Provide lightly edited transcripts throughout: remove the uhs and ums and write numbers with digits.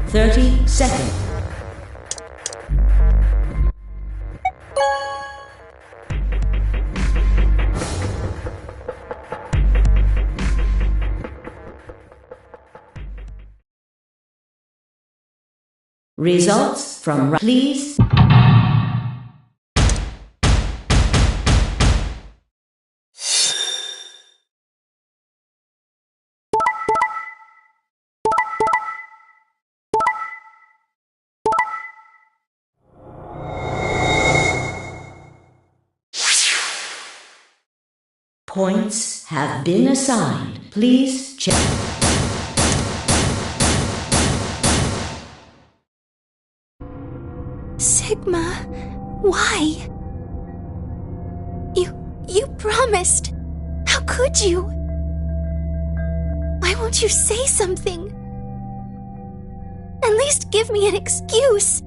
30 seconds. Results from please. Points have been assigned. Please check. Sigma, why? You promised. How could you? Why won't you say something? At least give me an excuse.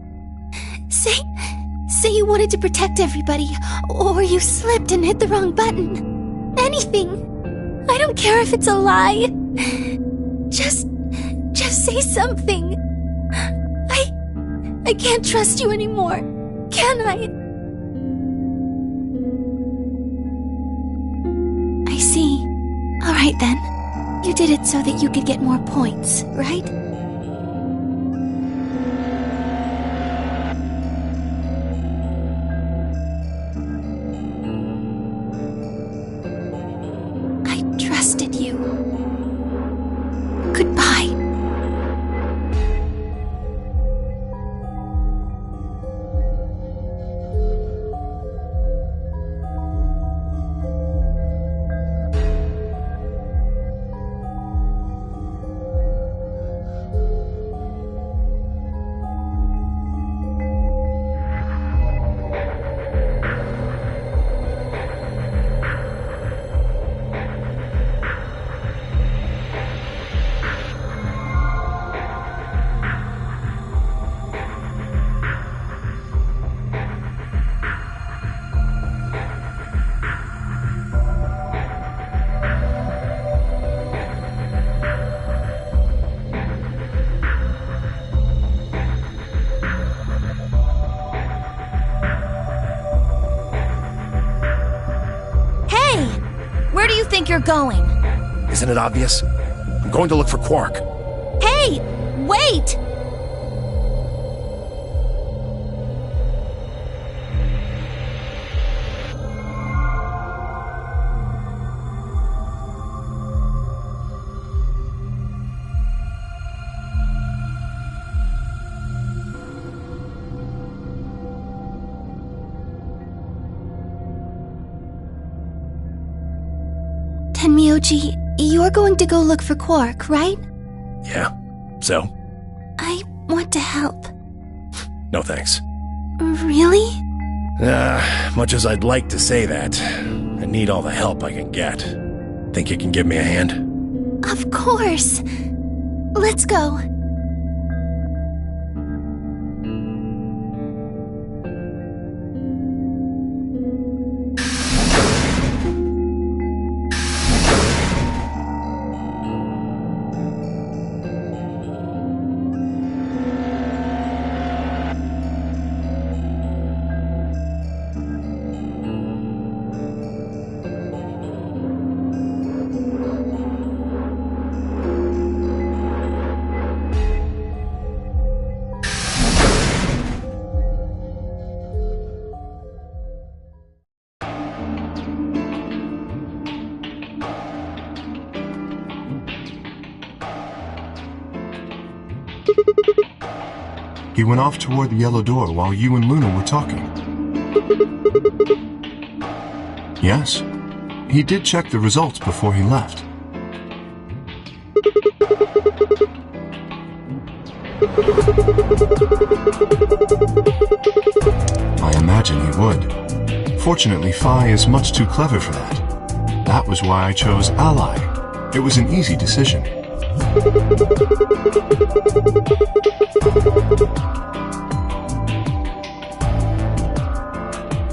Say you wanted to protect everybody, or you slipped and hit the wrong button. Anything. I don't care if it's a lie. Just say something. I can't trust you anymore, can I? I see. All right then. You did it so that you could get more points, right? I trusted you. Goodbye. Where do you think you're going? Isn't it obvious? I'm going to look for Quark. Hey! Wait! Tenmyoji, you're going to go look for Quark, right? Yeah. So? I want to help. No thanks. Really? Much as I'd like to say that, I need all the help I can get. Think you can give me a hand? Of course. Let's go. He went off toward the yellow door while you and Luna were talking. Yes, he did check the results before he left. I imagine he would. Fortunately, Phi is much too clever for that. That was why I chose Ally. It was an easy decision.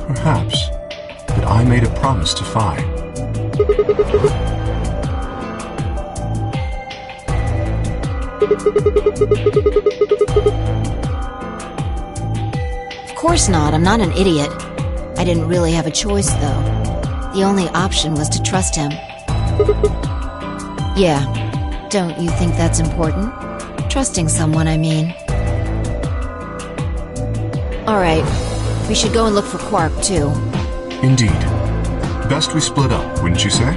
Perhaps, but I made a promise to Phi. Of course not, I'm not an idiot. I didn't really have a choice, though. The only option was to trust him. Yeah, don't you think that's important? Trusting someone, I mean. Alright, we should go and look for Quark, too. Indeed. Best we split up, wouldn't you say?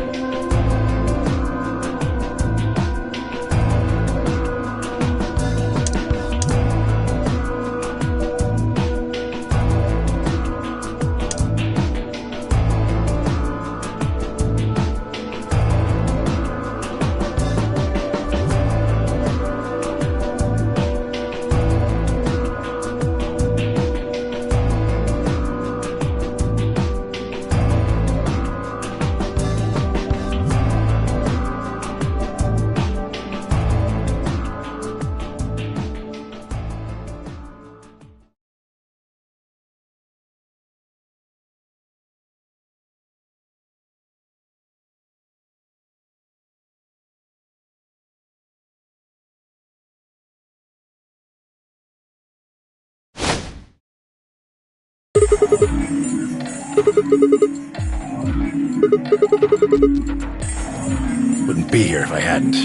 Wouldn't be here if I hadn't.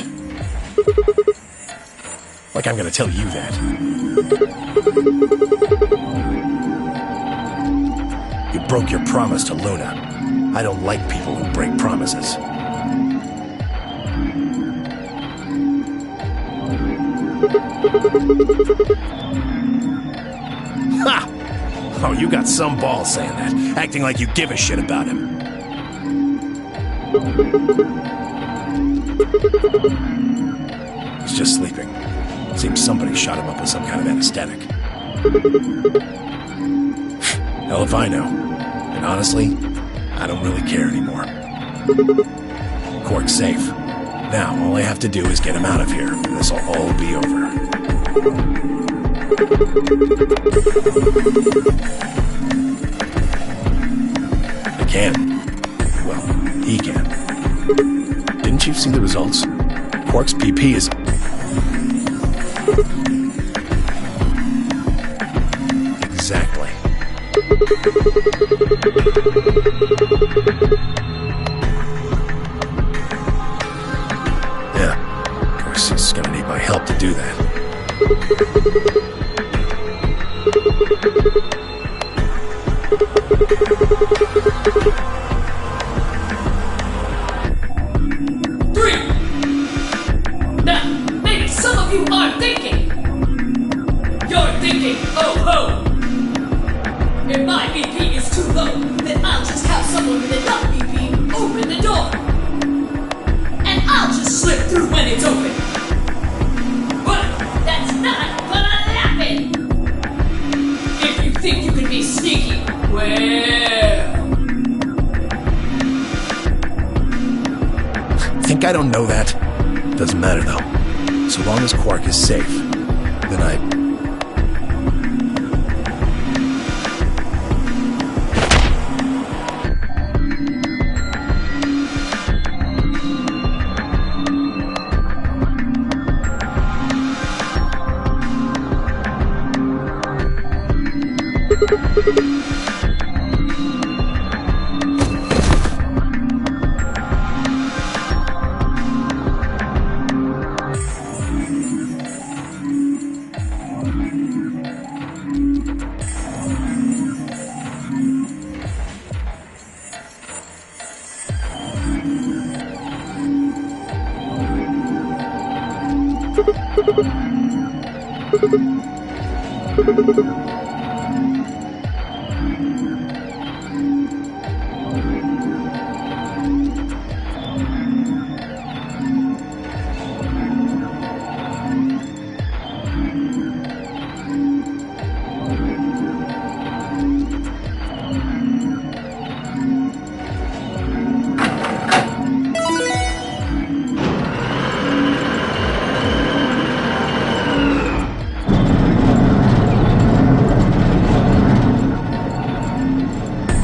Like I'm gonna tell you that. You broke your promise to Luna. I don't like people who break promises. Ha! Oh, you got some balls saying that, acting like you give a shit about him. He's just sleeping. Seems somebody shot him up with some kind of anesthetic. Hell if I know. And honestly, I don't really care anymore. Quark's safe. Now, all I have to do is get him out of here, and this'll all be over. I can. Well, he can. Didn't you see the results? Quark's PP is... Exactly. Yeah. Of course, he's gonna need my help to do that. 3. Now, maybe some of you are thinking. You're thinking, oh ho! If my BP is too low, then I'll just have someone with enough BP open the door. And I'll just slip through when it's open. But that's not gonna happen! If you think you can be sneaky, well... Think I don't know that? Doesn't matter though. So long as Quark is safe, then I...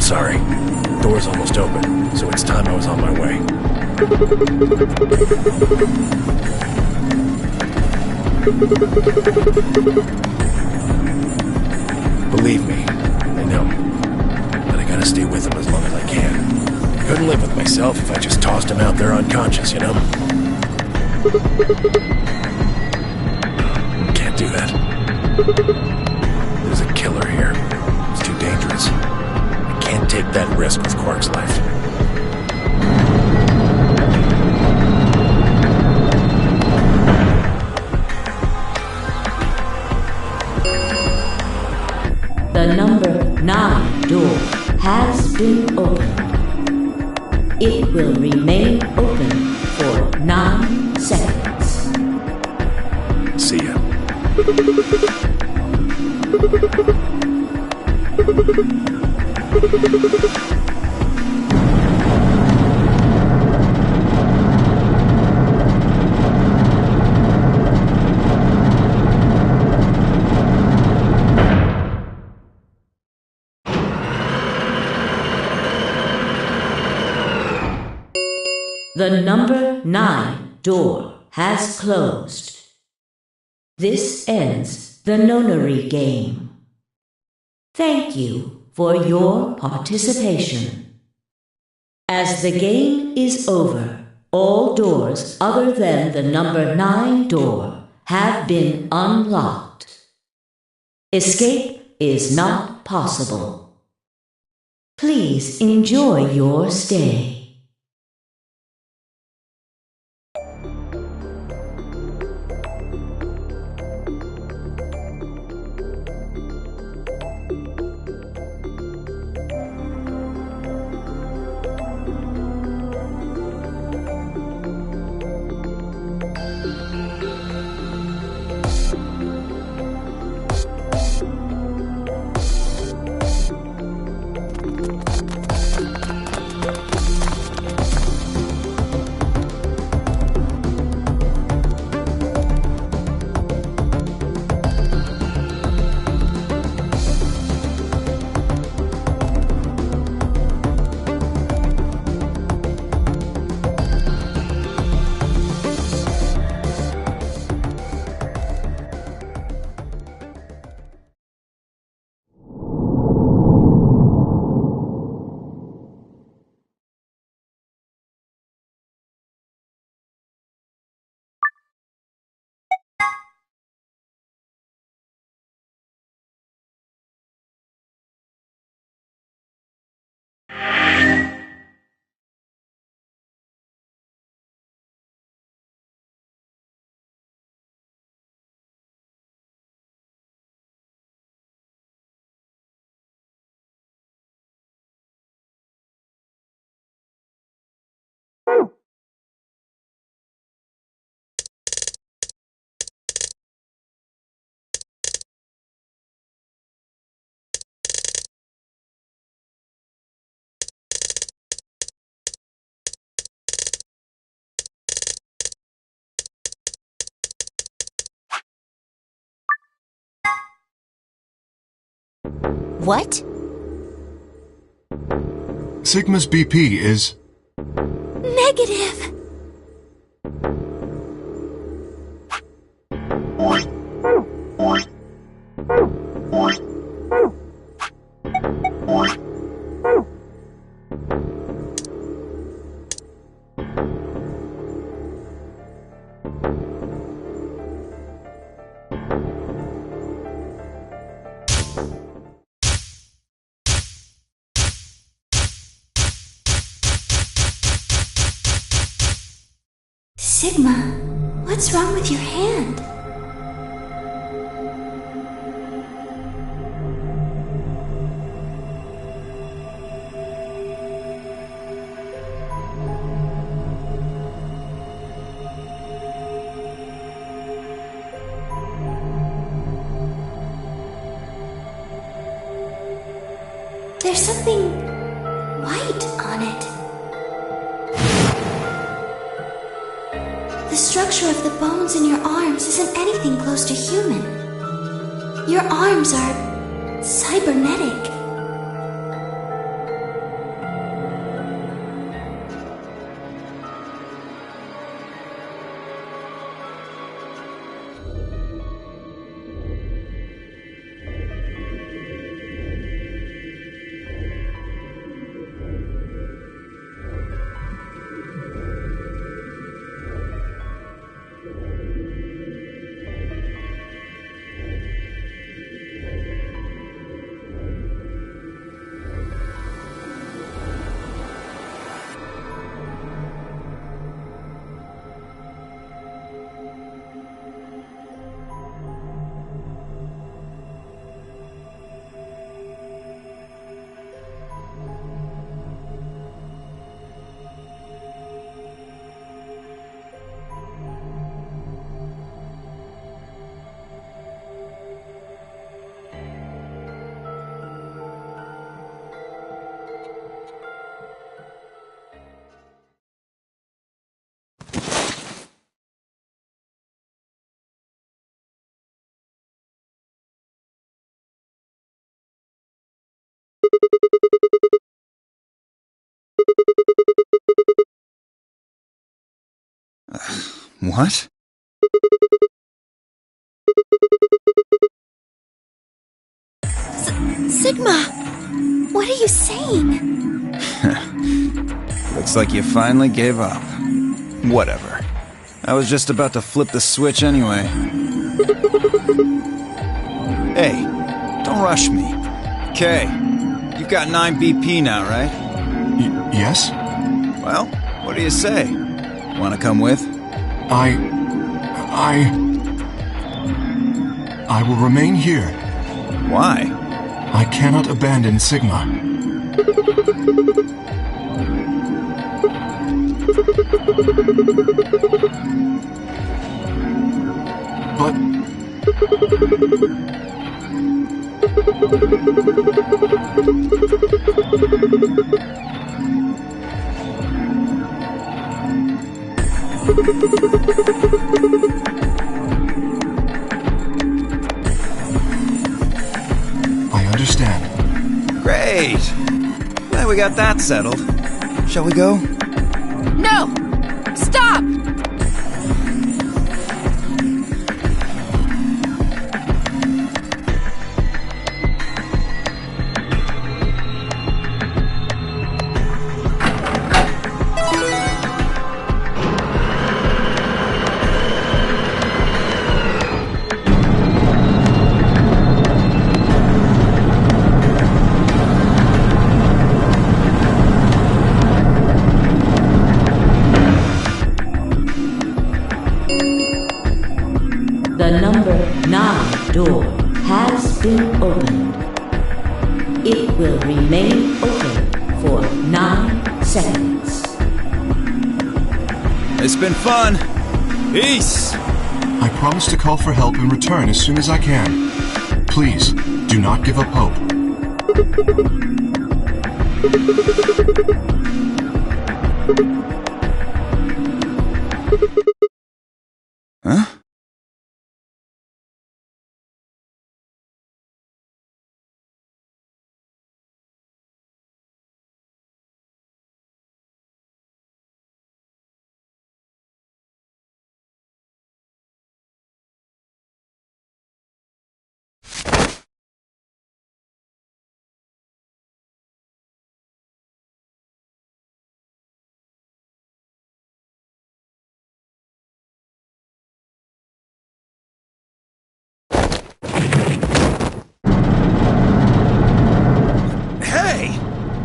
Sorry. Door's almost open, so it's time I was on my way. Believe me, I know. But I gotta stay with him as long as I can. Couldn't live with myself if I just tossed him out there unconscious, you know? Can't do that. There's a killer here. It's too dangerous. I can't take that risk with Quark's life. The number 9 door has been opened. It will remain open for 9 seconds. See ya. The number 9 door has closed. This ends the nonary game. Thank you for your participation. As the game is over, all doors other than the number 9 door have been unlocked. Escape is not possible. Please enjoy your stay. What? Sigma's BP is... Negative. Sigma, what's wrong with your hand? There's something white on it. The structure of the bones in your arms isn't anything close to human. Your arms are cybernetic. What? Sigma! What are you saying? Looks like you finally gave up. Whatever. I was just about to flip the switch anyway. Hey, don't rush me. Okay, you've got 9 BP now, right? Yes? Well, what do you say? Wanna come with? I will remain here. Why? I cannot abandon Sigma. But... I understand. Great! Glad we got that settled. Shall we go? No! Stop! The number 9 door has been opened. It will remain open for 9 seconds. It's been fun. Peace! I promise to call for help and return as soon as I can. Please, do not give up hope. Huh?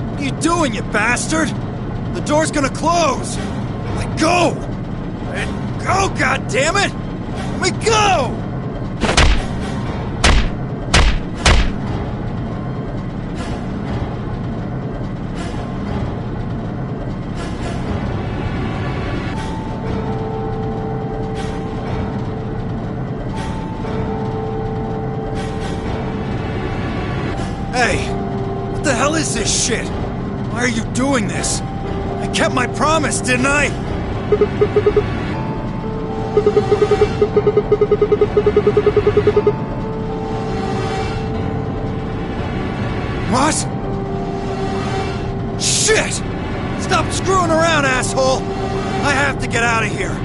What are you doing, you bastard? The door's gonna close! Let go! Let go, goddammit! Let me go! Hey! What the hell is this shit? Why are you doing this? I kept my promise, didn't I? What? Shit! Stop screwing around, asshole! I have to get out of here.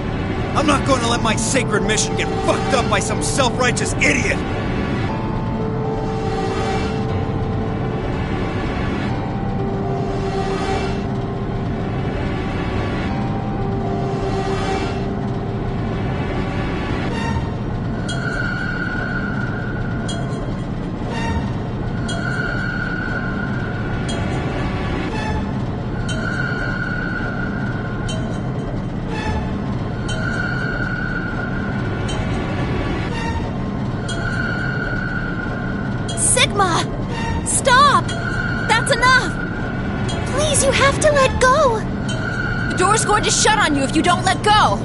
I'm not going to let my sacred mission get fucked up by some self-righteous idiot! Sigma! Stop! That's enough! Please, you have to let go! The door's going to shut on you if you don't let go!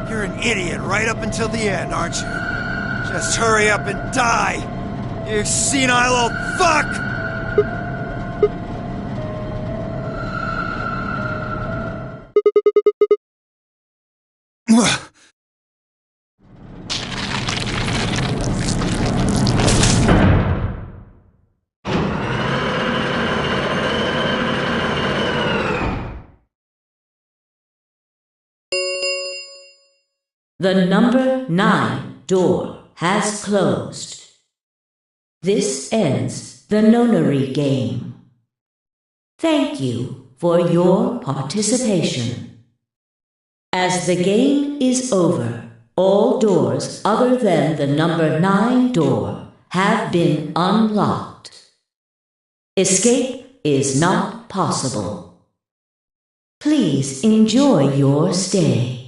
You're an idiot right up until the end, aren't you? Just hurry up and die! You senile old fuck! The number 9 door has closed. This ends the nonary game. Thank you for your participation. As the game is over, all doors other than the number 9 door have been unlocked. Escape is not possible. Please enjoy your stay.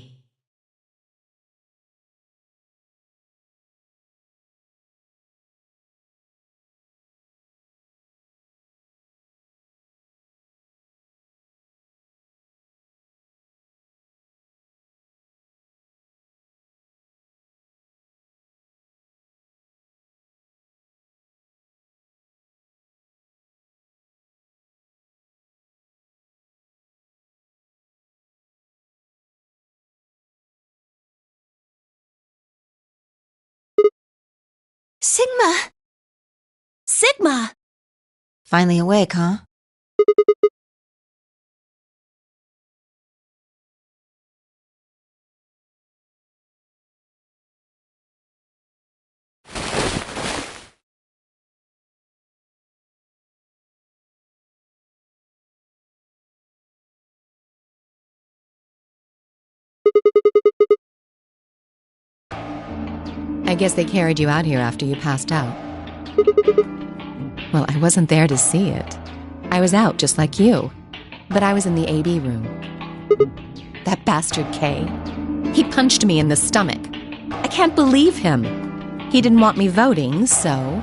Sigma! Sigma! Finally awake, huh? I guess they carried you out here after you passed out. Well, I wasn't there to see it. I was out just like you. But I was in the AB room. That bastard Kay. He punched me in the stomach. I can't believe him. He didn't want me voting, so...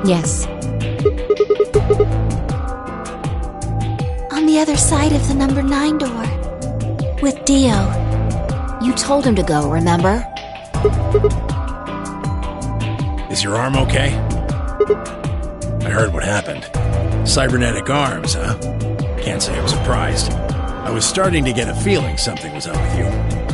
Yes. On the other side of the number 9 door. With Dio. You told him to go, remember? Is your arm okay? I heard what happened. Cybernetic arms, huh? Can't say I was surprised. I was starting to get a feeling something was up with you.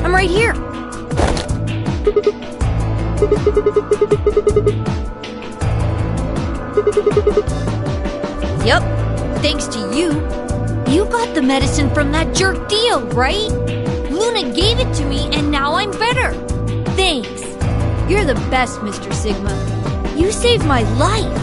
I'm right here. Yep, thanks to you. You got the medicine from that jerk Dio, right? Luna gave it to me and now I'm better. Thanks. You're the best, Mr. Sigma. You saved my life.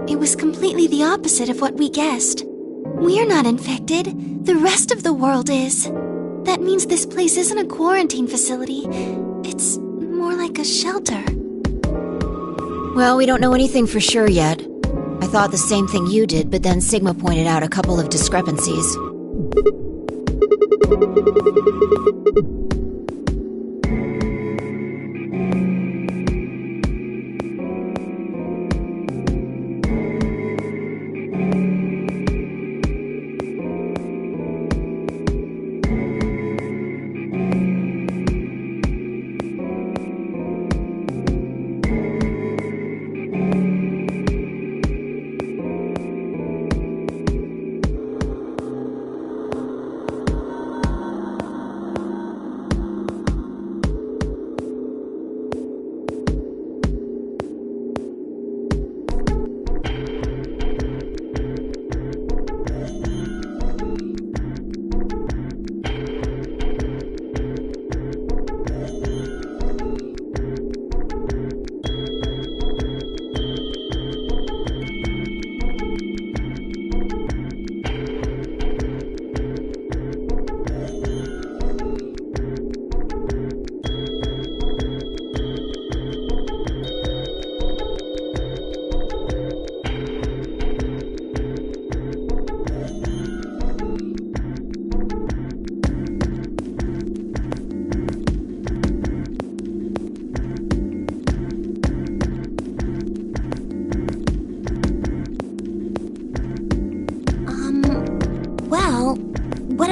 It was completely the opposite of what we guessed. We're not infected. The rest of the world is. That means this place isn't a quarantine facility. It's more like a shelter. Well, we don't know anything for sure yet. I thought the same thing you did, but then Sigma pointed out a couple of discrepancies.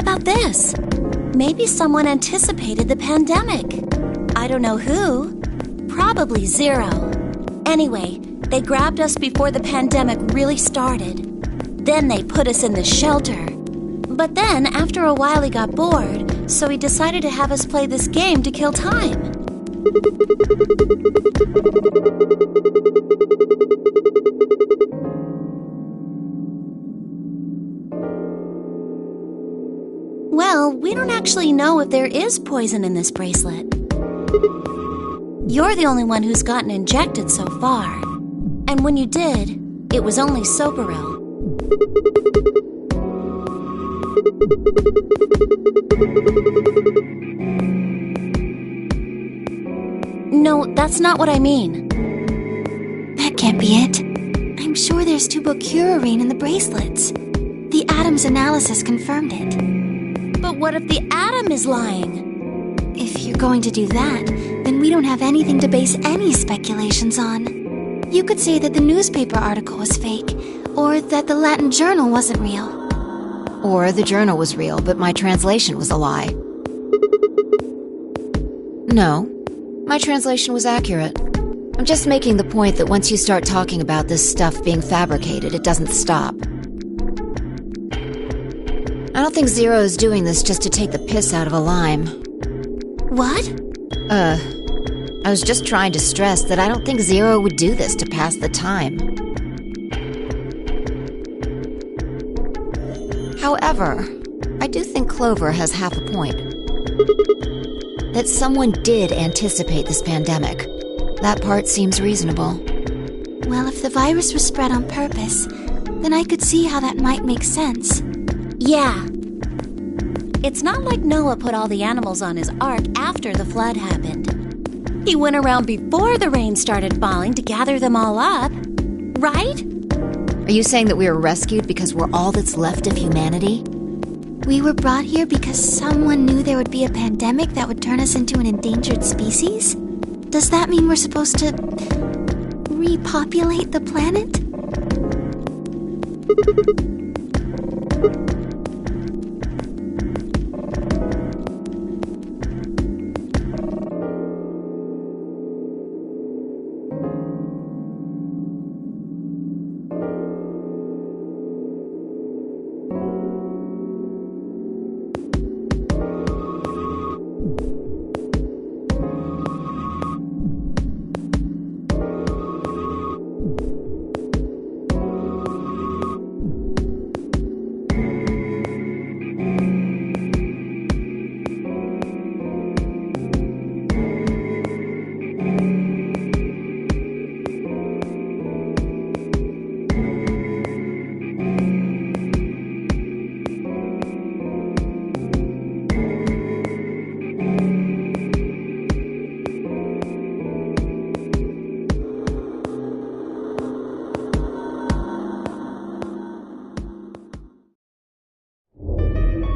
about this? Maybe someone anticipated the pandemic. I don't know who. Probably Zero. Anyway, they grabbed us before the pandemic really started. Then they put us in the shelter. But then, after a while, he got bored, so he decided to have us play this game to kill time. Well, we don't actually know if there is poison in this bracelet. You're the only one who's gotten injected so far. And when you did, it was only Soparil. No, that's not what I mean. That can't be it. I'm sure there's tubocurarine in the bracelets. The Atom's analysis confirmed it. But what if the Atom is lying? If you're going to do that, then we don't have anything to base any speculations on. You could say that the newspaper article was fake, or that the Latin journal wasn't real. Or the journal was real, but my translation was a lie. No, my translation was accurate. I'm just making the point that once you start talking about this stuff being fabricated, it doesn't stop. I don't think Zero is doing this just to take the piss out of a lime. What? I was just trying to stress that I don't think Zero would do this to pass the time. However, I do think Clover has half a point. That someone did anticipate this pandemic. That part seems reasonable. Well, if the virus was spread on purpose, then I could see how that might make sense. Yeah. It's not like Noah put all the animals on his ark after the flood happened. He went around before the rain started falling to gather them all up, right? Are you saying that we were rescued because we're all that's left of humanity? We were brought here because someone knew there would be a pandemic that would turn us into an endangered species? Does that mean we're supposed to repopulate the planet?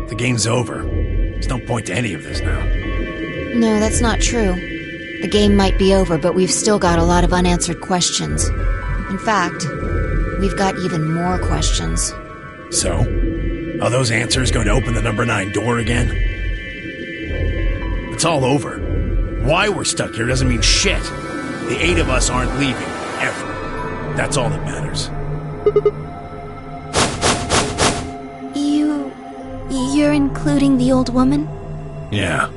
The game's over. There's no point to any of this now. No, that's not true. The game might be over, but we've still got a lot of unanswered questions. In fact, we've got even more questions. So, are those answers going to open the number 9 door again? It's all over. Why we're stuck here doesn't mean shit. The 8 of us aren't leaving, ever. That's all that matters. You're including the old woman? Yeah.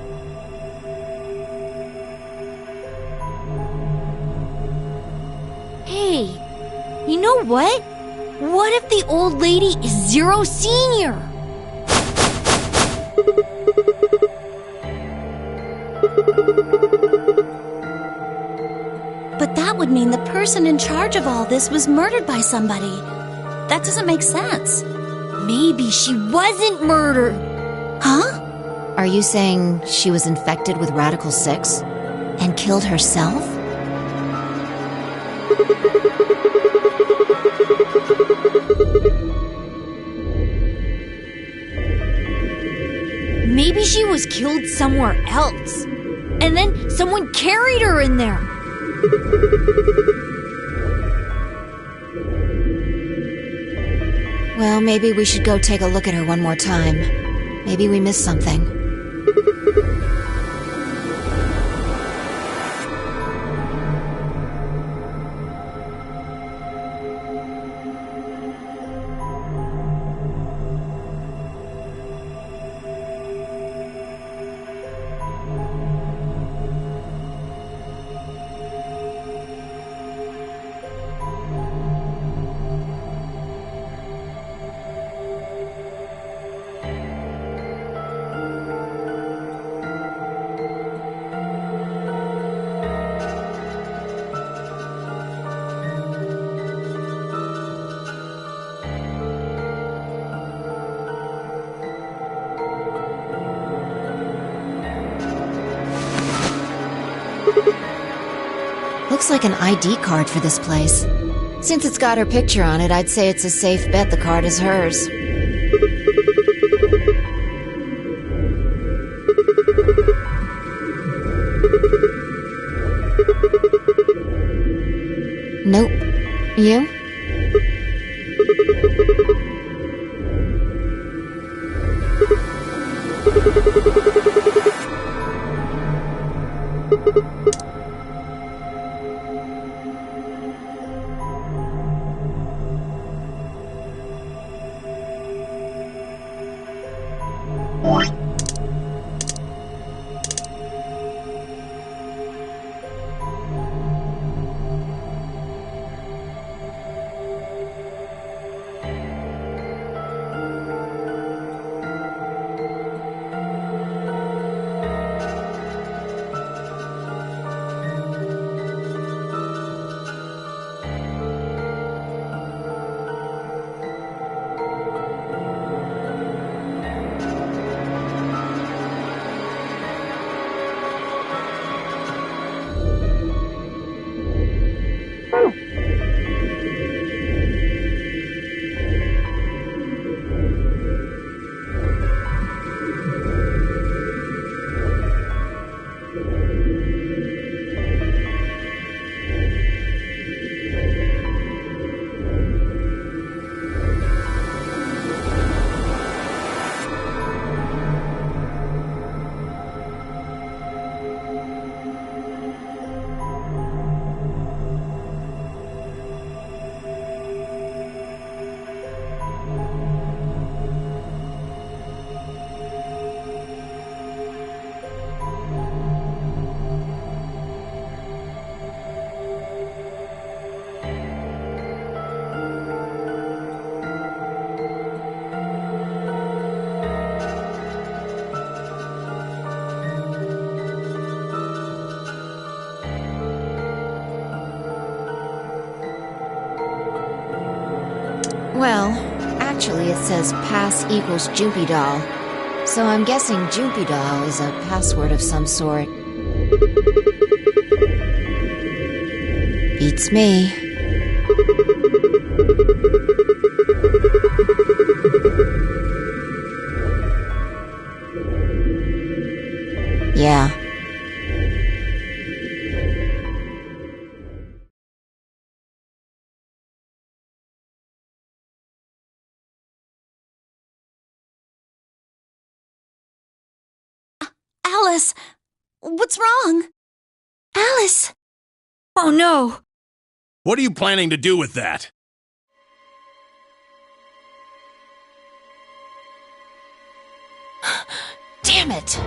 Hey, you know what? What if the old lady is Zero Senior? But that would mean the person in charge of all this was murdered by somebody. That doesn't make sense. Maybe she wasn't murdered. Huh? Are you saying she was infected with Radical 6 and killed herself? Maybe she was killed somewhere else. And then someone carried her in there. Well, maybe we should go take a look at her one more time. Maybe we missed something. Looks like an ID card for this place. Since it's got her picture on it, I'd say it's a safe bet the card is hers. Nope. You? Well, actually it says pass equals Joopy Doll, so I'm guessing Joopy Doll is a password of some sort. Beats me. Yeah. Alice! What's wrong? Alice! Oh no! What are you planning to do with that? Damn it!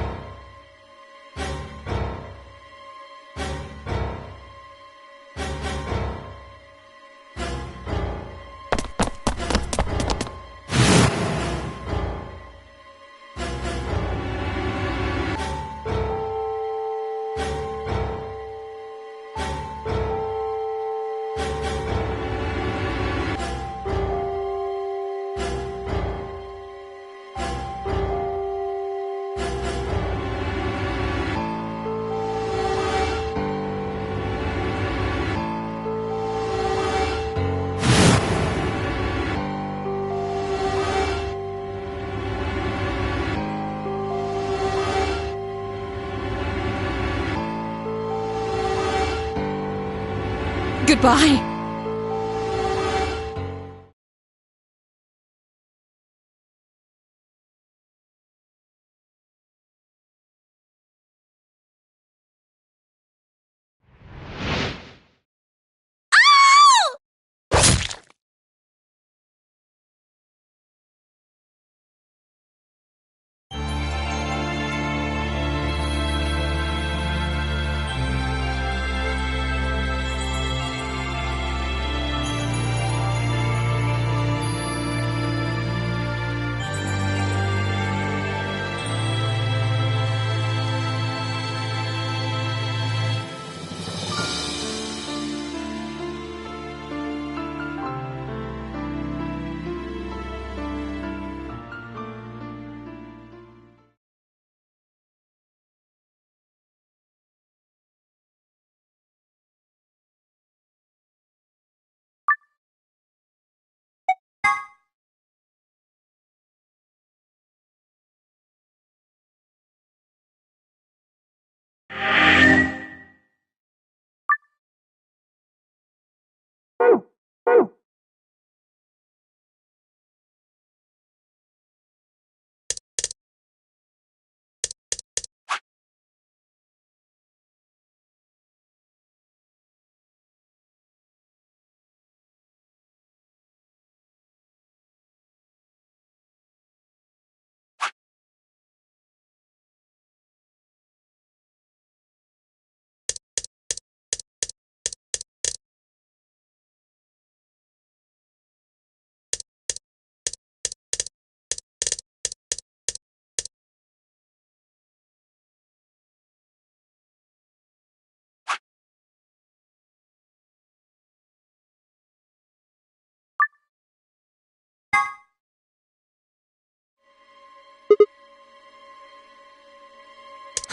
Goodbye.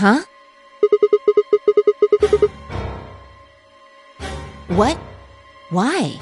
Huh? What? Why?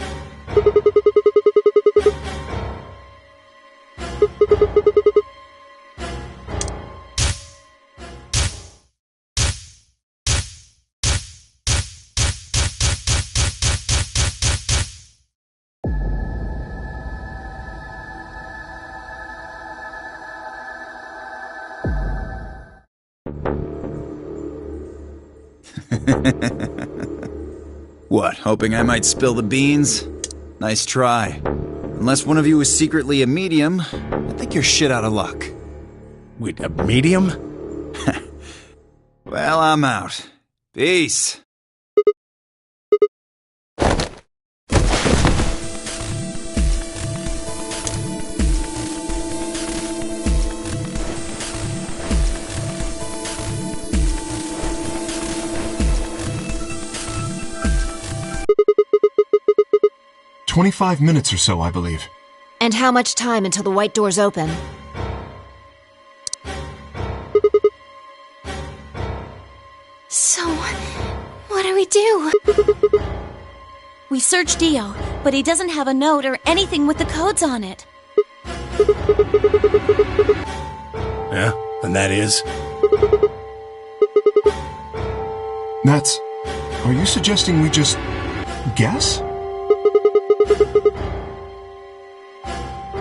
What, hoping I might spill the beans? Nice try. Unless one of you is secretly a medium, I think you're shit out of luck. Wait, a medium? Well, I'm out. Peace. "25 minutes or so, I believe." And how much time until the white doors open? So, what do we do? We searched Dio, but he doesn't have a note or anything with the codes on it. Yeah, and that is? Are you suggesting we just guess?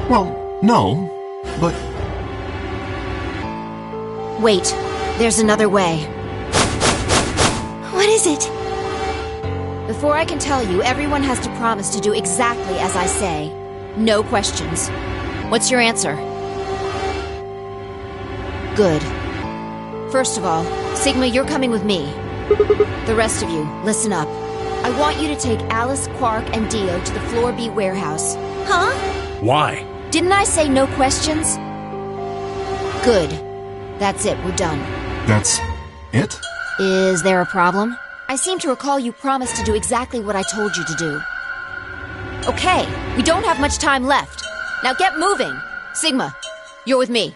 Well, no, but... Wait, there's another way. What is it? Before I can tell you, everyone has to promise to do exactly as I say. No questions. What's your answer? Good. First of all, Sigma, you're coming with me. The rest of you, listen up. I want you to take Alice, Quark, and Dio to the Floor B warehouse. Huh? Why? Didn't I say no questions? Good. That's it, we're done. That's it? Is there a problem? I seem to recall you promised to do exactly what I told you to do. Okay, we don't have much time left. Now get moving. Sigma, you're with me.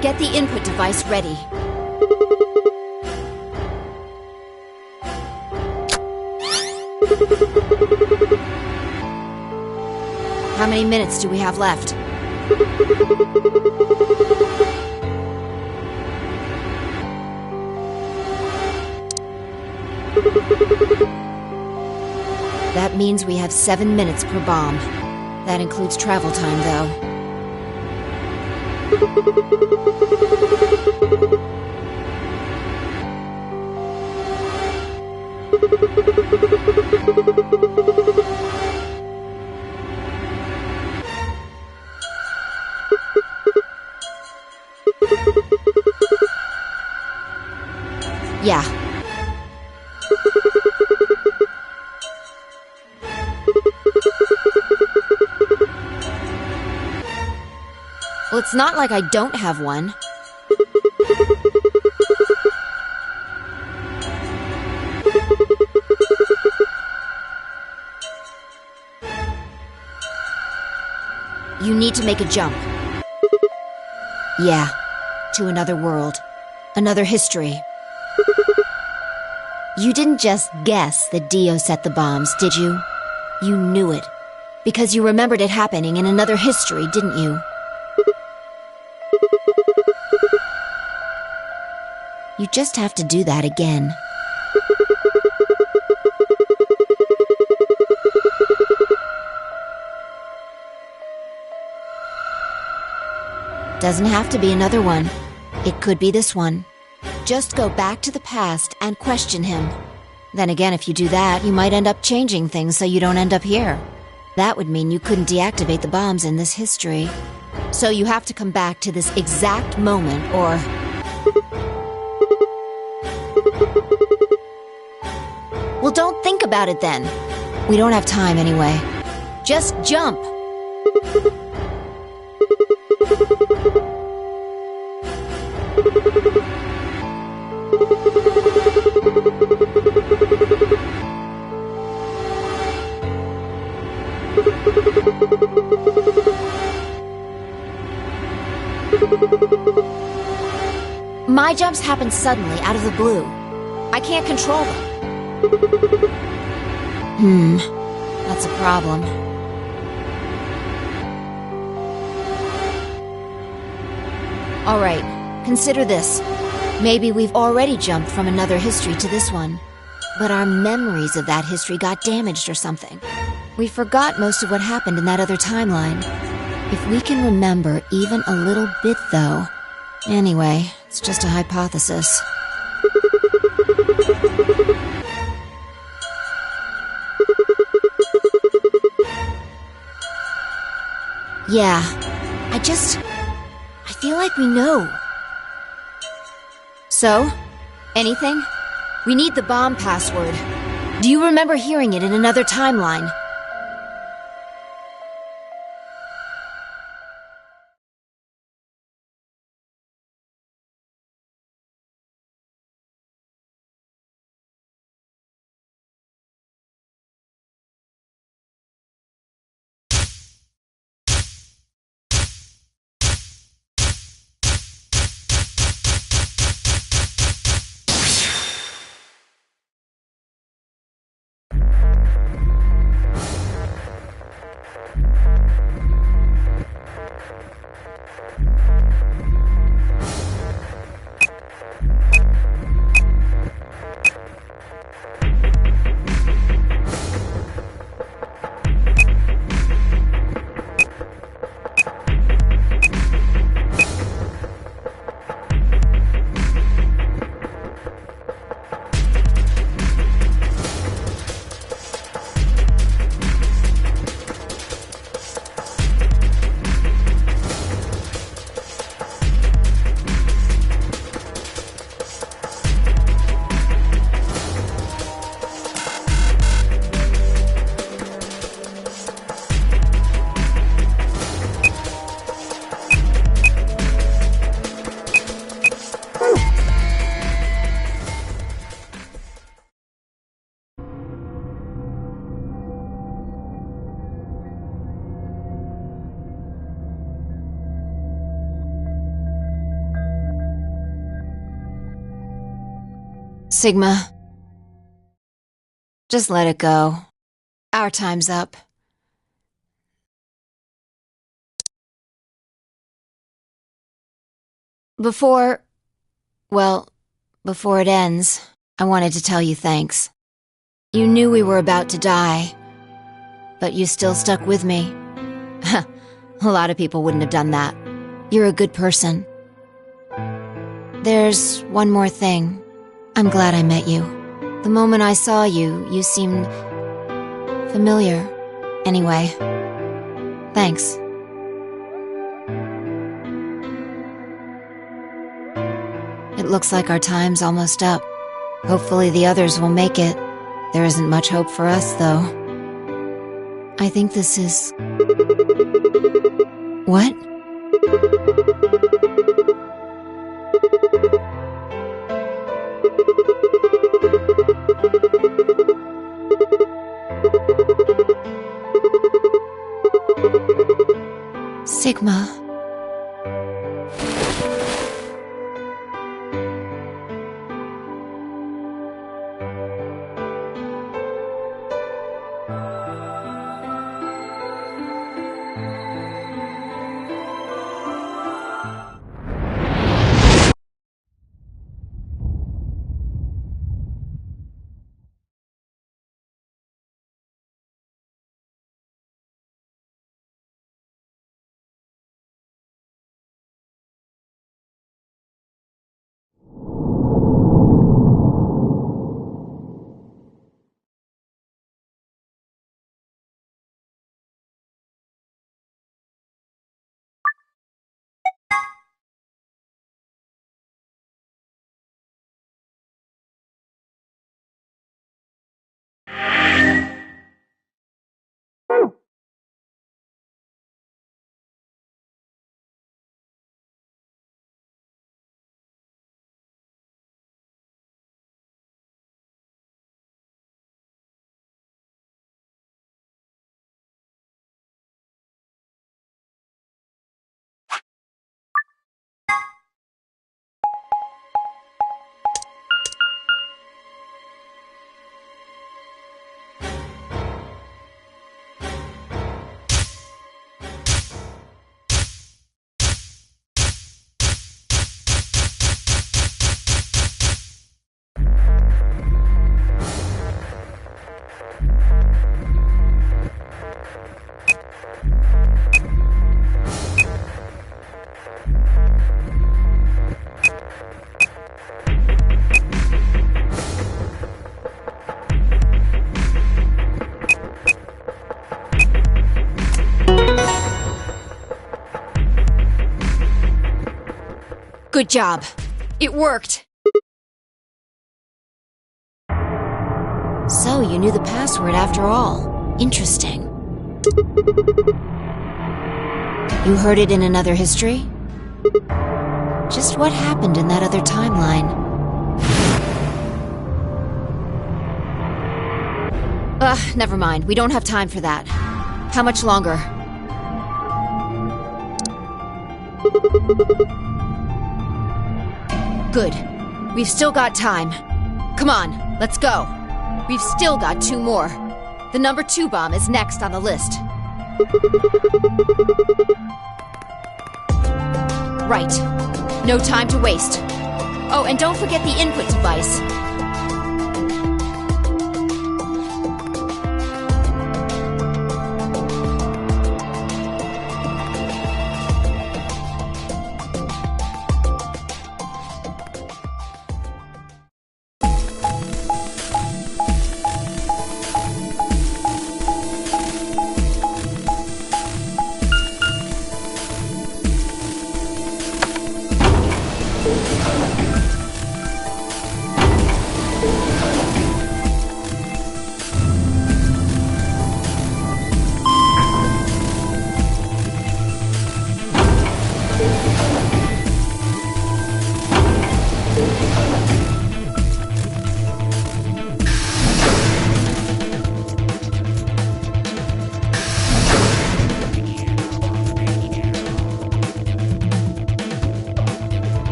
Get the input device ready. How many minutes do we have left? That means we have 7 minutes per bomb. That includes travel time, though. Yeah. Well, it's not like I don't have one. You need to make a jump. Yeah, to another world, another history. You didn't just guess that Dio set the bombs, did you? You knew it. Because you remembered it happening in another history, didn't you? You just have to do that again. Doesn't have to be another one. It could be this one. Just go back to the past and question him. Then again, if you do that, you might end up changing things so you don't end up here. That would mean you couldn't deactivate the bombs in this history. So you have to come back to this exact moment, or... Well, don't think about it then. We don't have time anyway. Just jump! My jumps happen suddenly, out of the blue. I can't control them. That's a problem. Alright, consider this. Maybe we've already jumped from another history to this one. But our memories of that history got damaged or something. We forgot most of what happened in that other timeline. If we can remember even a little bit, though... Anyway, it's just a hypothesis. Yeah, I feel like we know. So? Anything? We need the bomb password. Do you remember hearing it in another timeline? Sigma. Just let it go. Our time's up. Before it ends, I wanted to tell you thanks. You knew we were about to die, but you still stuck with me. A lot of people wouldn't have done that. You're a good person. There's one more thing. I'm glad I met you. The moment I saw you, you seemed familiar. Anyway, thanks. It looks like our time's almost up. Hopefully the others will make it. There isn't much hope for us, though. I think this is... What? Sigma. Good job. It worked. So, you knew the password after all. Interesting. You heard it in another history? Just what happened in that other timeline? Never mind. We don't have time for that. How much longer? Good. We've still got time. Come on, let's go. We've still got 2 more. The number 2 bomb is next on the list. Right. No time to waste. Oh, and don't forget the input device.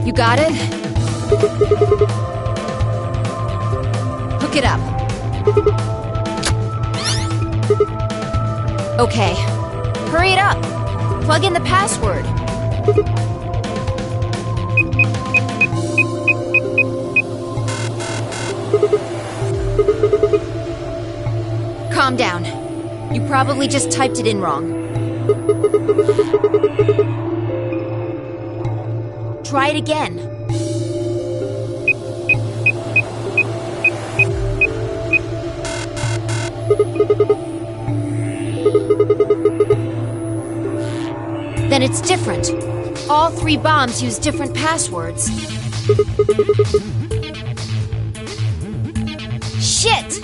You got it? Hook it up. Okay. Hurry it up. Plug in the password. Calm down. You probably just typed it in wrong. Try it again. Then it's different. All 3 bombs use different passwords. Shit!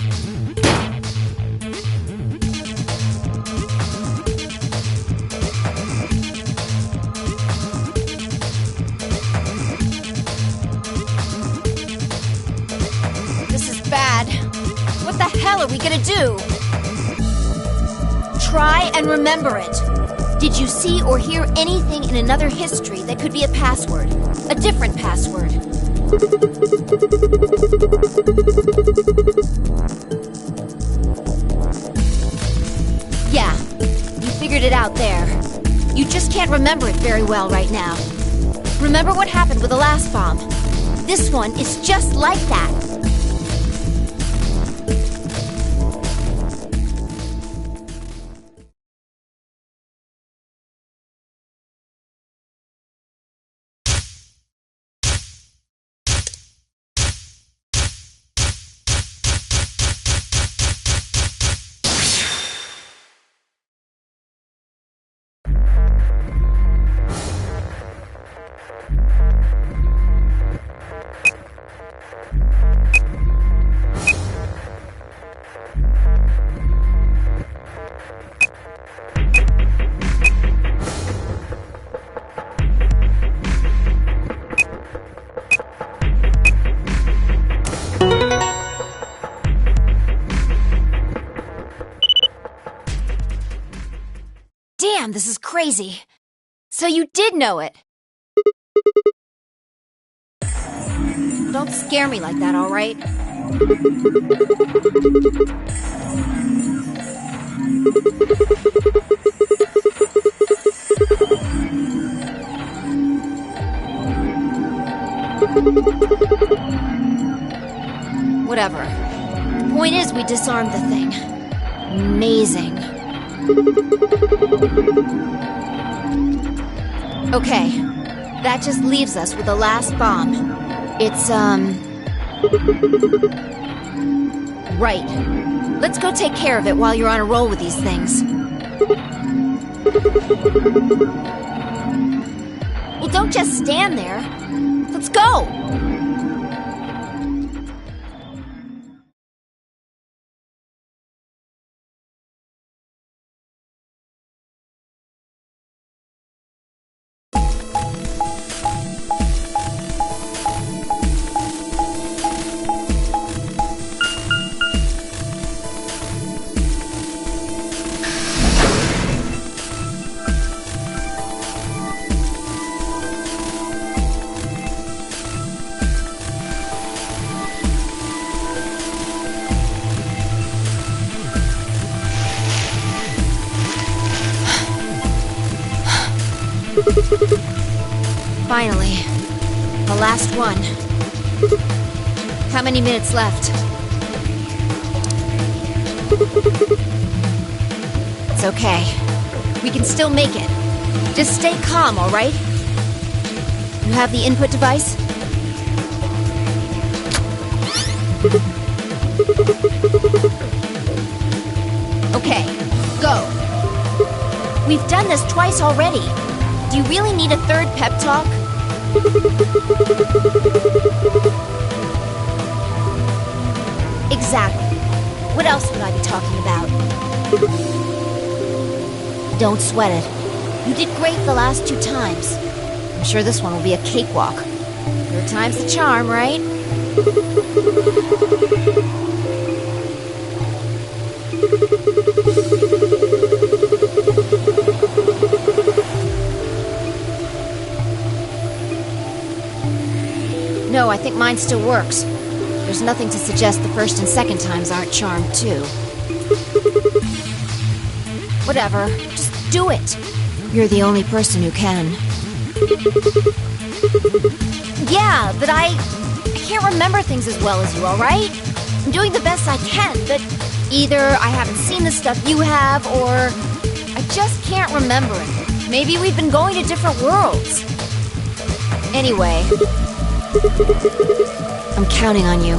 What the hell are we gonna do? Try and remember it. Did you see or hear anything in another history that could be a password? A different password? Yeah, you figured it out there. You just can't remember it very well right now. Remember what happened with the last bomb? This one is just like that. Damn, this is crazy. So you did know it. Don't scare me like that, all right? Whatever. The point is, we disarmed the thing. Amazing. Okay. That just leaves us with the last bomb. It's, right. Let's go take care of it while you're on a roll with these things. Well, don't just stand there. Let's go! Finally. The last one. How many minutes left? It's okay. We can still make it. Just stay calm, alright? You have the input device? Okay, go. We've done this twice already. Do you really need a third pep talk? Exactly. What else would I be talking about? Don't sweat it. You did great the last 2 times. I'm sure this one will be a cakewalk. 3rd time's the charm, right? No, I think mine still works. There's nothing to suggest the 1st and 2nd times aren't charmed, too. Whatever. Just do it. You're the only person who can. Yeah, but I can't remember things as well as you, alright? I'm doing the best I can, but either I haven't seen the stuff you have, or I just can't remember it. Maybe we've been going to different worlds. Anyway, I'm counting on you.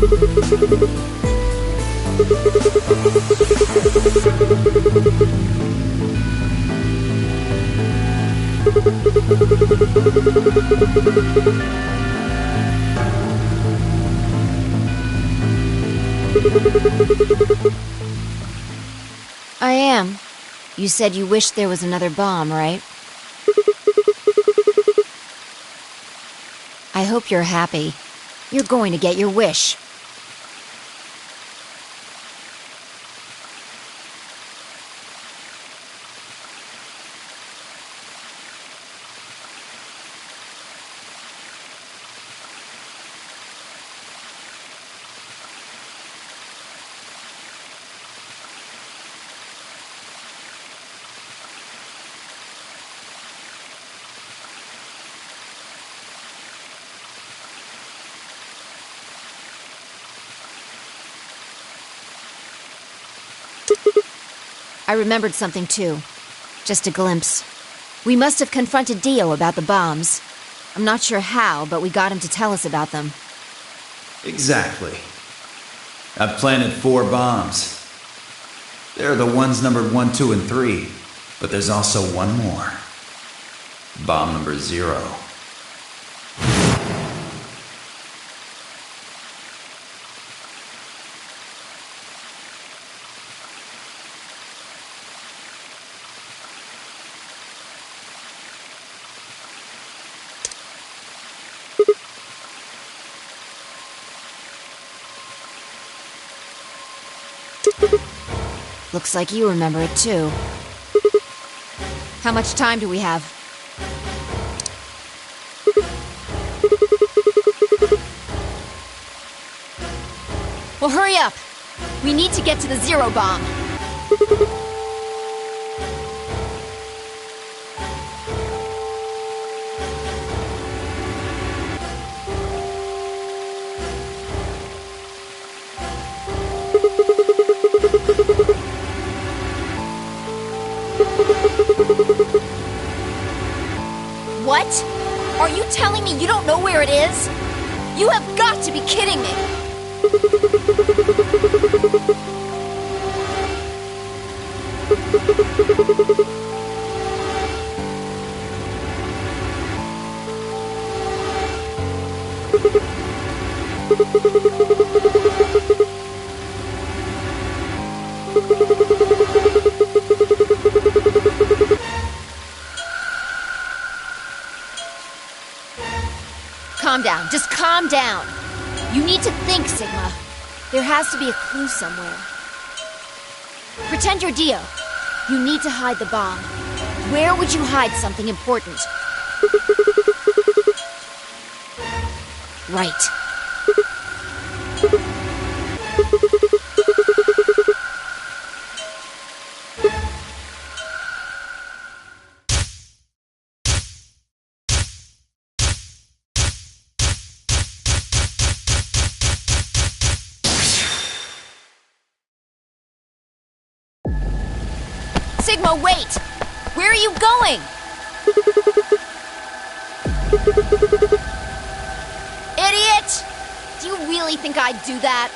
I am. You said you wished there was another bomb, right? I hope you're happy. You're going to get your wish. I remembered something too. Just a glimpse. We must have confronted Dio about the bombs. I'm not sure how, but we got him to tell us about them. Exactly. I've planted 4 bombs. They're the ones numbered 1, 2, and 3. But there's also one more. Bomb number 0. Looks like you remember it too. How much time do we have? Well, hurry up! We need to get to the Zero Bomb. What? Are you telling me you don't know where it is? You have got to be kidding me! Calm down. Just calm down. You need to think, Sigma. There has to be a clue somewhere. Pretend you're Dio. You need to hide the bomb. Where would you hide something important? Right. Sigma, wait! Where are you going? Idiot! Do you really think I'd do that?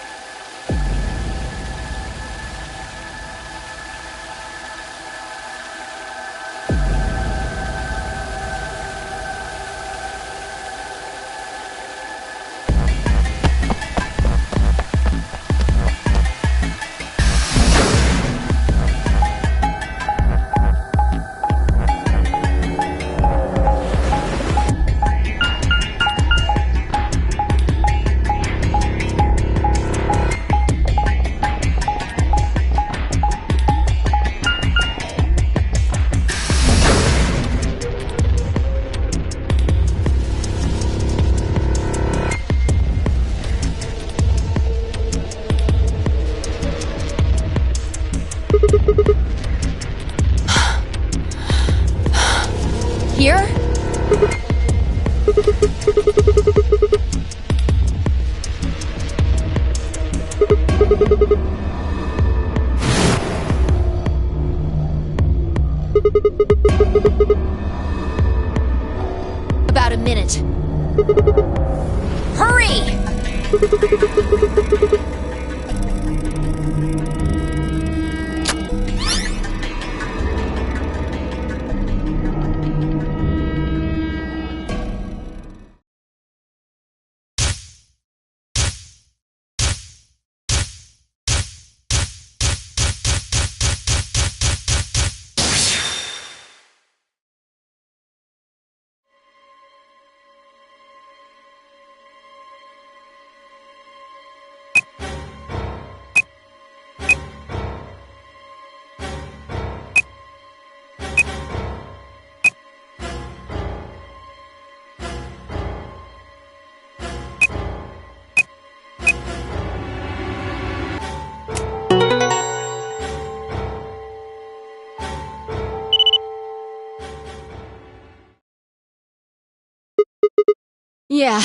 Yeah.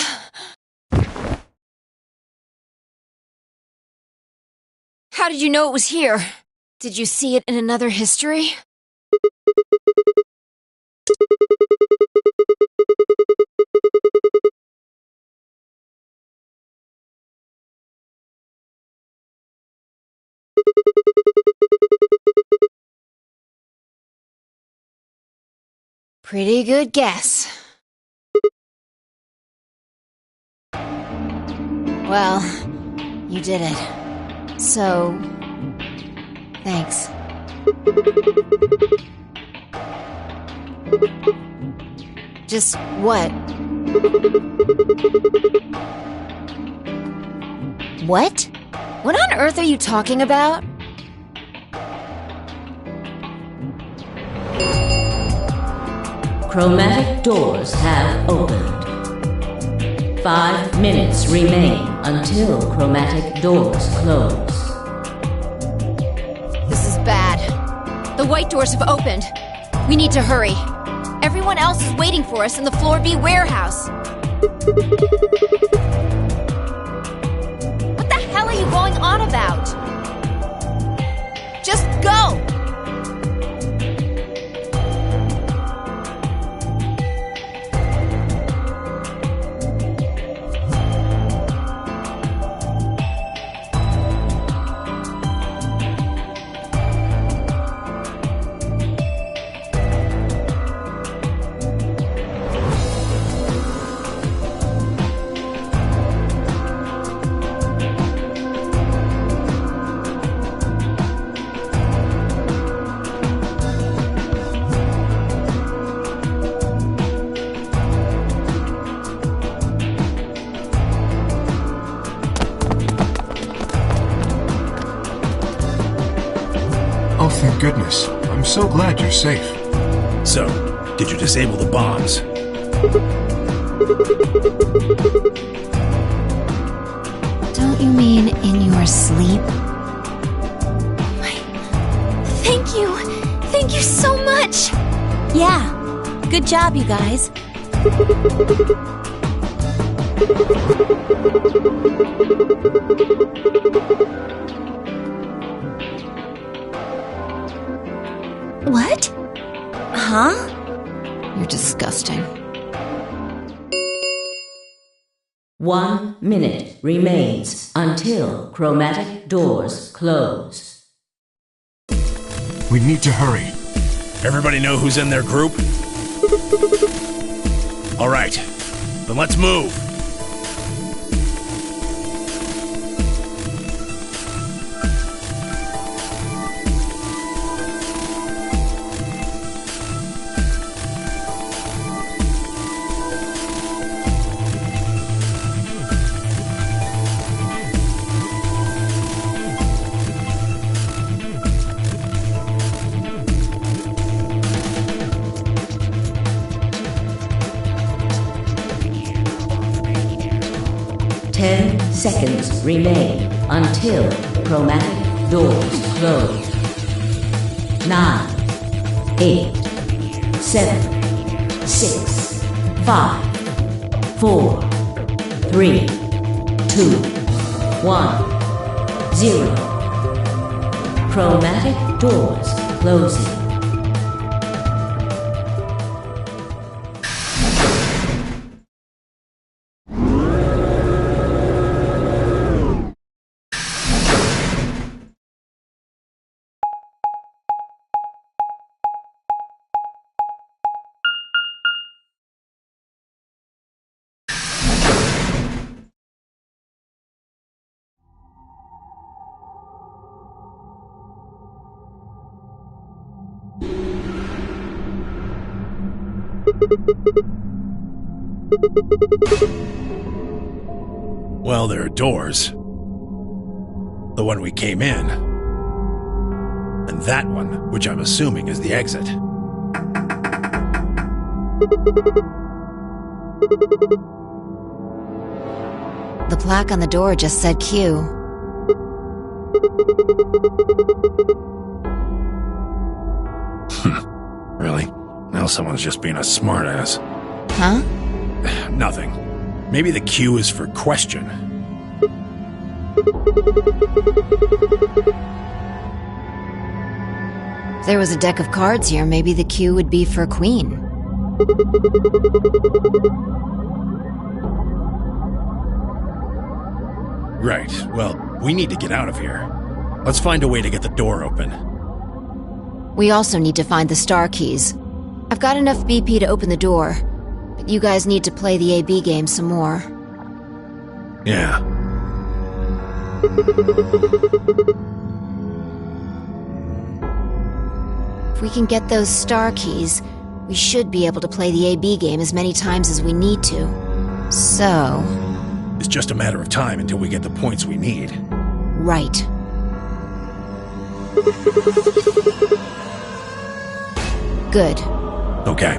How did you know it was here? Did you see it in another history? Pretty good guess. Well, you did it. So, thanks. Just what? What? What on earth are you talking about? Chromatic doors have opened. 5 minutes remain until chromatic doors close. This is bad. The white doors have opened. We need to hurry. Everyone else is waiting for us in the Floor B warehouse. What the hell are you going on about? Just go! Oh, thank goodness. I'm so glad you're safe. So, did you disable the bombs? Don't you mean in your sleep? Thank you! Thank you so much! Yeah. Good job, you guys. What? Huh? You're disgusting. 1 minute remains until chromatic doors close. We need to hurry. Everybody know who's in their group? All right, then let's move. Seconds remain until chromatic doors close. 9, 8, 7, 6, 5, 4, 3, 2, 1, 0. Chromatic doors closing. Well, there are doors. The one we came in. And that one, which I'm assuming is the exit. The plaque on the door just said Q. Really? Now someone's just being a smartass. Huh? Nothing. Maybe the Q is for question. If there was a deck of cards here, maybe the Q would be for queen. Right, well, we need to get out of here. Let's find a way to get the door open. We also need to find the star keys. I've got enough BP to open the door, but you guys need to play the AB game some more. Yeah. If we can get those star keys, we should be able to play the AB game as many times as we need to. So... It's just a matter of time until we get the points we need. Right. Good. Okay.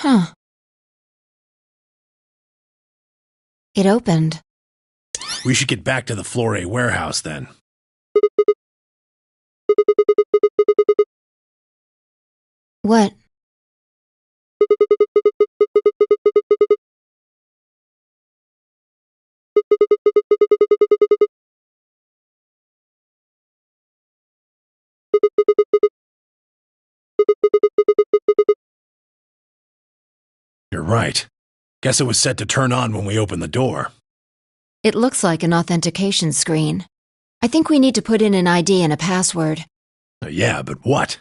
Huh. It opened. We should get back to the Flore warehouse then. What? You're right. Guess it was set to turn on when we opened the door. It looks like an authentication screen. I think we need to put in an ID and a password. Yeah, but what?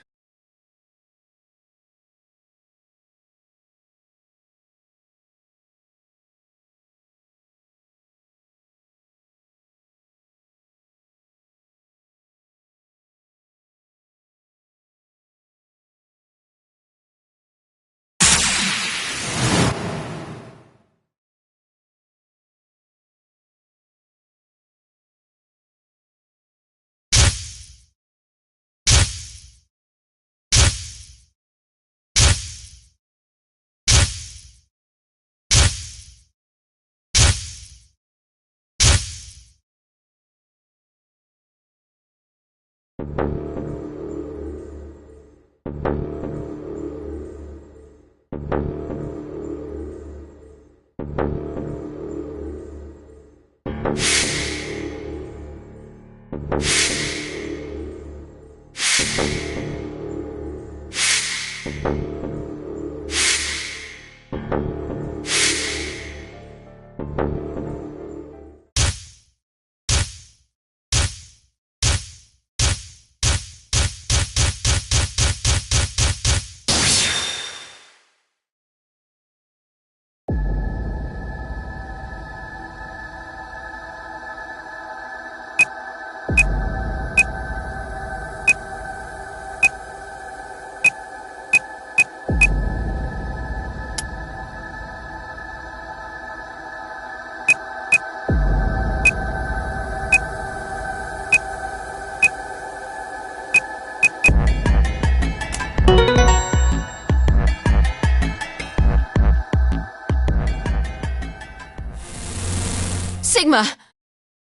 Sigma!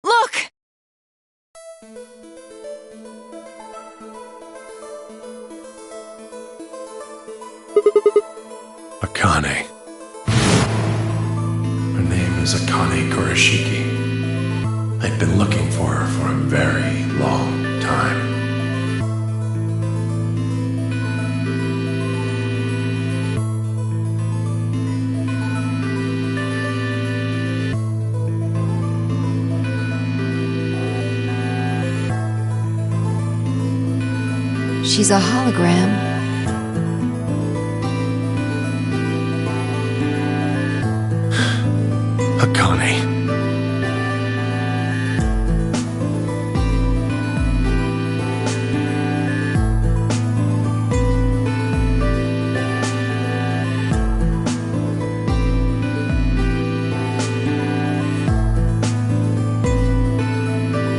Look! Akane. Her name is Akane Kurashiki. I've been looking for her for a very long time. She's a hologram. Akane.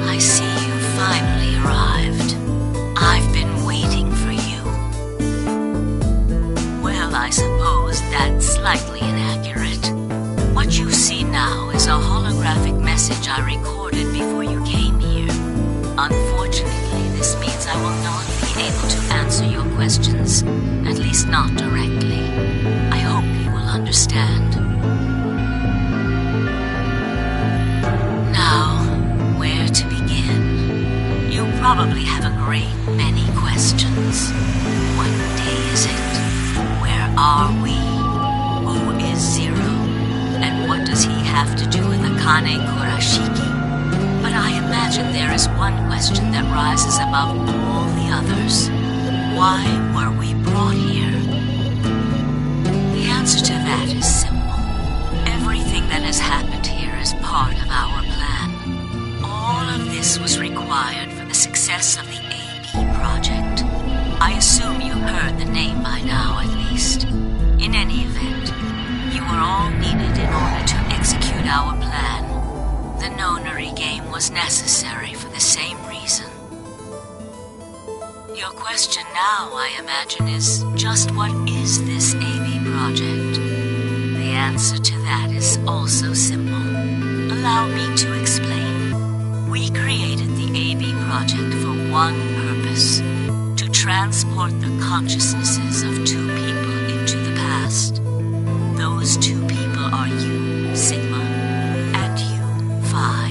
I see you finally arrived. I've been waiting for you. Well, I suppose that's slightly inaccurate. What you see now is a holographic message I recorded before you came here. Unfortunately, this means I will not be able to answer your questions, at least not directly. I hope you will understand. Now, where to begin? You probably have a great many questions. What day is it? Where are we? Who is Zero? And what does he have to do with Akane Kurashiki? But I imagine there is one question that rises above all the others. Why were we brought here? The answer to that is simple. Everything that has happened here is part of our plan. All of this was required for the success of the AB project. I assume you heard the name by now, at least. In any event, you were all needed in order to execute our plan. The Nonary game was necessary for the same reason. Your question now, I imagine, is just what is this AB project? The answer to that is also simple. Allow me to explain. We created the AB project for one purpose: to transport the consciousnesses of two people into the past. Those two people are you, Sigma, and you, Phi.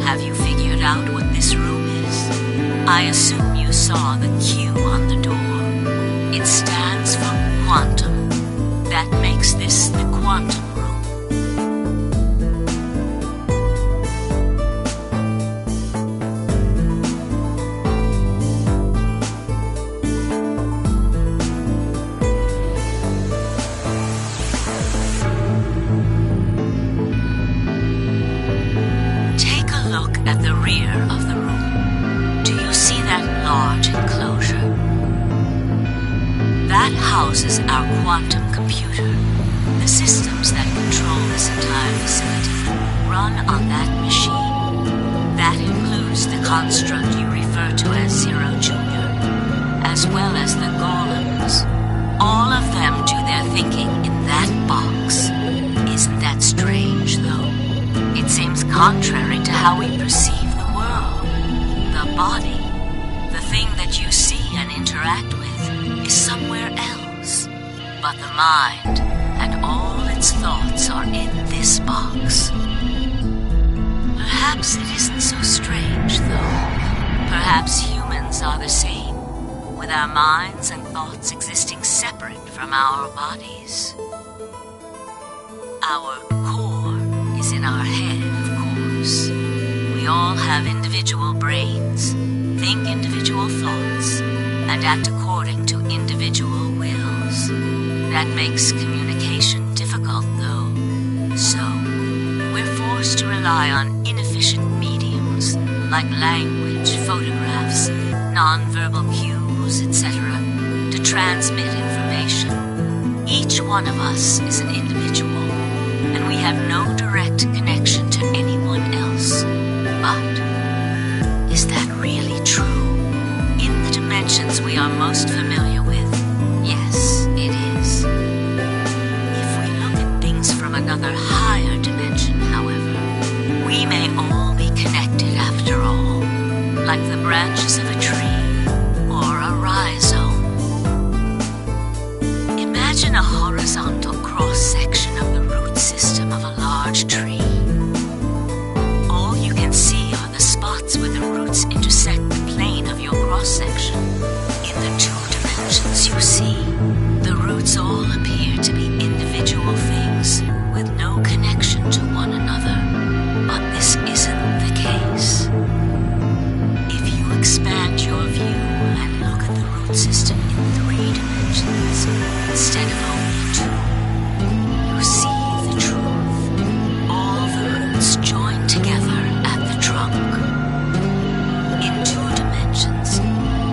Have you figured out what this room is? I assume you saw the Q on the door. It stands for quantum. That makes this the quantum room. Take a look at the rear of the room. Do you see that large enclosure? That houses our quantum computer, the systems that control this entire facility. run on that machine. That includes the construct you refer to as Zero Jr., as well as the golems. All of them do their thinking in that box. Isn't that strange, though? It seems contrary to how we perceive the world. The body, the thing that you see and interact with, is somewhere else. But the mind and all its thoughts are in this box. Perhaps it isn't so strange, though. Perhaps humans are the same, with our minds and thoughts existing separate from our bodies. Our core is in our head, of course. We all have individual brains, think individual thoughts, and act according to individual wills. That makes communication difficult, though. So, we're forced to rely on inefficient mediums like language, photographs, non-verbal cues, etc., to transmit information. Each one of us is an individual, and we have no direct connection to anyone else. But is that really true? In the dimensions we are most familiar with, yes, it is. If we look at things from another higher dimension, however, we may all be connected after all, like the branches of a tree or a rhizome. Imagine a horizontal cross-section of the root system of a large tree. All you can see are the spots where the roots intersect the plane of your cross-section. In the two dimensions you see, the roots all appear to be individual things with no connection to one another. But this isn't the case. If you expand your view and look at the root system in 3 dimensions instead of only 2, you see the truth. All the roots join together at the trunk. In 2 dimensions,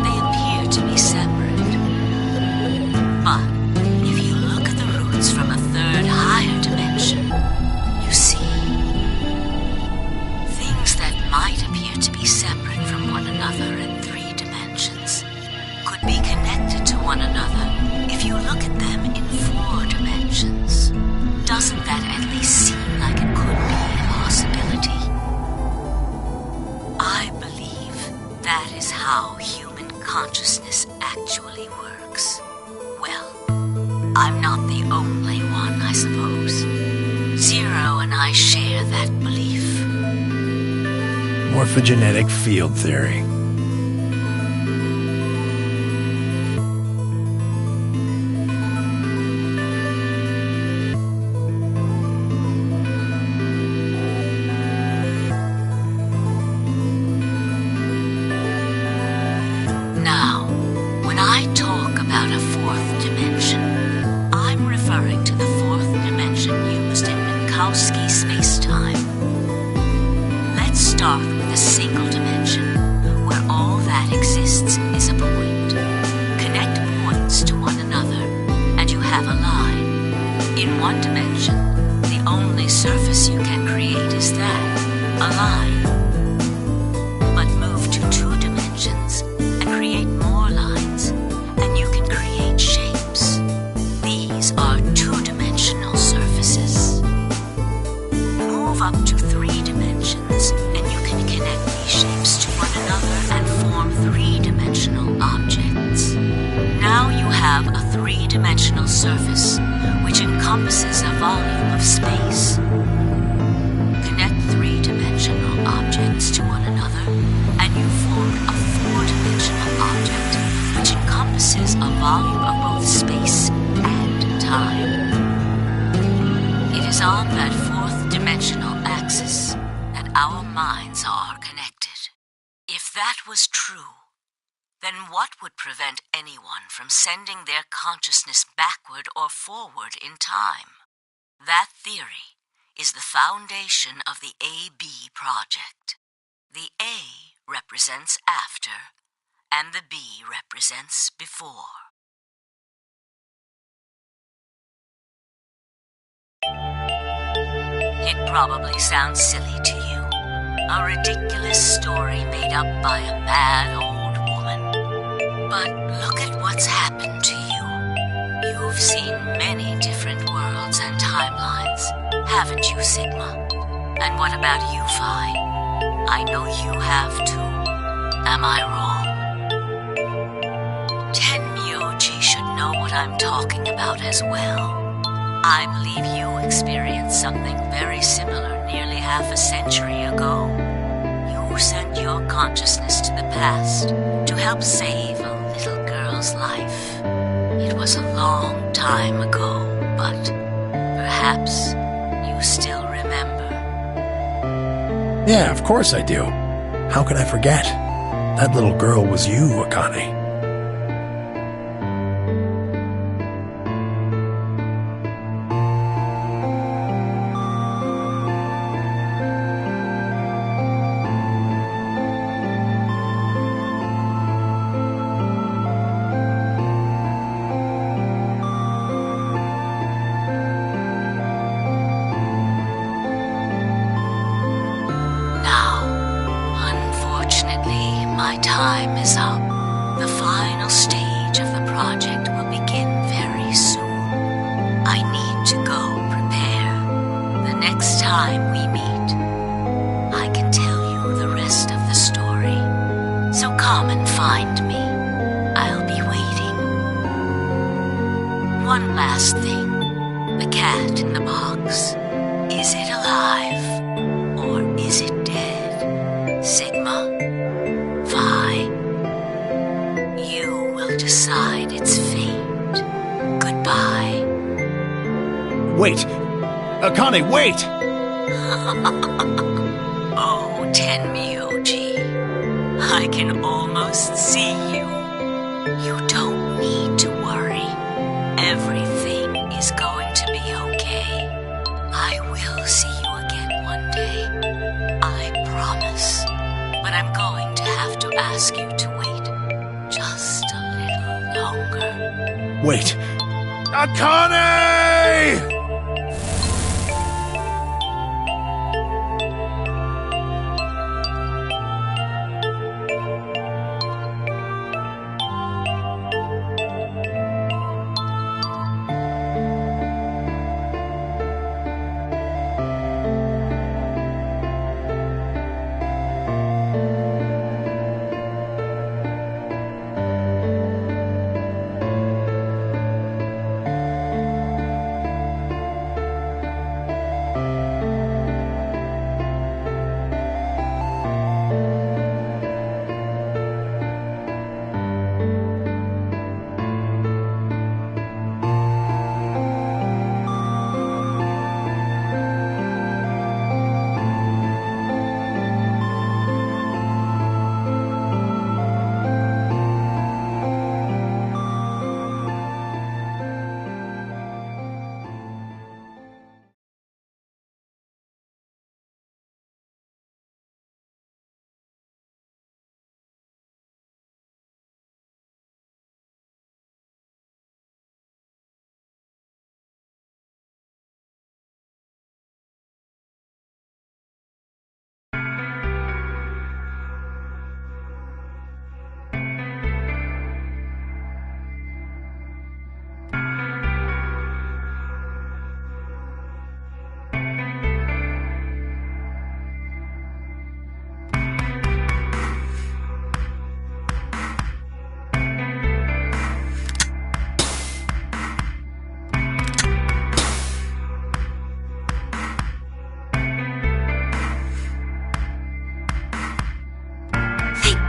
they appear to be separate. But if you look at the roots from a 3rd higher dimension, you see things that might appear to be separate from one another in 3 dimensions could be connected to one another if you look at them in 4 dimensions. Doesn't that at least seem like it could be a possibility? I believe that is how human consciousness actually works. Well, I'm not the only one, I suppose. Zero and I share that belief. Morphogenetic field theory. Now, when I talk about a 4th dimension, I'm referring to the 4th dimension used in Minkowski spacetime. Let's start with a single dimension, where all that exists is a point. Connect points to one another, and you have a line. In 1 dimension, the only surface you can create is that, a line. But move to 2 dimensions, and create more lines, and you can create shapes. These are 2-dimensional surfaces. Move up to 3 dimensions, and you can connect these shapes to one another and form 3-dimensional objects. Now you have a 3-dimensional surface, which encompasses a volume of space. Connect 3-dimensional objects to one another, and you form a 4-dimensional object, which encompasses a volume of both space and time. It is on that 4th dimensional axis that our minds are connected. If that was true, then what would prevent anyone from sending their consciousness backward or forward in time? That theory is the foundation of the AB project. The A represents after, and the B represents before. It probably sounds silly to you. A ridiculous story made up by a mad old woman. But look at what's happened to you. You've seen many different worlds and timelines, haven't you, Sigma? And what about you, Phi? I know you have too. Am I wrong? Tenmyoji should know what I'm talking about as well. I believe you experienced something very similar nearly half a century ago. You sent your consciousness to the past to help save a little girl's life. It was a long time ago, but perhaps you still remember. Yeah, of course I do. How can I forget? That little girl was you, Akane. My time is up. The final stage of the project will begin very soon. I need to go prepare. The next time we meet, I can tell you the rest of the story. So come and find me. I'll be waiting. One last thing. The cat in the box. Is it alive? Or is it dead? Sigma? You will decide its fate. Goodbye. Wait! Akane, wait! Oh, Tenmyoji. I can almost see you. You don't need to worry. Everything is going to be okay. I will see you again one day. I promise. But I'm going to have to ask you to wait just a little longer. Wait! Akane!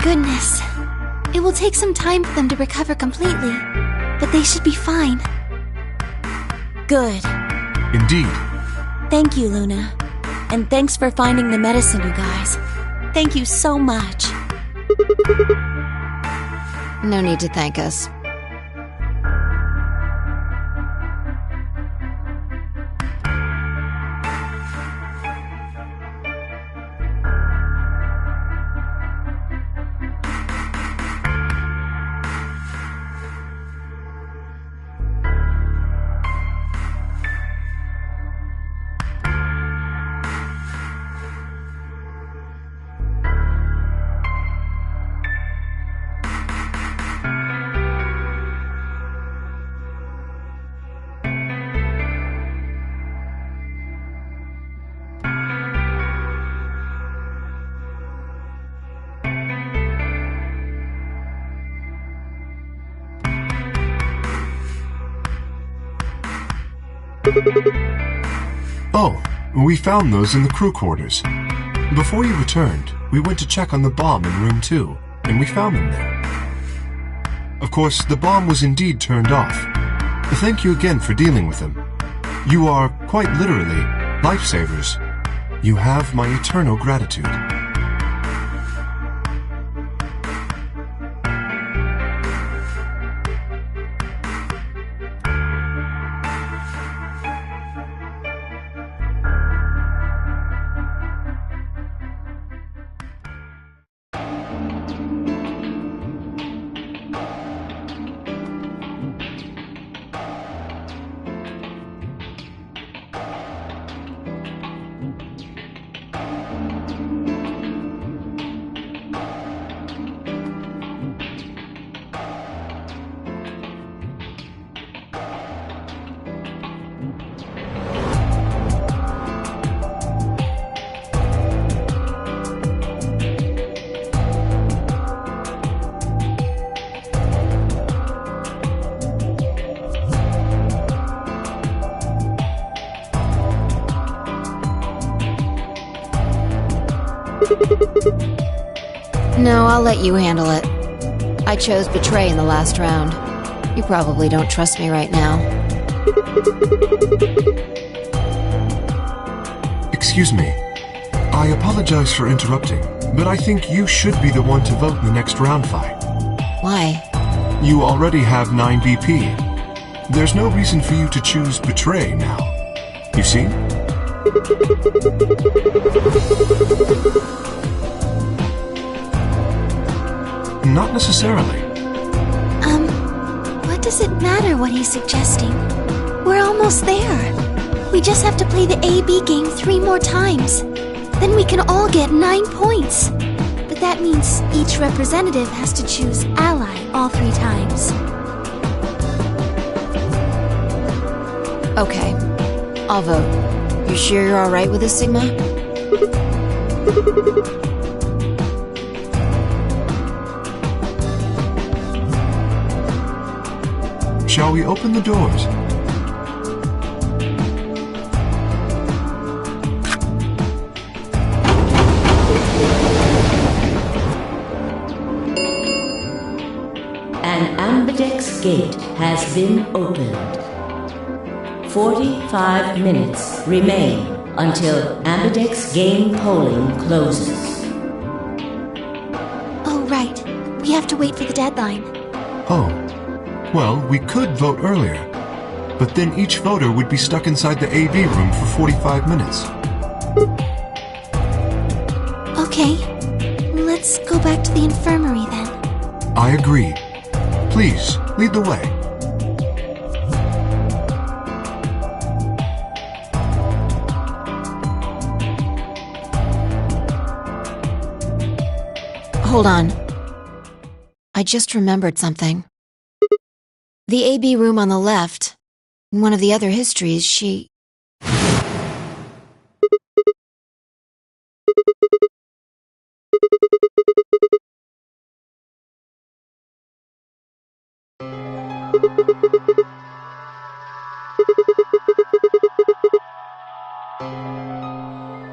Goodness. It will take some time for them to recover completely, but they should be fine. Good. Indeed. Thank you, Luna. And thanks for finding the medicine, you guys. Thank you so much. No need to thank us. Oh, we found those in the crew quarters. Before you returned, we went to check on the bomb in room 2, and we found them there. Of course, the bomb was indeed turned off. Thank you again for dealing with them. You are, quite literally, lifesavers. You have my eternal gratitude. No, I'll let you handle it. I chose Betray in the last round. You probably don't trust me right now. Excuse me. I apologize for interrupting, but I think you should be the one to vote in the next round fight. Why? You already have 9 BP. There's no reason for you to choose Betray now. You see? Not necessarily. What does it matter what he's suggesting? We're almost there. We just have to play the AB game 3 more times. Then we can all get 9 points. But that means each representative has to choose Ally all 3 times. Okay. I'll vote. You sure you're alright with this, Sigma? Shall we open the doors? An Ambidex gate has been opened. 45 minutes remain until Ambidex game polling closes. Oh, right. We have to wait for the deadline. Oh. Well, we could vote earlier, but then each voter would be stuck inside the AV room for 45 minutes. Okay, let's go back to the infirmary then. I agree. Please, lead the way. Hold on. I just remembered something. The AB room on the left, in one of the other histories, she...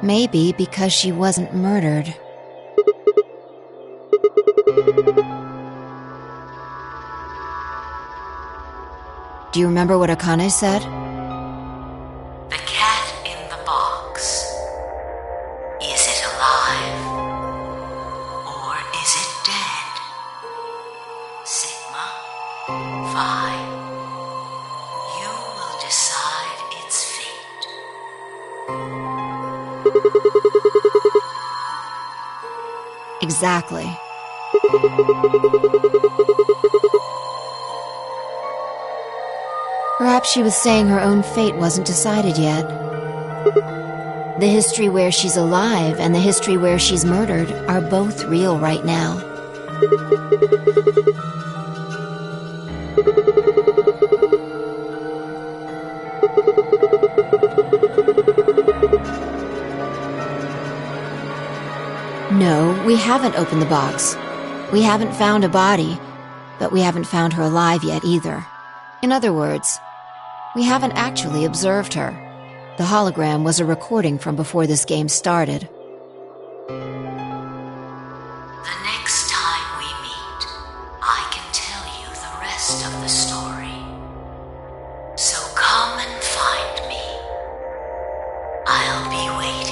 Maybe because she wasn't murdered. Do you remember what Akane said? The cat in the box. Is it alive? Or is it dead? Sigma, Phi, you will decide its fate. Exactly. Perhaps she was saying her own fate wasn't decided yet. The history where she's alive and the history where she's murdered are both real right now. No, we haven't opened the box. We haven't found a body, but we haven't found her alive yet either. In other words, We haven't actually observed her. The hologram was a recording from before this game started. The next time we meet, I can tell you the rest of the story. So come and find me. I'll be waiting.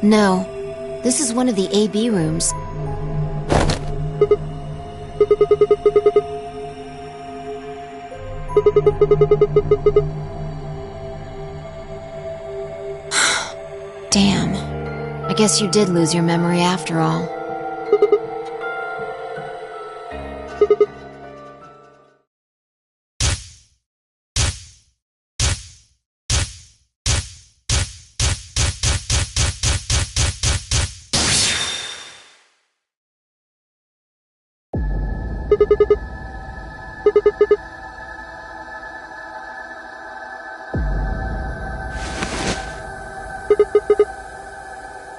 No, this is one of the AB rooms. Damn. I guess you did lose your memory after all.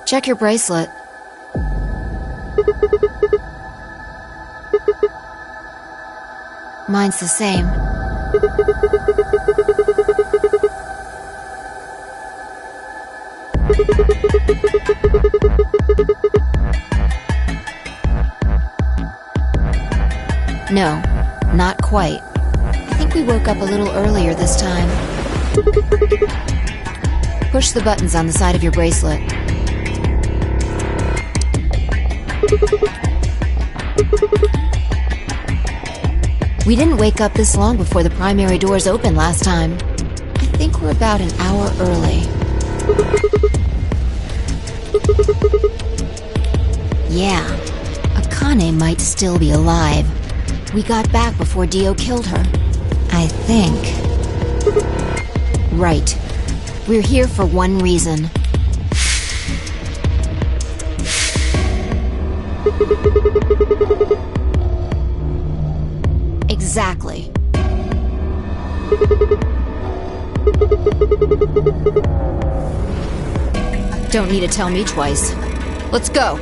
Check your bracelet. Mine's the same. No, not quite. I think we woke up a little earlier this time. Push the buttons on the side of your bracelet. We didn't wake up this long before the primary doors opened last time. I think we're about an hour early. Yeah, Akane might still be alive. We got back before Dio killed her. I think. Right. We're here for one reason. Exactly. Don't need to tell me twice. Let's go.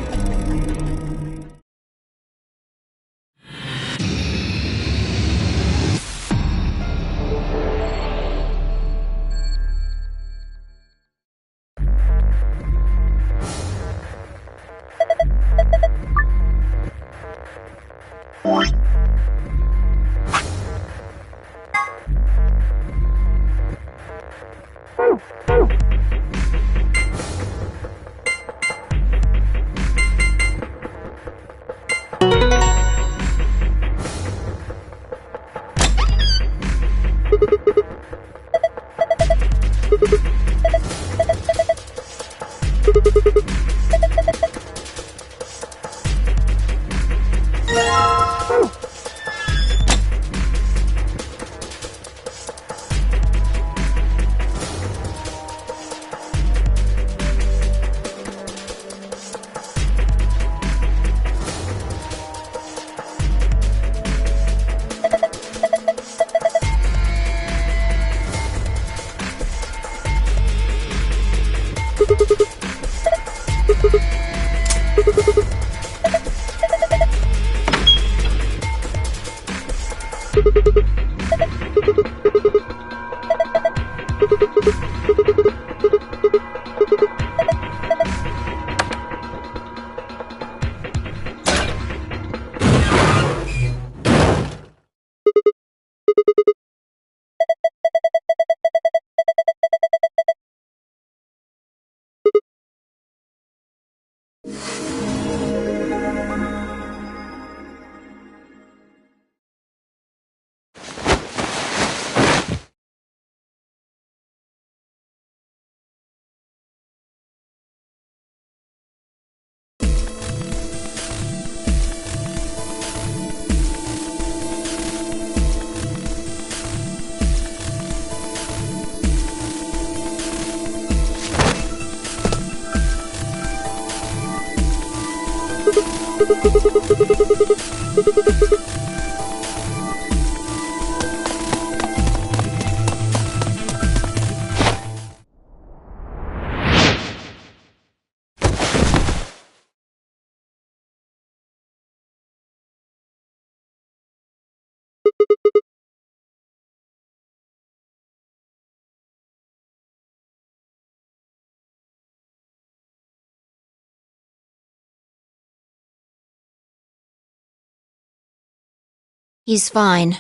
He's fine.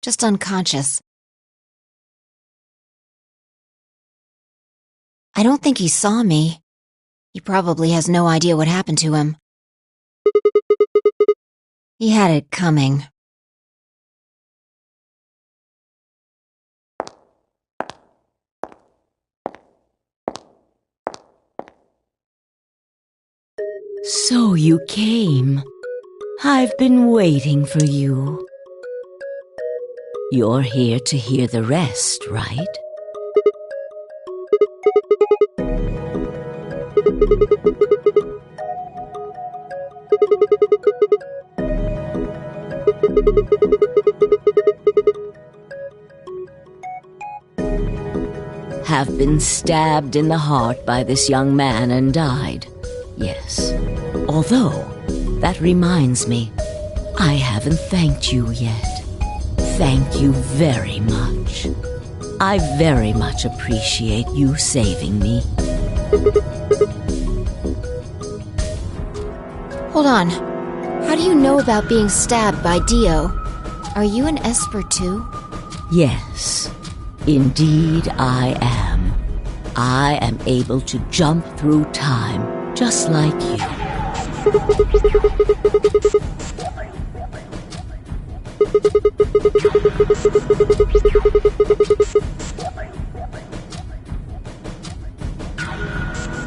Just unconscious. I don't think he saw me. He probably has no idea what happened to him. He had it coming. So you came. I've been waiting for you. You're here to hear the rest, right? Have been stabbed in the heart by this young man and died. Yes. Although, that reminds me, I haven't thanked you yet. Thank you very much. I very much appreciate you saving me. Hold on. How do you know about being stabbed by Dio? Are you an Esper too? Yes, indeed I am. I am able to jump through time, just like you.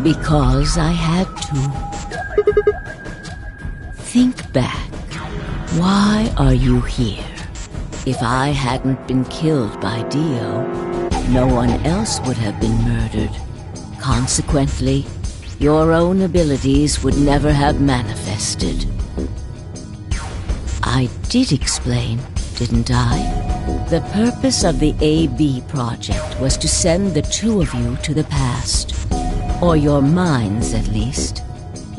Because I had to. Think back. Why are you here? If I hadn't been killed by Dio, no one else would have been murdered. Consequently, your own abilities would never have manifested. I did explain, didn't I? The purpose of the AB project was to send the two of you to the past. Or your minds, at least.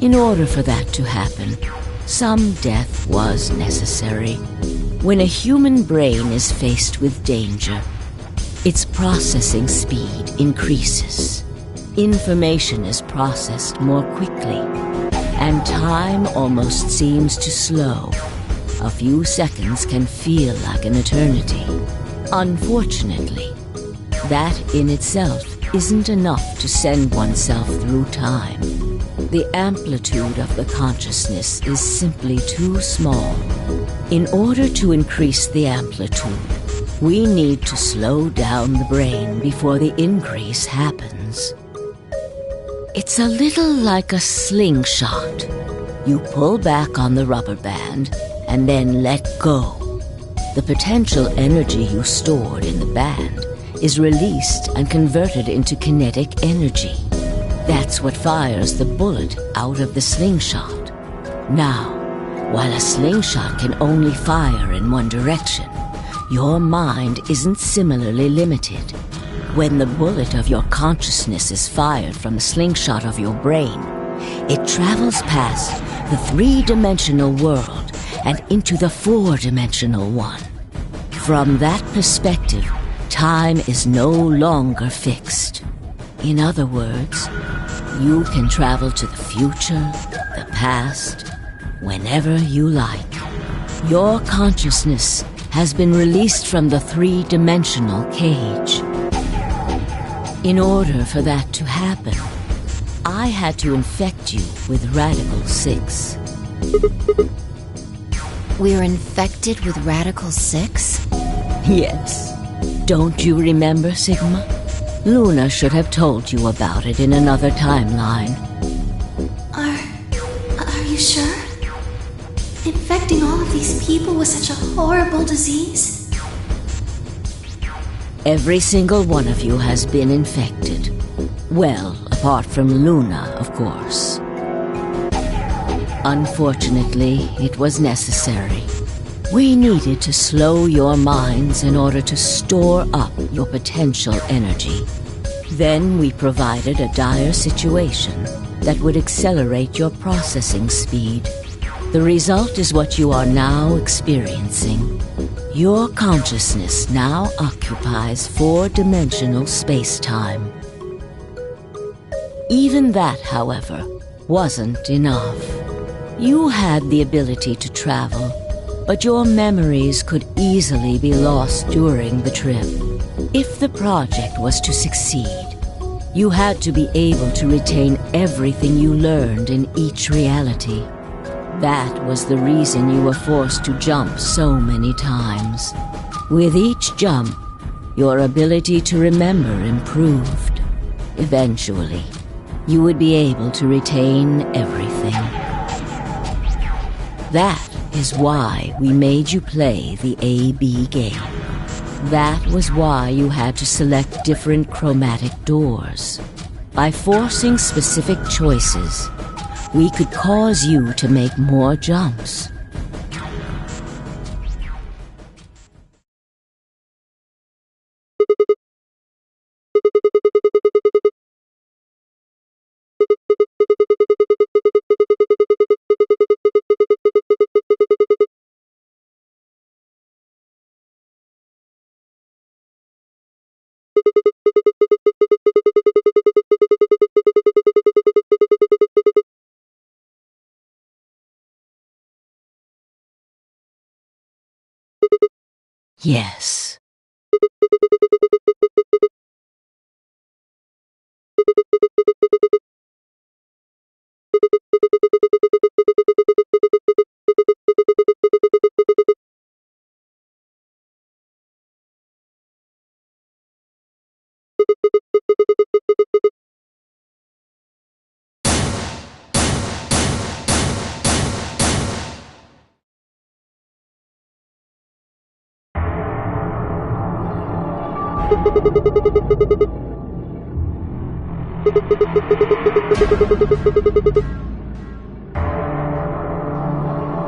In order for that to happen, some death was necessary. When a human brain is faced with danger, its processing speed increases. Information is processed more quickly, and time almost seems to slow. A few seconds can feel like an eternity. Unfortunately, that in itself isn't enough to send oneself through time. The amplitude of the consciousness is simply too small. In order to increase the amplitude, we need to slow down the brain before the increase happens. It's a little like a slingshot. You pull back on the rubber band and then let go. The potential energy you stored in the band is released and converted into kinetic energy. That's what fires the bullet out of the slingshot. Now, while a slingshot can only fire in one direction, your mind isn't similarly limited. When the bullet of your consciousness is fired from the slingshot of your brain, it travels past the three-dimensional world and into the four-dimensional one. From that perspective, time is no longer fixed. In other words, you can travel to the future, the past, whenever you like. Your consciousness has been released from the three-dimensional cage. In order for that to happen, I had to infect you with Radical 6. We're infected with Radical 6? Yes. Don't you remember, Sigma? Luna should have told you about it in another timeline. Are you sure? Infecting all of these people with such a horrible disease? Every single one of you has been infected. Well, apart from Luna, of course. Unfortunately, it was necessary. We needed to slow your minds in order to store up your potential energy. Then we provided a dire situation that would accelerate your processing speed. The result is what you are now experiencing. Your consciousness now occupies 4-dimensional space-time. Even that, however, wasn't enough. You had the ability to travel, but your memories could easily be lost during the trip. If the project was to succeed, you had to be able to retain everything you learned in each reality. That was the reason you were forced to jump so many times. With each jump, your ability to remember improved. Eventually, you would be able to retain everything. That is why we made you play the AB game. That was why you had to select different chromatic doors. By forcing specific choices, we could cause you to make more jumps. Yes.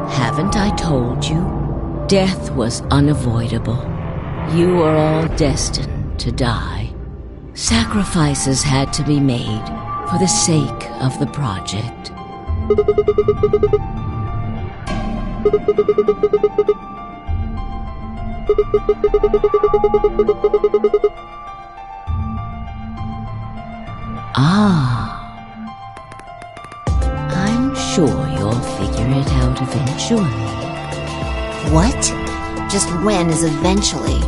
Haven't I told you? Death was unavoidable. You were all destined to die. Sacrifices had to be made for the sake of the project. I'm sure you'll figure it out eventually. What? Just when is eventually?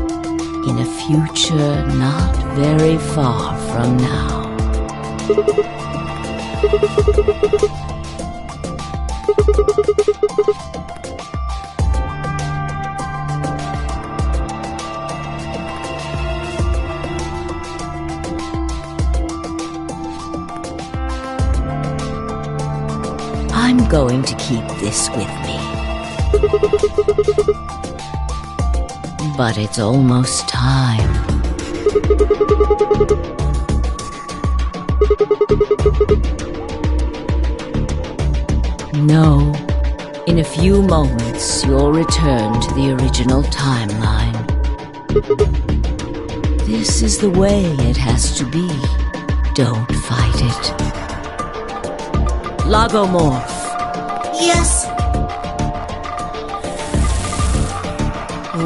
In a future not very far from now. I'm going to keep this with me. But it's almost time. No. In a few moments, you'll return to the original timeline. This is the way it has to be. Don't fight it. Lagomorph. Yes.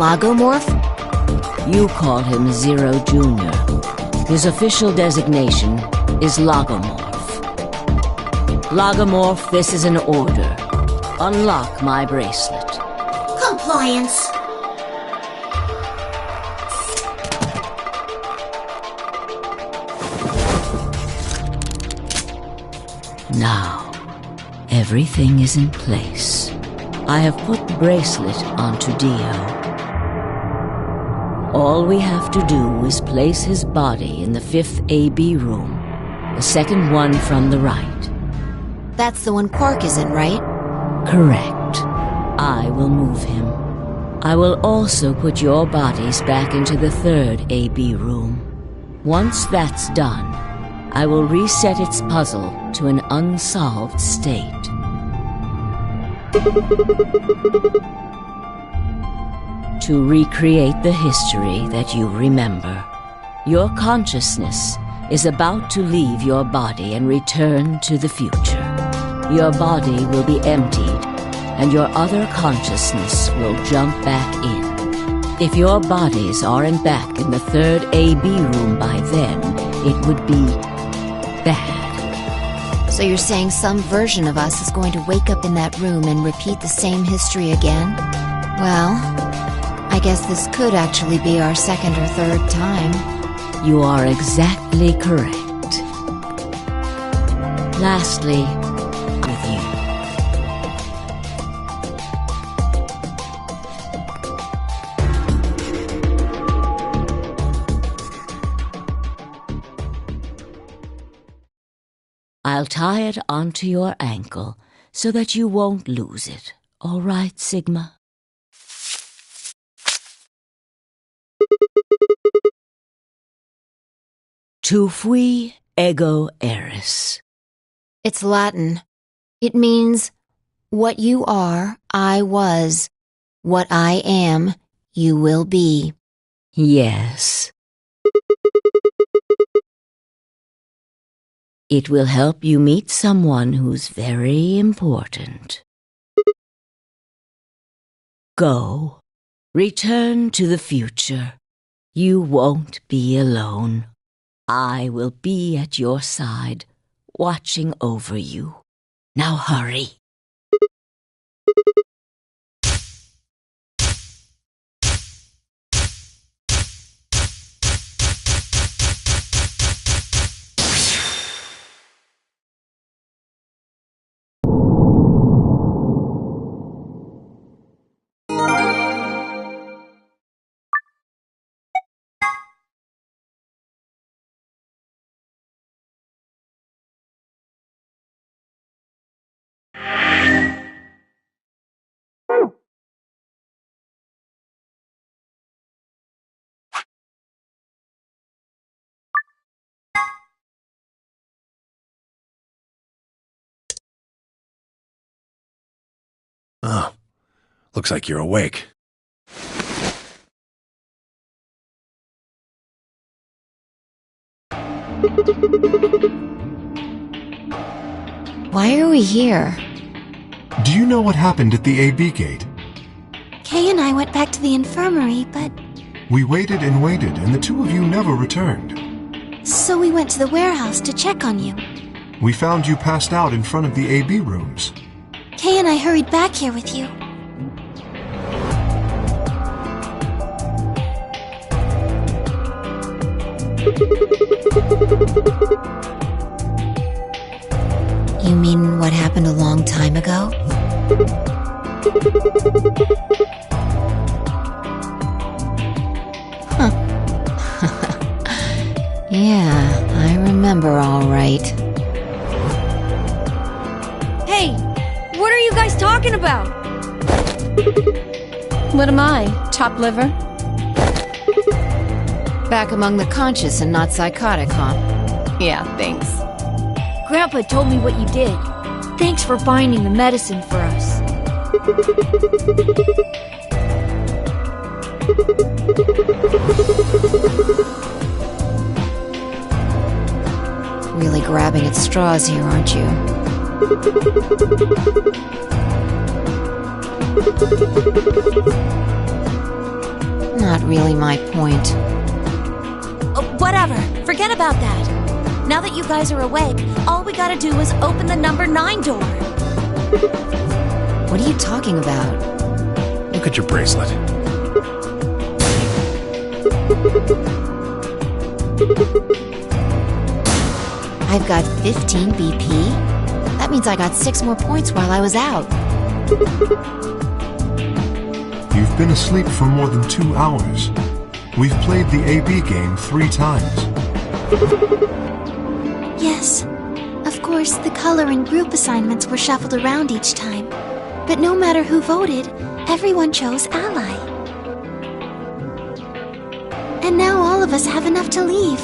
Lagomorph? You call him Zero Jr. His official designation is Lagomorph. Lagomorph, this is an order. Unlock my bracelet. Compliance. Now, everything is in place. I have put the bracelet onto Dio. All we have to do is place his body in the 5th AB room, the second one from the right. That's the one Quark is in, right? Correct. I will move him. I will also put your bodies back into the 3rd AB room. Once that's done, I will reset its puzzle to an unsolved state. To recreate the history that you remember, your consciousness is about to leave your body and return to the future. Your body will be emptied, and your other consciousness will jump back in. If your bodies aren't back in the third AB room by then, it would be bad. So you're saying some version of us is going to wake up in that room and repeat the same history again? Well, I guess this could actually be our second or third time. You are exactly correct. Lastly, with you. I'll tie it onto your ankle so that you won't lose it. All right, Sigma? Tu fui ego eris. It's Latin. It means, what you are, I was. What I am, you will be. Yes. It will help you meet someone who's very important. Go. Return to the future. You won't be alone. I will be at your side, watching over you. Now hurry. Oh, looks like you're awake. Why are we here? Do you know what happened at the AB gate? Kay and I went back to the infirmary, but... We waited and waited, and the two of you never returned. So we went to the warehouse to check on you. We found you passed out in front of the AB rooms. Kay and I hurried back here with you. You mean what happened a long time ago? Huh. Yeah, I remember all right. Hey, what are you guys talking about? What am I? Chopped liver? Back among the conscious and not psychotic, huh? Yeah, thanks. Grandpa told me what you did. Thanks for finding the medicine for us. Really grabbing at straws here, aren't you? Not really my point. Whatever. Forget about that. Now that you guys are awake, all we gotta do is open the number 9 door. What are you talking about? Look at your bracelet. I've got 15 BP? That means I got 6 more points while I was out. You've been asleep for more than 2 hours. We've played the AB game 3 times. Yes. Of course, the color and group assignments were shuffled around each time. But no matter who voted, everyone chose Ally. And now all of us have enough to leave.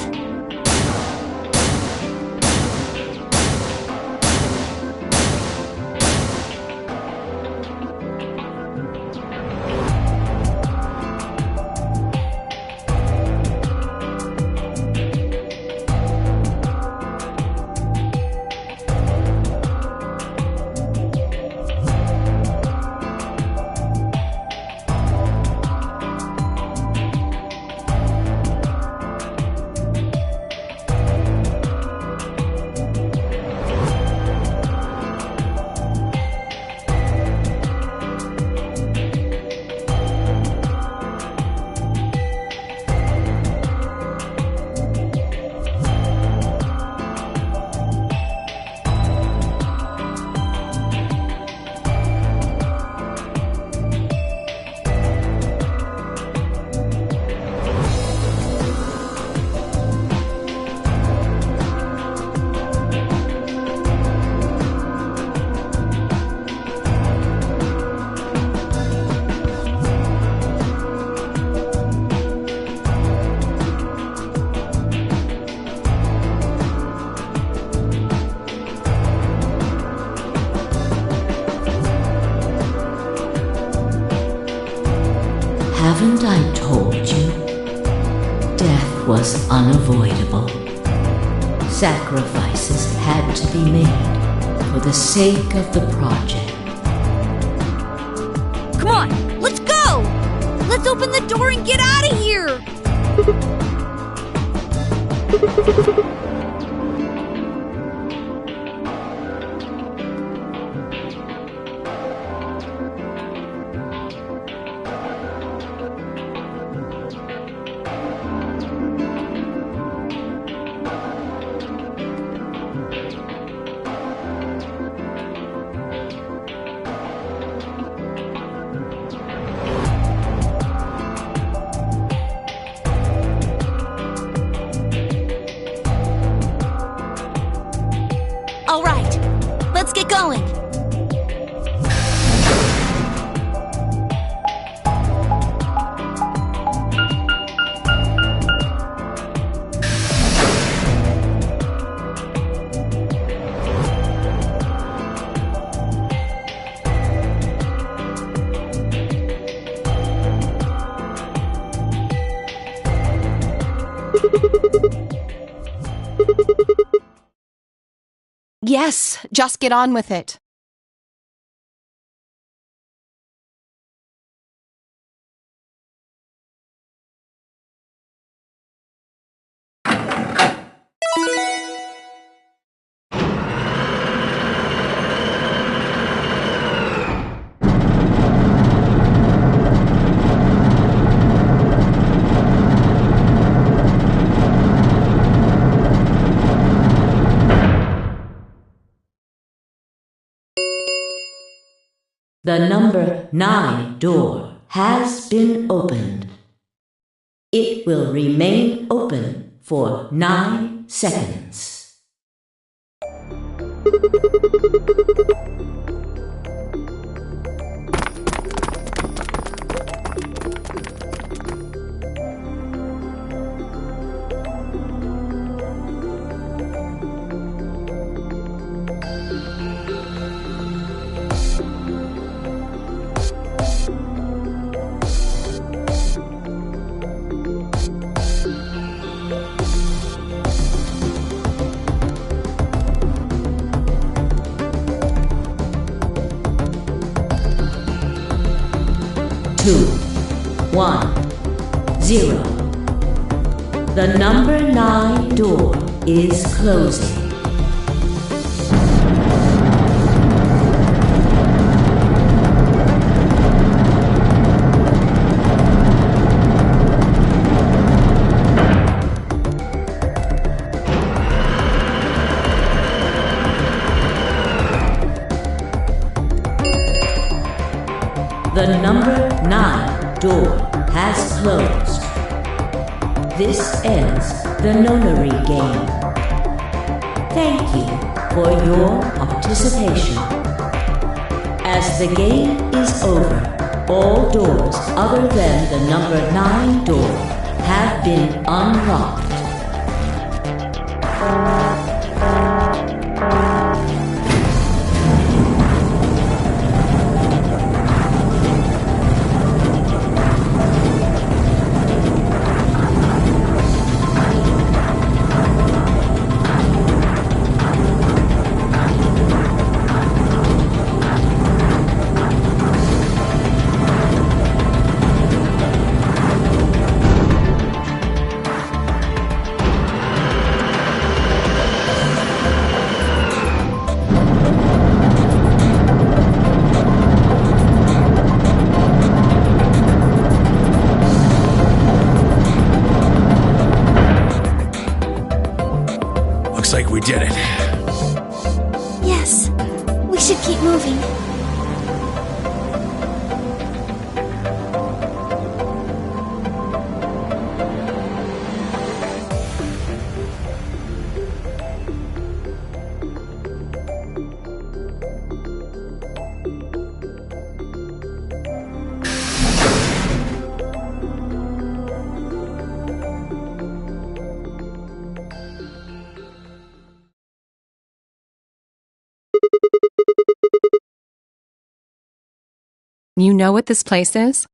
was unavoidable. Sacrifices had to be made for the sake of the project. Come on, let's go! Let's open the door and get out of here! All right, let's get going. Yes, just get on with it. The number 9 door has been opened. It will remain open for 9 seconds. 2, 1, 0. The number 9 door is closing. The number 9 door has closed. This ends the nonary game. Thank you for your participation. As the game is over, all doors other than the number 9 door have been unlocked. Looks like we did it. Yes, we should keep moving. You know what this place is?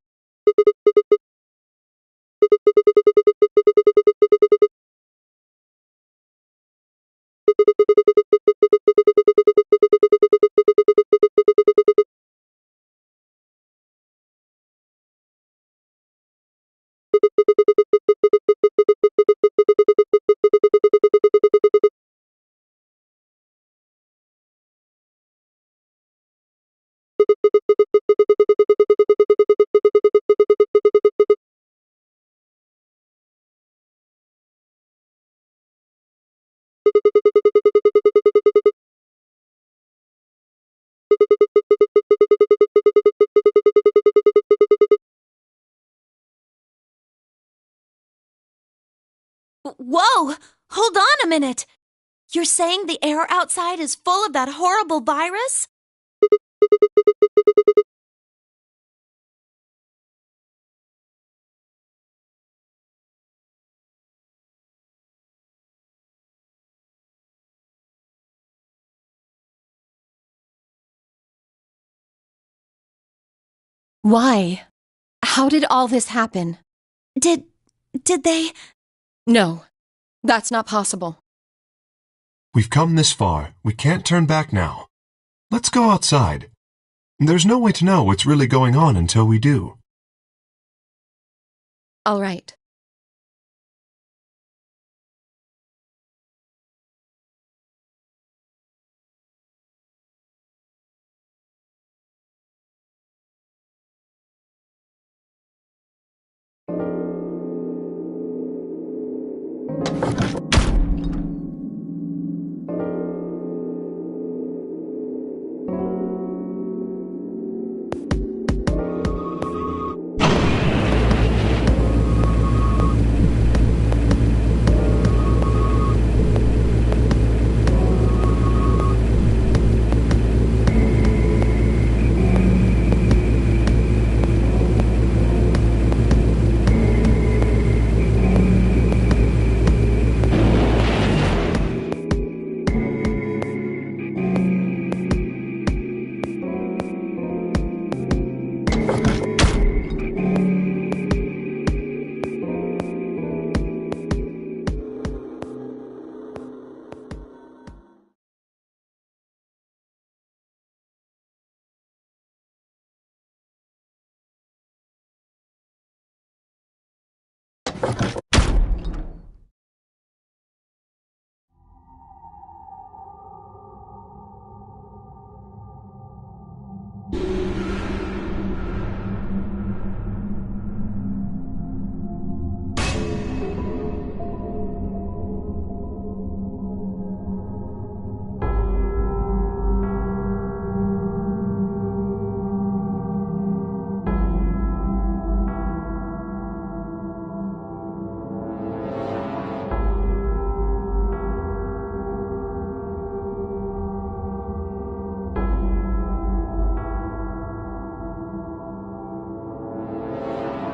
Whoa! Hold on a minute! You're saying the air outside is full of that horrible virus? Why? How did all this happen? Did they... No, that's not possible. We've come this far. We can't turn back now. Let's go outside. There's no way to know what's really going on until we do. All right.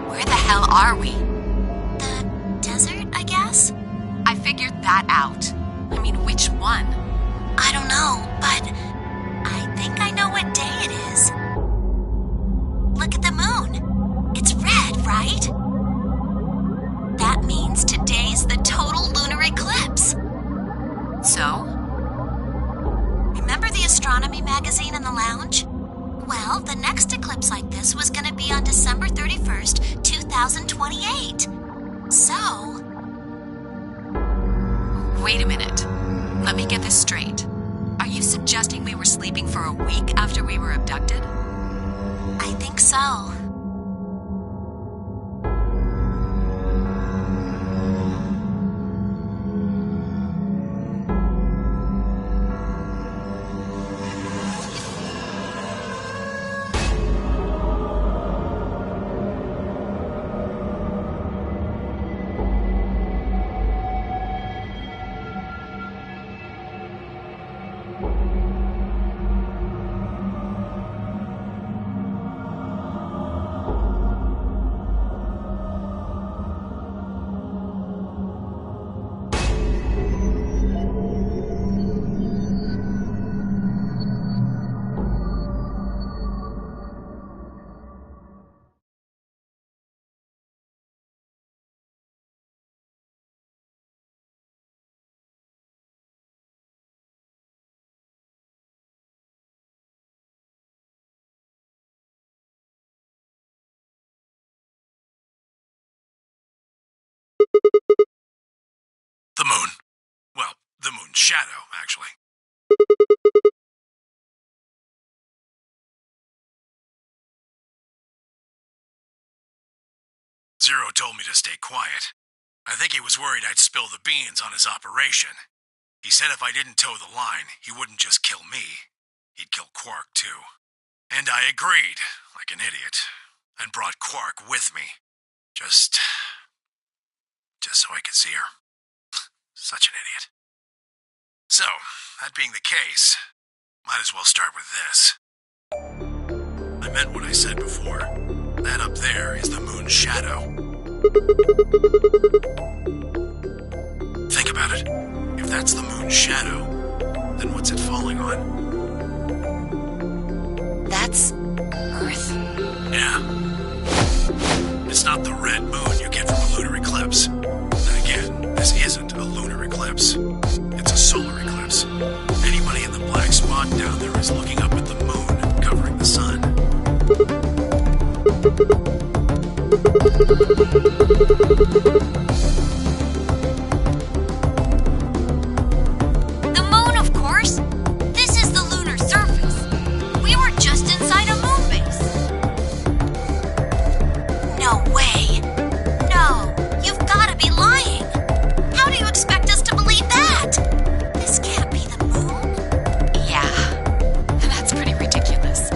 Where the hell are we? The desert, I guess? I figured that out. I mean, which one? I don't know, but I think I know what day it is. Look at the moon. It's red, right? That means today's the total lunar eclipse. So? Remember the astronomy magazine in the lounge? Well, the next eclipse like this was going to be on December 31st, 2028. So... Wait a minute. Let me get this straight. Are you suggesting we were sleeping for a week after we were abducted? I think so. The moon. Well, the moon's shadow, actually. Zero told me to stay quiet. I think he was worried I'd spill the beans on his operation. He said if I didn't toe the line, he wouldn't just kill me. He'd kill Quark, too. And I agreed, like an idiot, and brought Quark with me. Just so I could see her. Such an idiot. So, that being the case, might as well start with this. I meant what I said before. That up there is the moon's shadow. Think about it. If that's the moon's shadow, then what's it falling on? That's Earth. Yeah. It's not the red moon you get from a lunar eclipse. Then again, this isn't a lunar eclipse. It's a solar eclipse. Anybody in the black spot down there is looking up at the moon covering the sun. The moon, of course. This is the lunar surface. We were just inside a moon base. No way. No, you've gotta be lying. How do you expect us to believe that? This can't be the moon. Yeah, that's pretty ridiculous.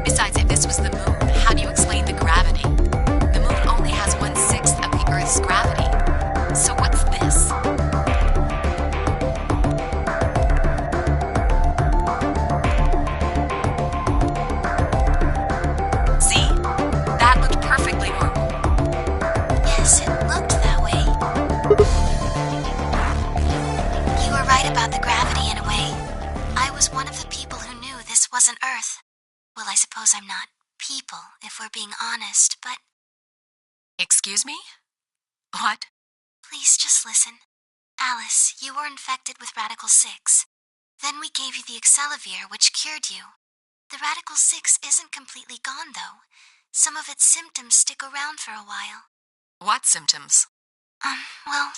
Besides, if this was the moon, how do you explain the gravity? The moon only has 1/6 of the Earth's gravity. So what's this? See? That looked perfectly normal. Yes, it looked that way. You were right about the gravity in a way. I was one of the people who knew this wasn't Earth. Well, I suppose I'm not people, if we're being honest, but Excuse me? What? please just listen. Alice, you were infected with Radical 6. Then we gave you the Accelavir, which cured you. The Radical 6 isn't completely gone, though. Some of its symptoms stick around for a while. What symptoms? Well,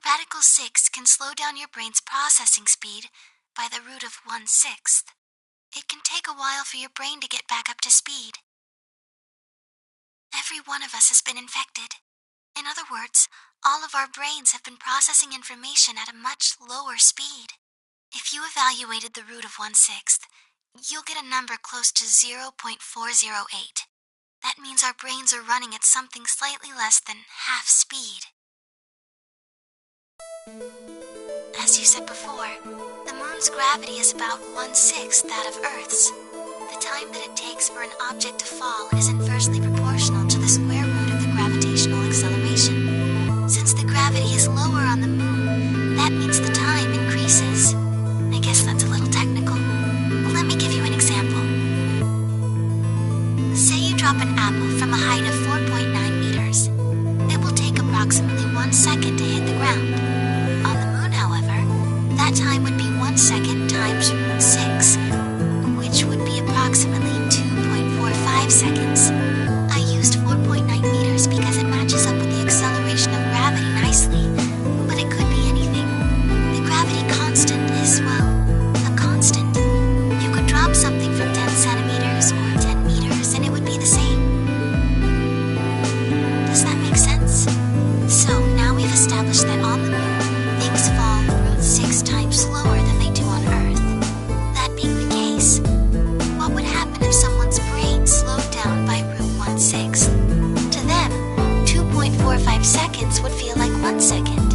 Radical 6 can slow down your brain's processing speed by the root of 1/6. It can take a while for your brain to get back up to speed. Every one of us has been infected. In other words, all of our brains have been processing information at a much lower speed. If you evaluated the root of 1/6, you'll get a number close to 0.408. That means our brains are running at something slightly less than half speed. As you said before, the moon's gravity is about 1/6 that of Earth's. The time that it takes for an object to fall is inversely proportional to the square root of the gravitational acceleration. Since the gravity is lower on the moon, that means the time increases. I guess that's a little technical. Let me give you an example. Say you drop an apple from a height of 4.9 meters. It will take approximately 1 second to hit the ground. On the moon, however, that time would be 1 second times root 6, which would be approximately 2.45 seconds. I used 4.9 meters because it matches up with the acceleration of gravity nicely, but it could be anything. The gravity constant is, well, a constant. You could drop something from 10 centimeters or 10 meters and it would be the same. Does that make sense? So now we've established that on the moon, things fall root 6 times slower than they do on Earth. That being the case, what would happen if someone's brain slowed down by root 1/6? To them, 2.45 seconds would feel like 1 second.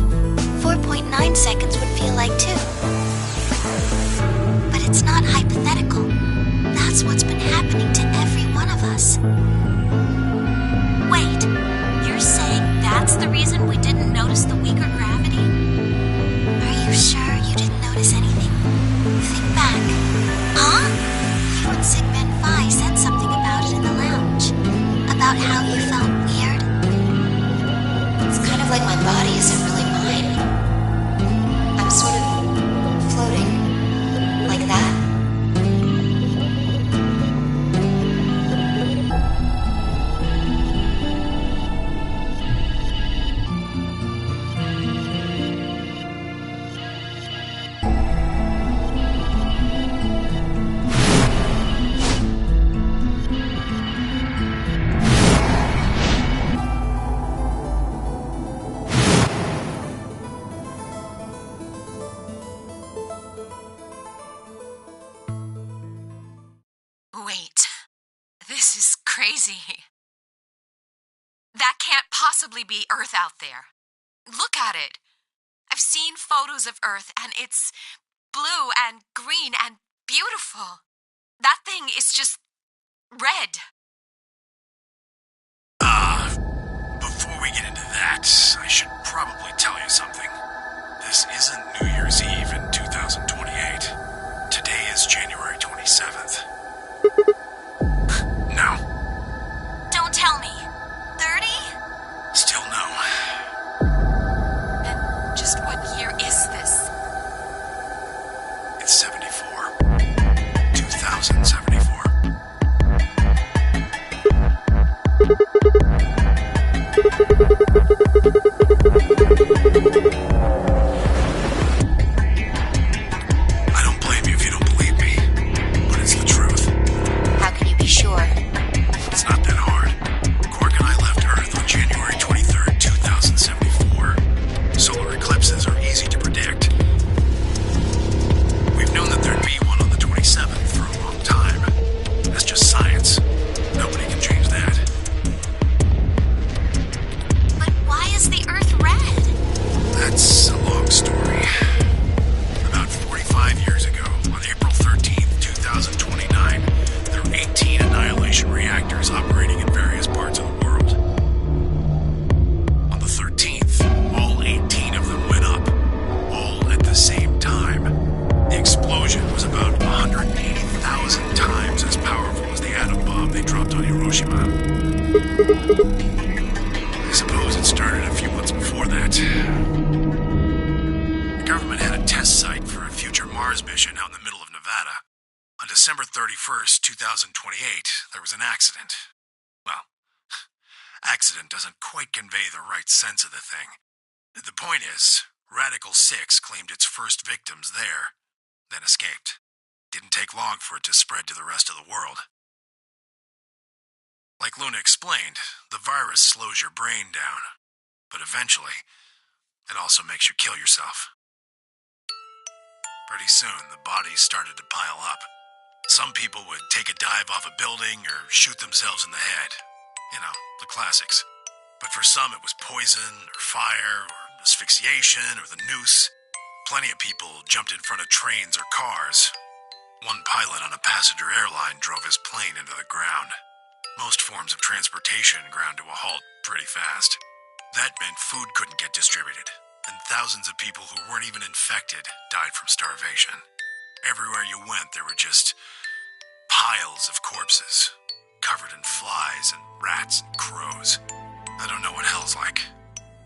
4.9 seconds would feel like 2. But it's not hypothetical. That's what's been happening to every one of us. Wait, you're saying that's the reason we didn't notice the weaker gravity? Are you sure you didn't notice anything? Think back. Huh? You and Sigmund Phi said something about it in the lounge. About how you felt weird. It's kind of like my body isn't really mine. I'm sort of floating. Like that. Wait, this is crazy. That can't possibly be Earth out there. Look at it. I've seen photos of Earth, and it's blue and green and beautiful. That thing is just red. Before we get into that, I should probably tell you something. This isn't New Year's Eve in 2028. Today is January 27th. No. Don't tell me. 30? Still no. And just what year is this? It's 74. 2074. I don't blame you if you don't believe me, but it's the truth. How can you be sure? It's not that hard. Quark and I left Earth on January 23rd, 2074. Solar eclipses are easy to predict. We've known that there'd be one on the 27th for a long time. That's just science. Nobody can change that. But why is the Earth red? That's a long story. About 45 years ago, on April 13th, 2029, there were 18 annihilation reactors operating in various parts of the world. On the 13th, all 18 of them went up, all at the same time. The explosion was about 180,000 times as powerful as the atom bomb they dropped on Hiroshima. I suppose it started a few months before that. The government had a test site for a future Mars mission out in the middle of Nevada. On December 31st, 2028, there was an accident. Well, accident doesn't quite convey the right sense of the thing. The point is, Radical 6 claimed its first victims there, then escaped. Didn't take long for it to spread to the rest of the world. Like Luna explained, the virus slows your brain down, but eventually, it also makes you kill yourself. Pretty soon, the bodies started to pile up. Some people would take a dive off a building or shoot themselves in the head. You know, the classics. But for some, it was poison, or fire, or asphyxiation, or the noose. Plenty of people jumped in front of trains or cars. One pilot on a passenger airline drove his plane into the ground. Most forms of transportation ground to a halt pretty fast. That meant food couldn't get distributed, and thousands of people who weren't even infected died from starvation. Everywhere you went, there were just piles of corpses, covered in flies and rats and crows. I don't know what hell's like,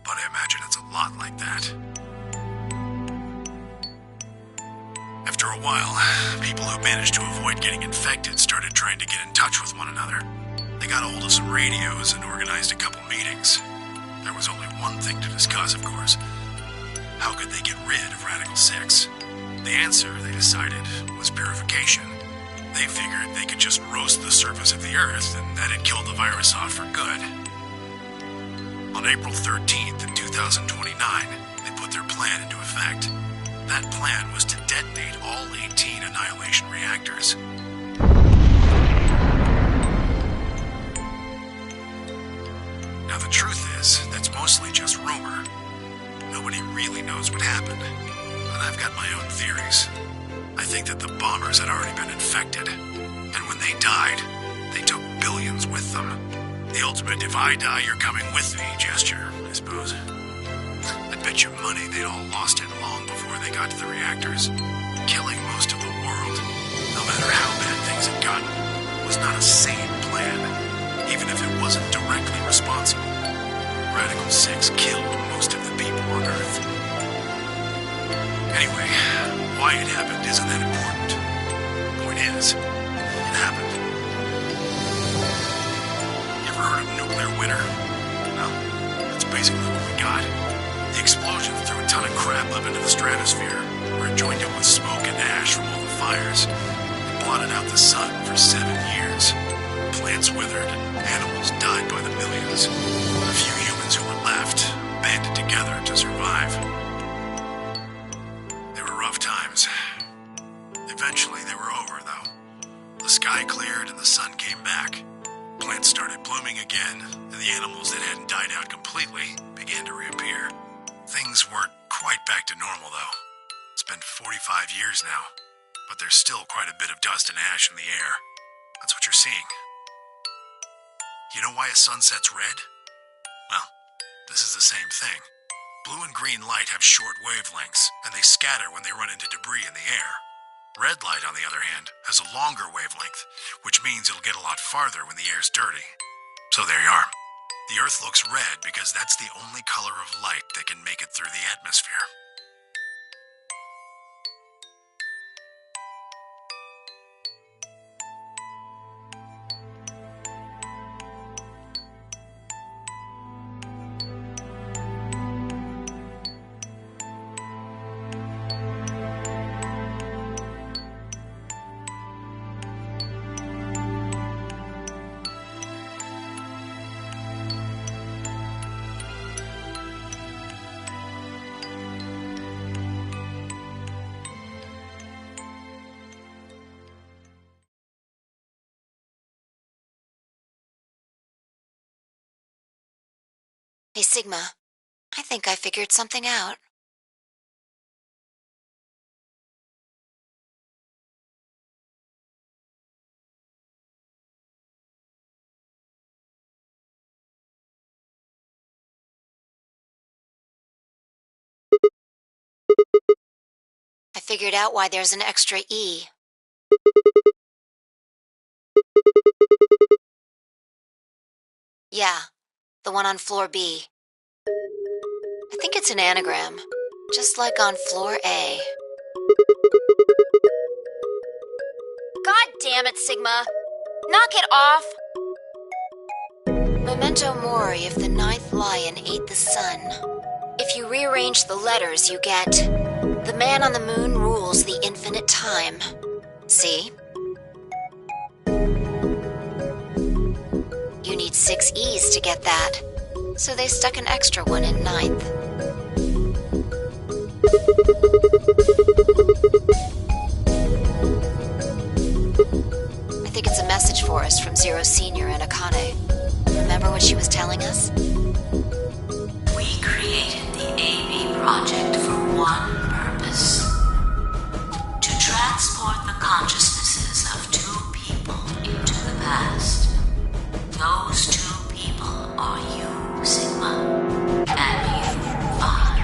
but I imagine it's a lot like that. After a while, people who managed to avoid getting infected started trying to get in touch with one another. They got a hold of some radios and organized a couple meetings. There was only one thing to discuss, of course. How could they get rid of Radical 6? The answer, they decided, was purification. They figured they could just roast the surface of the Earth and that'd kill the virus off for good. On April 13th in 2029, they put their plan into effect. That plan was to detonate all 18 annihilation reactors. Now the truth is, that's mostly just rumor. Nobody really knows what happened, but I've got my own theories. I think that the bombers had already been infected, and when they died, they took billions with them. The ultimate if I die, you're coming with me gesture, I suppose. I'd bet you money they'd all lost it long before they got to the reactors. Killing most of the world, no matter how bad things had gotten, was not a sane plan, even if it wasn't directly responsible. Radical 6 killed most of the people on Earth. Anyway, why it happened isn't that important. Point is, it happened. You ever heard of nuclear winter? Well, that's basically what we got. The explosion threw a ton of crap up into the stratosphere, where it joined up with smoke and ash from all the fires. It blotted out the sun for 7 years. Plants withered, and animals died by the millions. The few humans who were left banded together to survive. They were rough times. Eventually, they were over, though. The sky cleared and the sun came back. Plants started blooming again, and the animals that hadn't died out completely began to reappear. Things weren't quite back to normal, though. It's been 45 years now, but there's still quite a bit of dust and ash in the air. That's what you're seeing. You know why a sunset's red? Well, this is the same thing. Blue and green light have short wavelengths, and they scatter when they run into debris in the air. Red light, on the other hand, has a longer wavelength, which means it'll get a lot farther when the air's dirty. So there you are. The Earth looks red because that's the only color of light that can make it through the atmosphere. Hey, Sigma. I think I figured something out. I figured out why there's an extra E. Yeah, the one on floor B. I think it's an anagram, just like on floor A. God damn it, Sigma! Knock it off! Memento mori if the ninth lion ate the sun. If you rearrange the letters, you get... The man on the moon rules the infinite time. See? You need 6 E's to get that. So they stuck an extra one in ninth. I think it's a message for us from Zero Senior and Akane. Remember what she was telling us? We created the AB project for one purpose. To transport the consciousnesses of 2 people into the past. Those 2 people are you, Sigma, and you, Vaughn.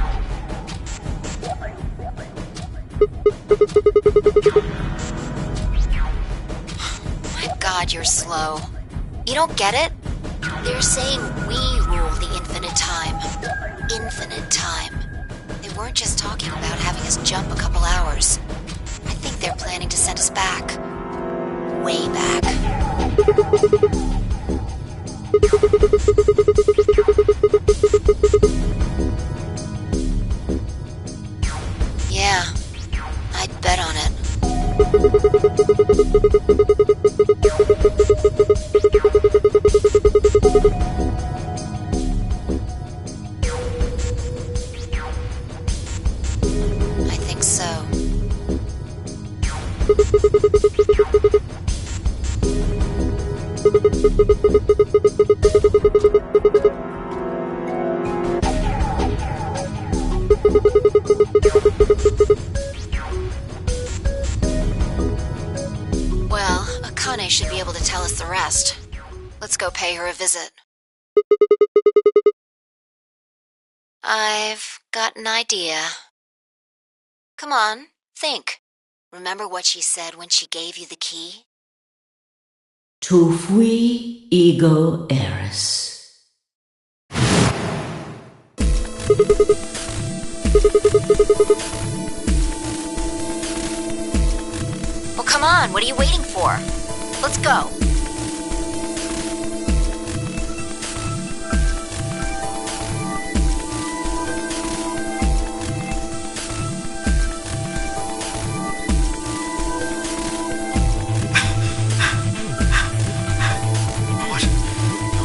My God, you're slow. You don't get it? They're saying we rule the infinite time. Infinite time. They weren't just talking about having us jump a couple hours. I think they're planning to send us back. Way back. Yeah, I'd bet on it. I think so. Well, Akane should be able to tell us the rest. Let's go pay her a visit. I've got an idea. Come on, think. Remember what she said when she gave you the key? Tu fui ego eris. Well, come on, what are you waiting for? Let's go.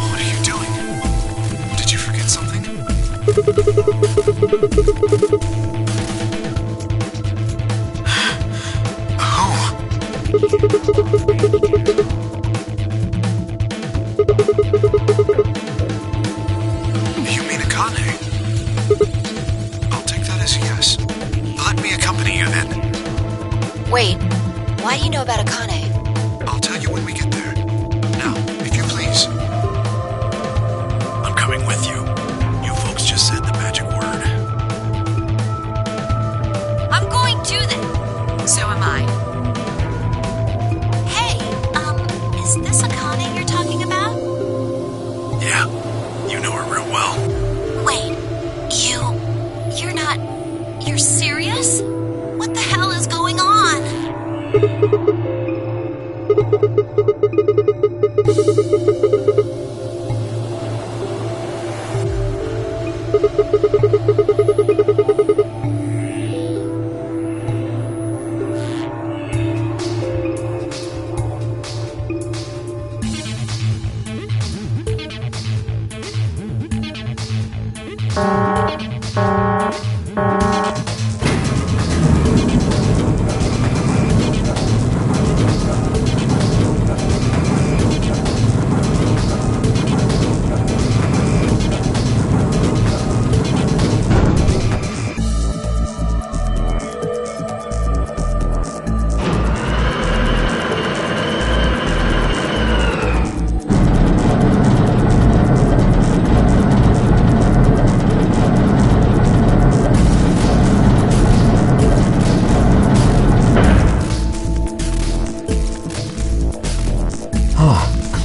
What are you doing? Did you forget something? You mean Akane? I'll take that as a Wait, why do you know about Akane? I'll tell you when we get there. Now, if you please. I'm coming with you. You folks just said the magic word. I'm going too then. So am I. Hey, is this Akane you're talking about? Yeah, you know her real well. Wait, you're not... You're serious? What the hell is going on?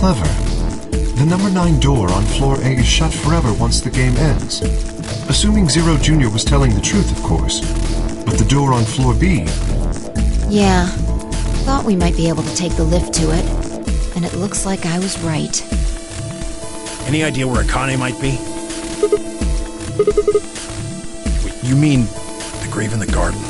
Clever. The number 9 door on floor A is shut forever once the game ends. Assuming Zero Jr. was telling the truth, of course. But the door on floor B... Yeah, thought we might be able to take the lift to it. And it looks like I was right. Any idea where Akane might be? Wait, you mean the grave in the garden?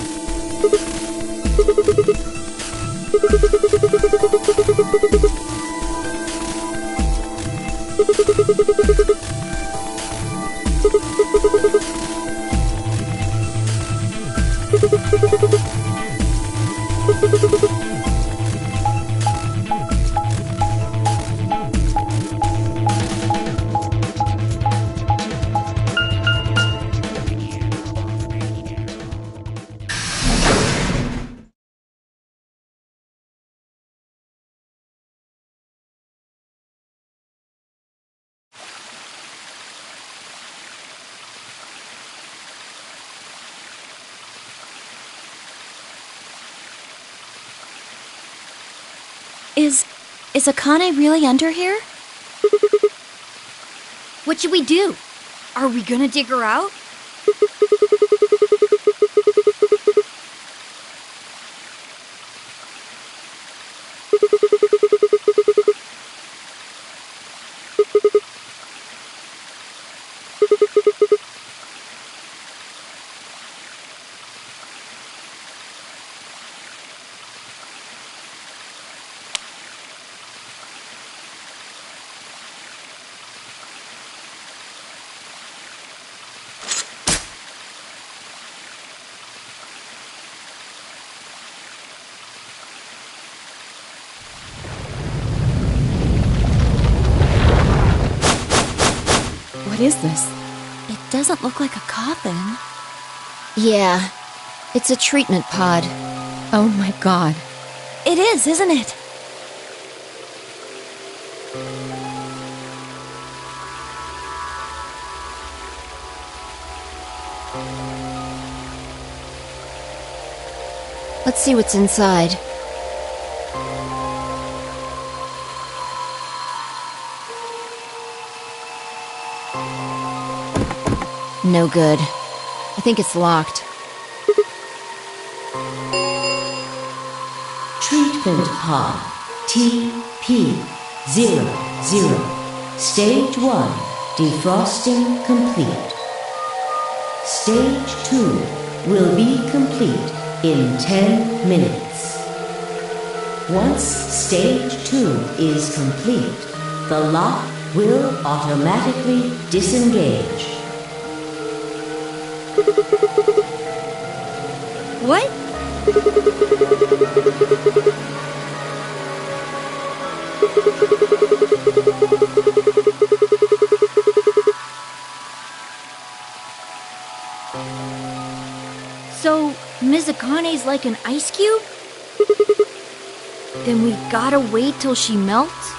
Is Akane really under here? What should we do? Are we gonna dig her out? What is this? It doesn't look like a coffin. Yeah, it's a treatment pod. Oh my god. It is, isn't it? Let's see what's inside. No good. I think it's locked. Treatment pod TP00. Stage 1 defrosting complete. Stage 2 will be complete in 10 minutes. Once stage 2 is complete, the lock will automatically disengage. What? So, Ms. Akane's like an ice cube? Then we gotta wait till she melts?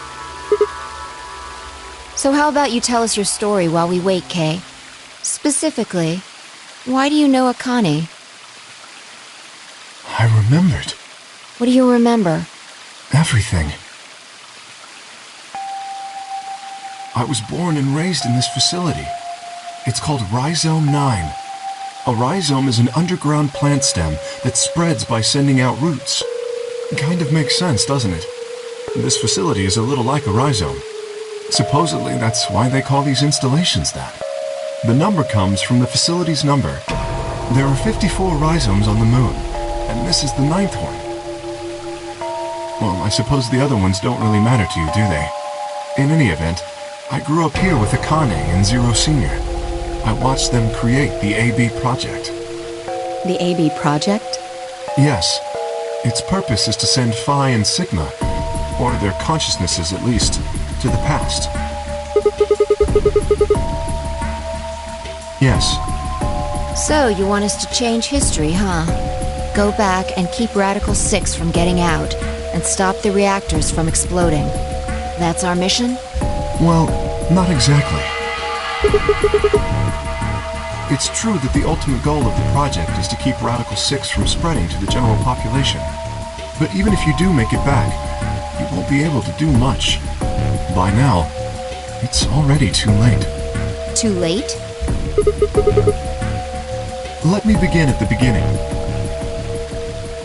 So how about you tell us your story while we wait, Kay? Specifically, why do you know Akane? I remembered. What do you remember? Everything. I was born and raised in this facility. It's called Rhizome 9. A rhizome is an underground plant stem that spreads by sending out roots. Kind of makes sense, doesn't it? This facility is a little like a rhizome. Supposedly, that's why they call these installations that. The number comes from the facility's number. There are 54 rhizomes on the moon, and this is the 9th one. Well, I suppose the other ones don't really matter to you, do they? In any event, I grew up here with Akane and Zero Senior. I watched them create the AB Project. The AB Project? Yes. Its purpose is to send Phi and Sigma, or their consciousnesses at least, to the past. Yes. So, you want us to change history, huh? Go back and keep Radical 6 from getting out, and stop the reactors from exploding. That's our mission? Well, not exactly. It's true that the ultimate goal of the project is to keep Radical 6 from spreading to the general population. But even if you do make it back, you won't be able to do much. By now, it's already too late. Too late? Let me begin at the beginning.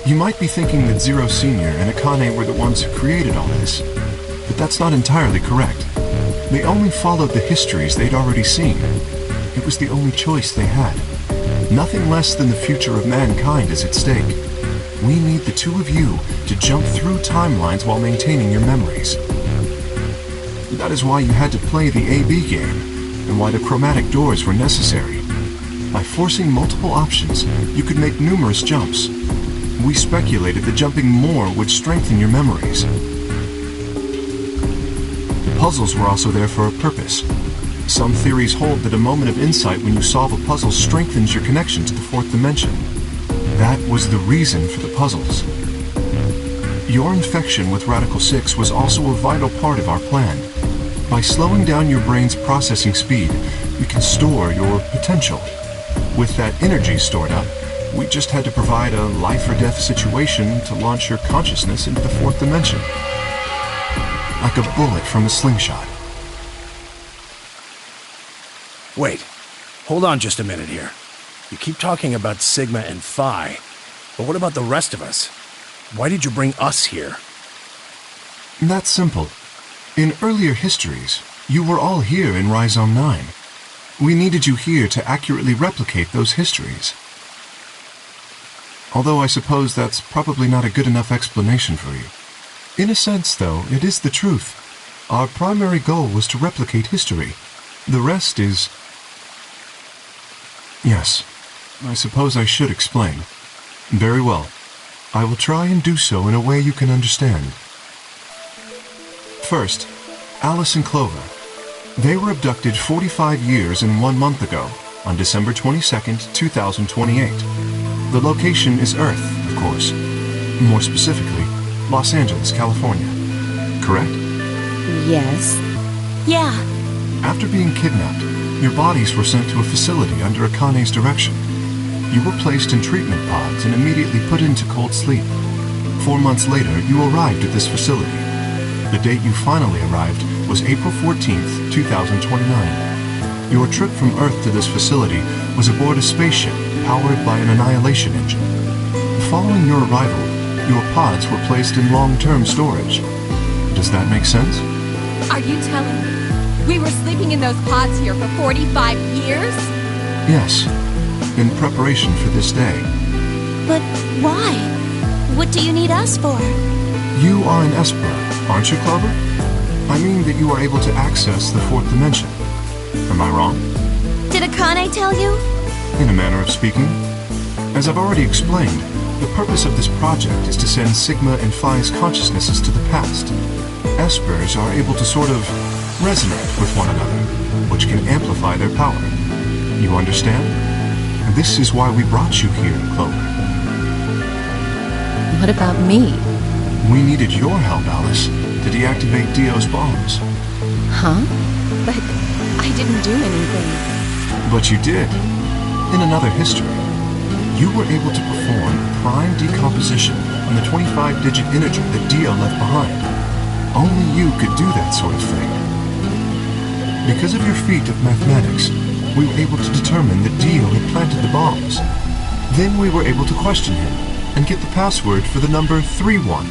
You might be thinking that Zero Senior and Akane were the ones who created all this, but that's not entirely correct. They only followed the histories they'd already seen. It was the only choice they had. Nothing less than the future of mankind is at stake. We need the two of you to jump through timelines while maintaining your memories. That is why you had to play the AB game, and why the chromatic doors were necessary. By forcing multiple options, you could make numerous jumps. We speculated that jumping more would strengthen your memories. The puzzles were also there for a purpose. Some theories hold that a moment of insight when you solve a puzzle strengthens your connection to the fourth dimension. That was the reason for the puzzles. Your infection with Radical 6 was also a vital part of our plan. By slowing down your brain's processing speed, we can store your potential. With that energy stored up, we just had to provide a life-or-death situation to launch your consciousness into the fourth dimension. Like a bullet from a slingshot. Wait, hold on just a minute here. You keep talking about Sigma and Phi, but what about the rest of us? Why did you bring us here? That's simple. In earlier histories, you were all here in Rhizome 9. We needed you here to accurately replicate those histories. Although I suppose that's probably not a good enough explanation for you. In a sense, though, it is the truth. Our primary goal was to replicate history. The rest is... Yes, I suppose I should explain. Very well. I will try and do so in a way you can understand. First, Alice and Clover. They were abducted 45 years and 1 month ago, on December 22nd, 2028. The location is Earth, of course. More specifically, Los Angeles, California. Correct? Yes. Yeah. After being kidnapped, your bodies were sent to a facility under Akane's direction. You were placed in treatment pods and immediately put into cold sleep. 4 months later, you arrived at this facility. The date you finally arrived was April 14th, 2029. Your trip from Earth to this facility was aboard a spaceship powered by an annihilation engine. Following your arrival, your pods were placed in long-term storage. Does that make sense? Are you telling me we were sleeping in those pods here for 45 years? Yes, in preparation for this day. But why? What do you need us for? You are an Esper, aren't you, Clover? I mean that you are able to access the fourth dimension. Am I wrong? Did Akane tell you? In a manner of speaking. As I've already explained, the purpose of this project is to send Sigma and Phi's consciousnesses to the past. Espers are able to sort of resonate with one another, which can amplify their power. You understand? This is why we brought you here, Clover. What about me? We needed your help, Alice, to deactivate Dio's bombs. Huh? But I didn't do anything. But you did. In another history, you were able to perform prime decomposition on the 25-digit integer that Dio left behind. Only you could do that sort of thing. Because of your feat of mathematics, we were able to determine that Dio had planted the bombs. Then we were able to question him and get the password for the number 31.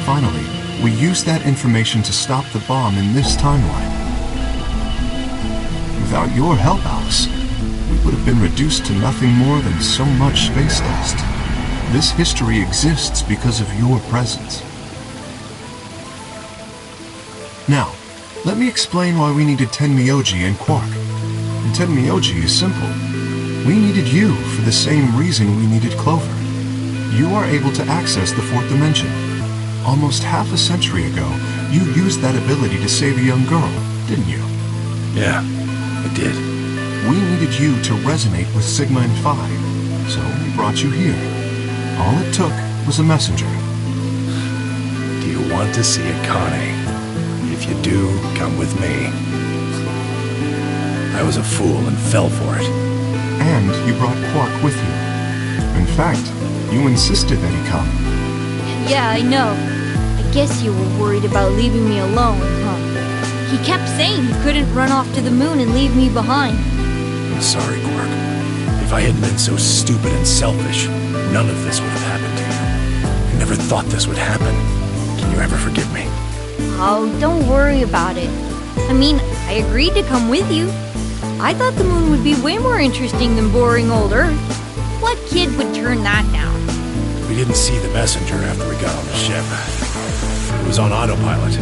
Finally, we used that information to stop the bomb in this timeline. Without your help, Alice, we would have been reduced to nothing more than so much space dust. This history exists because of your presence. Now, let me explain why we needed Tenmyoji and Quark. And Tenmyoji is simple. We needed you for the same reason we needed Clover. You are able to access the fourth dimension. Almost half a century ago, you used that ability to save a young girl, didn't you? Yeah, I did. We needed you to resonate with Sigma and Phi, so we brought you here. All it took was a messenger. Do you want to see Akane? If you do, come with me. I was a fool and fell for it. And you brought Quark with you. In fact, you insisted that he come. Yeah, I know. I guess you were worried about leaving me alone, huh? He kept saying he couldn't run off to the moon and leave me behind. I'm sorry, Quark. If I hadn't been so stupid and selfish, none of this would have happened to you. I never thought this would happen. Can you ever forgive me? Oh, don't worry about it. I mean, I agreed to come with you. I thought the moon would be way more interesting than boring old Earth. What kid would turn that down? We didn't see the messenger after we got on the ship. It was on autopilot.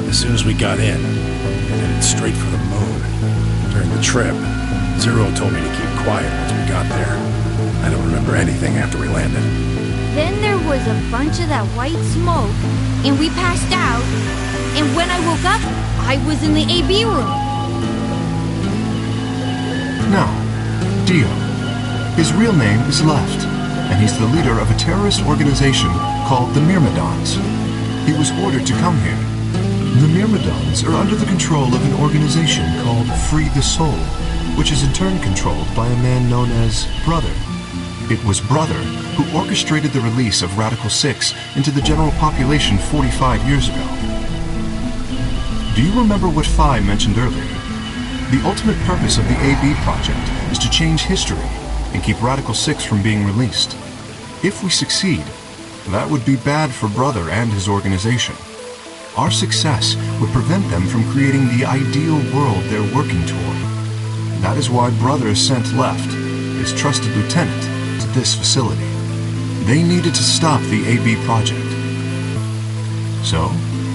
As soon as we got in, it headed straight for the moon. During the trip, Zero told me to keep quiet once we got there. I don't remember anything after we landed. Then there was a bunch of that white smoke, and we passed out, and when I woke up, I was in the AB room. Now, Dio. His real name is Left, and he's the leader of a terrorist organization called the Myrmidons. He was ordered to come here. The Myrmidons are under the control of an organization called Free the Soul, which is in turn controlled by a man known as Brother. It was Brother who orchestrated the release of Radical 6 into the general population 45 years ago. Do you remember what Phi mentioned earlier? The ultimate purpose of the AB project is to change history and keep Radical 6 from being released. If we succeed, that would be bad for Brother and his organization. Our success would prevent them from creating the ideal world they're working toward. That is why Brother sent Left, his trusted lieutenant, to this facility. They needed to stop the AB project. So,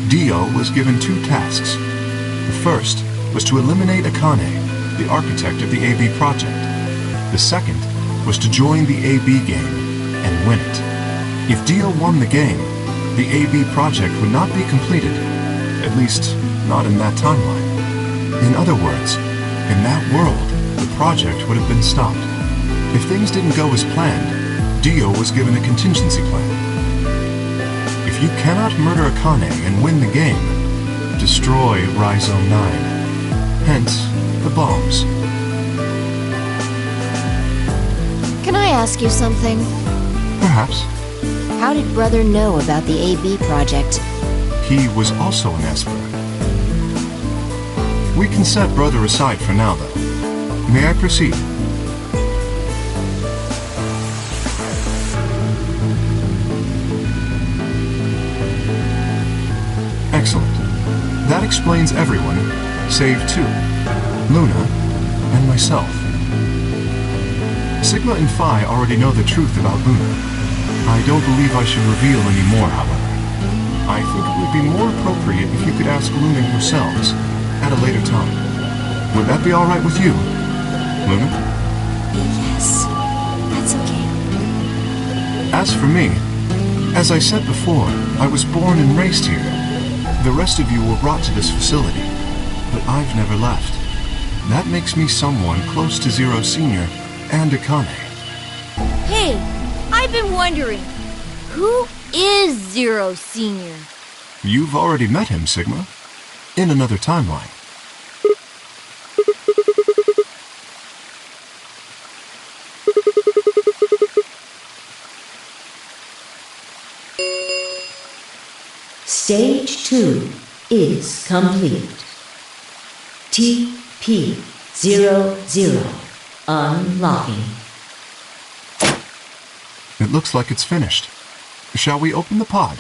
Dio was given two tasks. The first was to eliminate Akane, the architect of the AB project. The second was to join the AB game and win it. If Dio won the game, the AB project would not be completed, at least not in that timeline. In other words, in that world, the project would have been stopped. If things didn't go as planned, Dio was given a contingency plan. If you cannot murder Akane and win the game, destroy Rhizome 9. Hence, the bombs. Can I ask you something? Perhaps. How did Brother know about the AB project? He was also an Esper. We can set Brother aside for now, though. May I proceed? Excellent. That explains everyone, save two, Luna and myself. Sigma and Phi already know the truth about Luna. I don't believe I should reveal any more, however. I think it would be more appropriate if you could ask Luna yourselves at a later time. Would that be all right with you, Luna? Yes, that's okay. As for me, as I said before, I was born and raised here. The rest of you were brought to this facility, but I've never left. That makes me someone close to Zero Senior and Akane. Hey, I've been wondering, who is Zero Senior. You've already met him, Sigma. In another timeline. Stage 2 is complete. TP00 unlocking. It looks like it's finished. Shall we open the pod?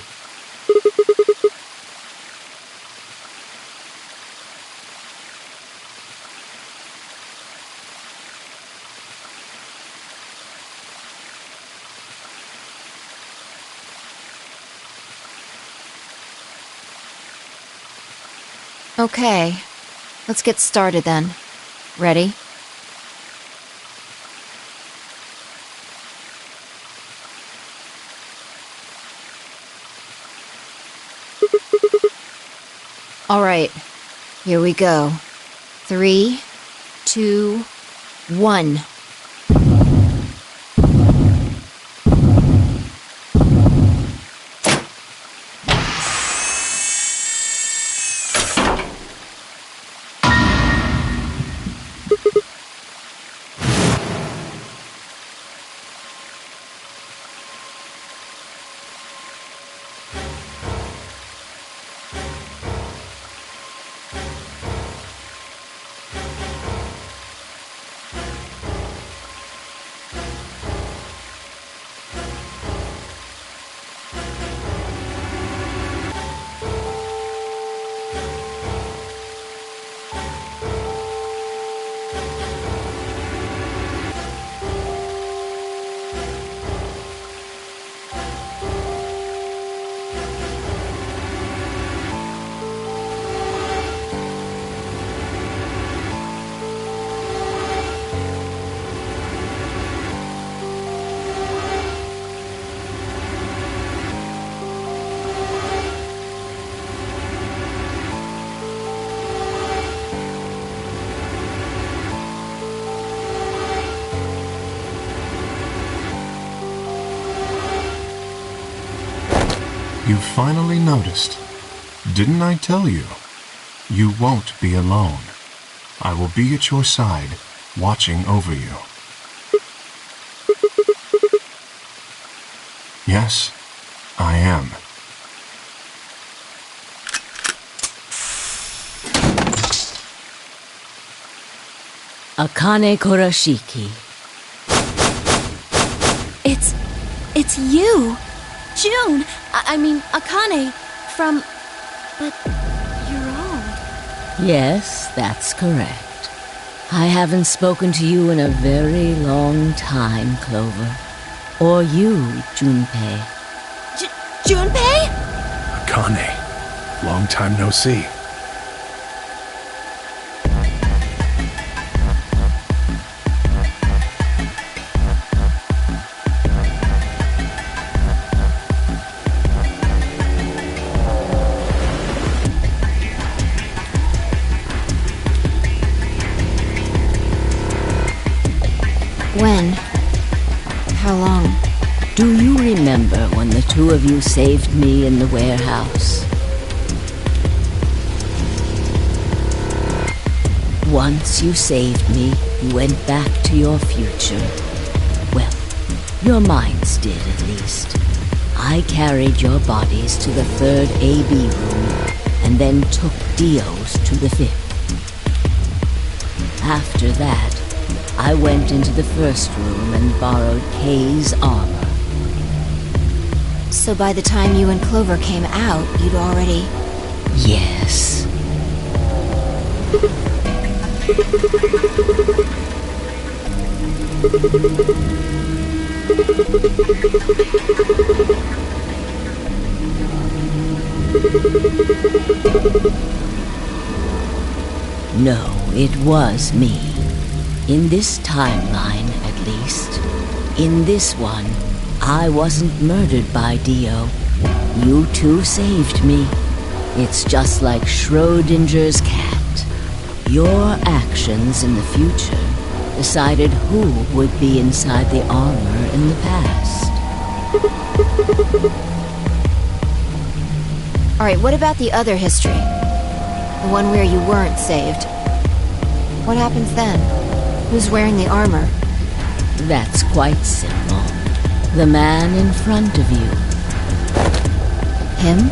Okay, let's get started then. Ready? All right, here we go. 3, 2, 1. You finally noticed. Didn't I tell you? You won't be alone. I will be at your side, watching over you. Yes, I am. Akane Kurashiki. It's you! June! I mean, Akane, from... But you're old. Yes, that's correct. I haven't spoken to you in a very long time, Clover. Or you, Junpei. Junpei? Akane. Long time no see. When? How long? Do you remember when the two of you saved me in the warehouse? Once you saved me, you went back to your future. Well, your minds did at least. I carried your bodies to the 3rd AB room, and then took Dio's to the 5th. After that, I went into the 1st room and borrowed Kay's armor. So by the time you and Clover came out, you'd already... Yes. No, it was me. In this timeline, at least. In this one, I wasn't murdered by Dio. You two saved me. It's just like Schrodinger's cat. Your actions in the future decided who would be inside the armor in the past. Alright, what about the other history? The one where you weren't saved. What happens then? Who's wearing the armor? That's quite simple. The man in front of you. Him?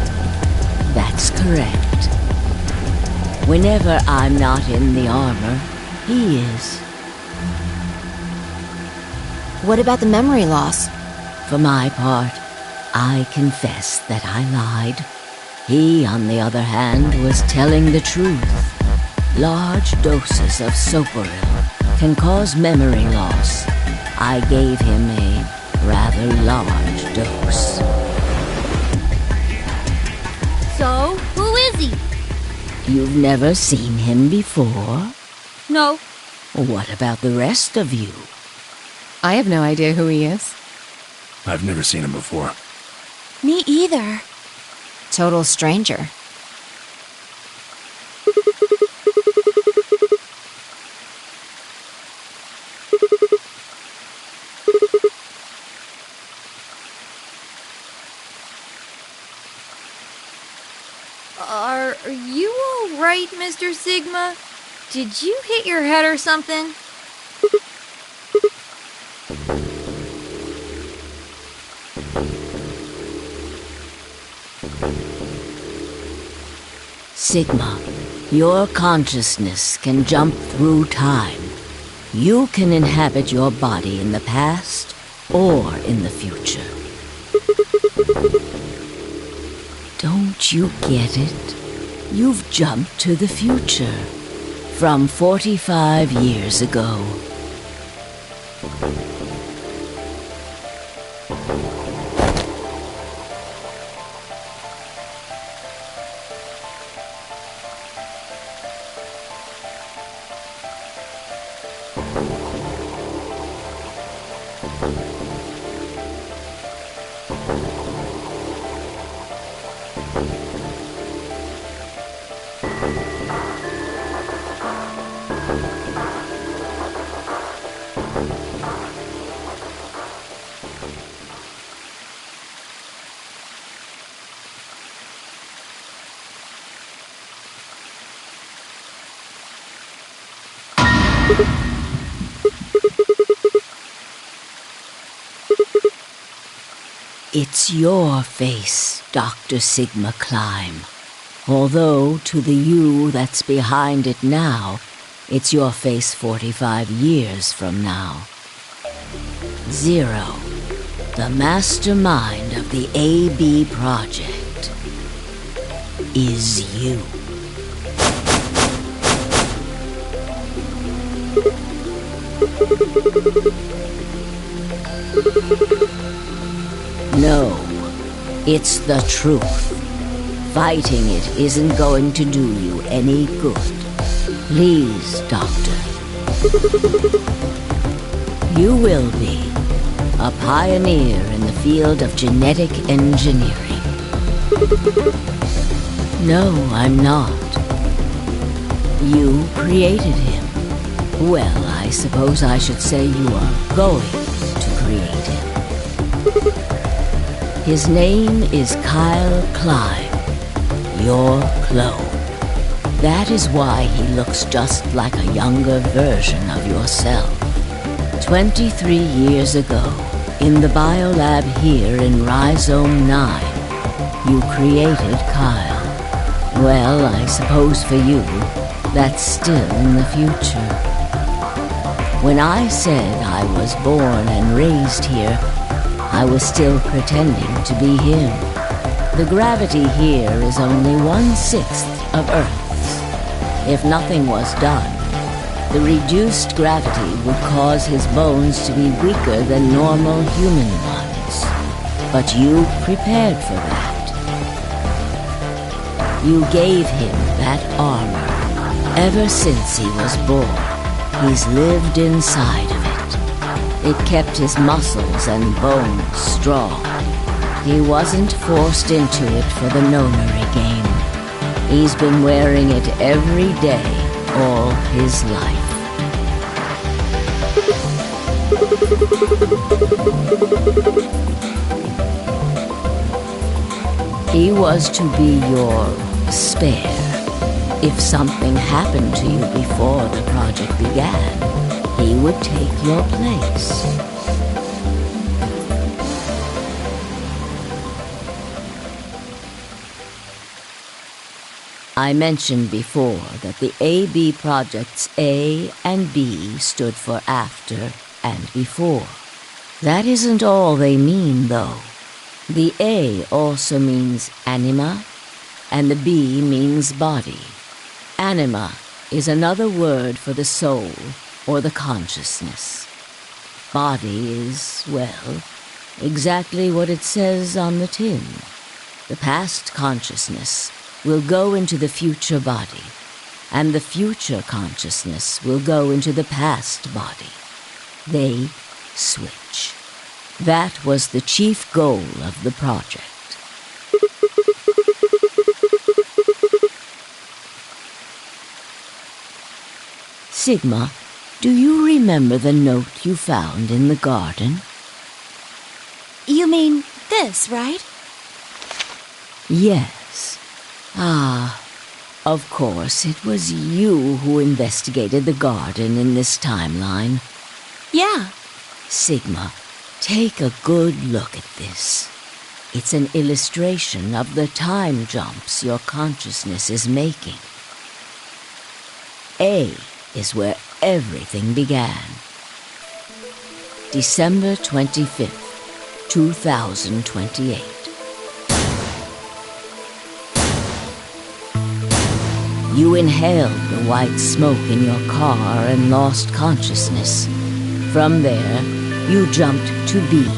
That's correct. Whenever I'm not in the armor, he is. What about the memory loss? For my part, I confess that I lied. He, on the other hand, was telling the truth. Large doses of Soporil can cause memory loss. I gave him a rather large dose. So, who is he? You've never seen him before? No. What about the rest of you? I have no idea who he is. I've never seen him before. Me either. Total stranger. Are you alright, Mr. Sigma? Did you hit your head or something? Sigma, your consciousness can jump through time. You can inhabit your body in the past or in the future. Don't you get it? You've jumped to the future. From 45 years ago. It's your face, Dr. Sigma Climb. Although, to the you that's behind it now, it's your face 45 years from now. Zero, the mastermind of the AB project, is you. No, it's the truth. Fighting it isn't going to do you any good. Please, Doctor. You will be a pioneer in the field of genetic engineering. No, I'm not. You created him. Well, I suppose I should say you are going to create him. His name is Kyle Climb, your clone. That is why he looks just like a younger version of yourself. 23 years ago, in the biolab here in Rhizome 9, you created Kyle. Well, I suppose for you, that's still in the future. When I said I was born and raised here, I was still pretending to be him. The gravity here is only 1/6 of Earth's. If nothing was done, the reduced gravity would cause his bones to be weaker than normal human ones. But you prepared for that. You gave him that armor. Ever since he was born, he's lived inside of it. It kept his muscles and bones strong. He wasn't forced into it for the nonary game. He's been wearing it every day, all his life. He was to be your spare. If something happened to you before the project began, he would take your place. I mentioned before that the AB projects A and B stood for after and before. That isn't all they mean, though. The A also means anima, and the B means body. Anima is another word for the soul or the consciousness. Body is, well, exactly what it says on the tin. The past consciousness will go into the future body, and the future consciousness will go into the past body. They switch. That was the chief goal of the project. Sigma, do you remember the note you found in the garden? You mean this, right? Yes. Ah, of course, it was you who investigated the garden in this timeline. Yeah. Sigma, take a good look at this. It's an illustration of the time jumps your consciousness is making. A is where everything began. December 25th, 2028. You inhaled the white smoke in your car and lost consciousness. From there, you jumped to B.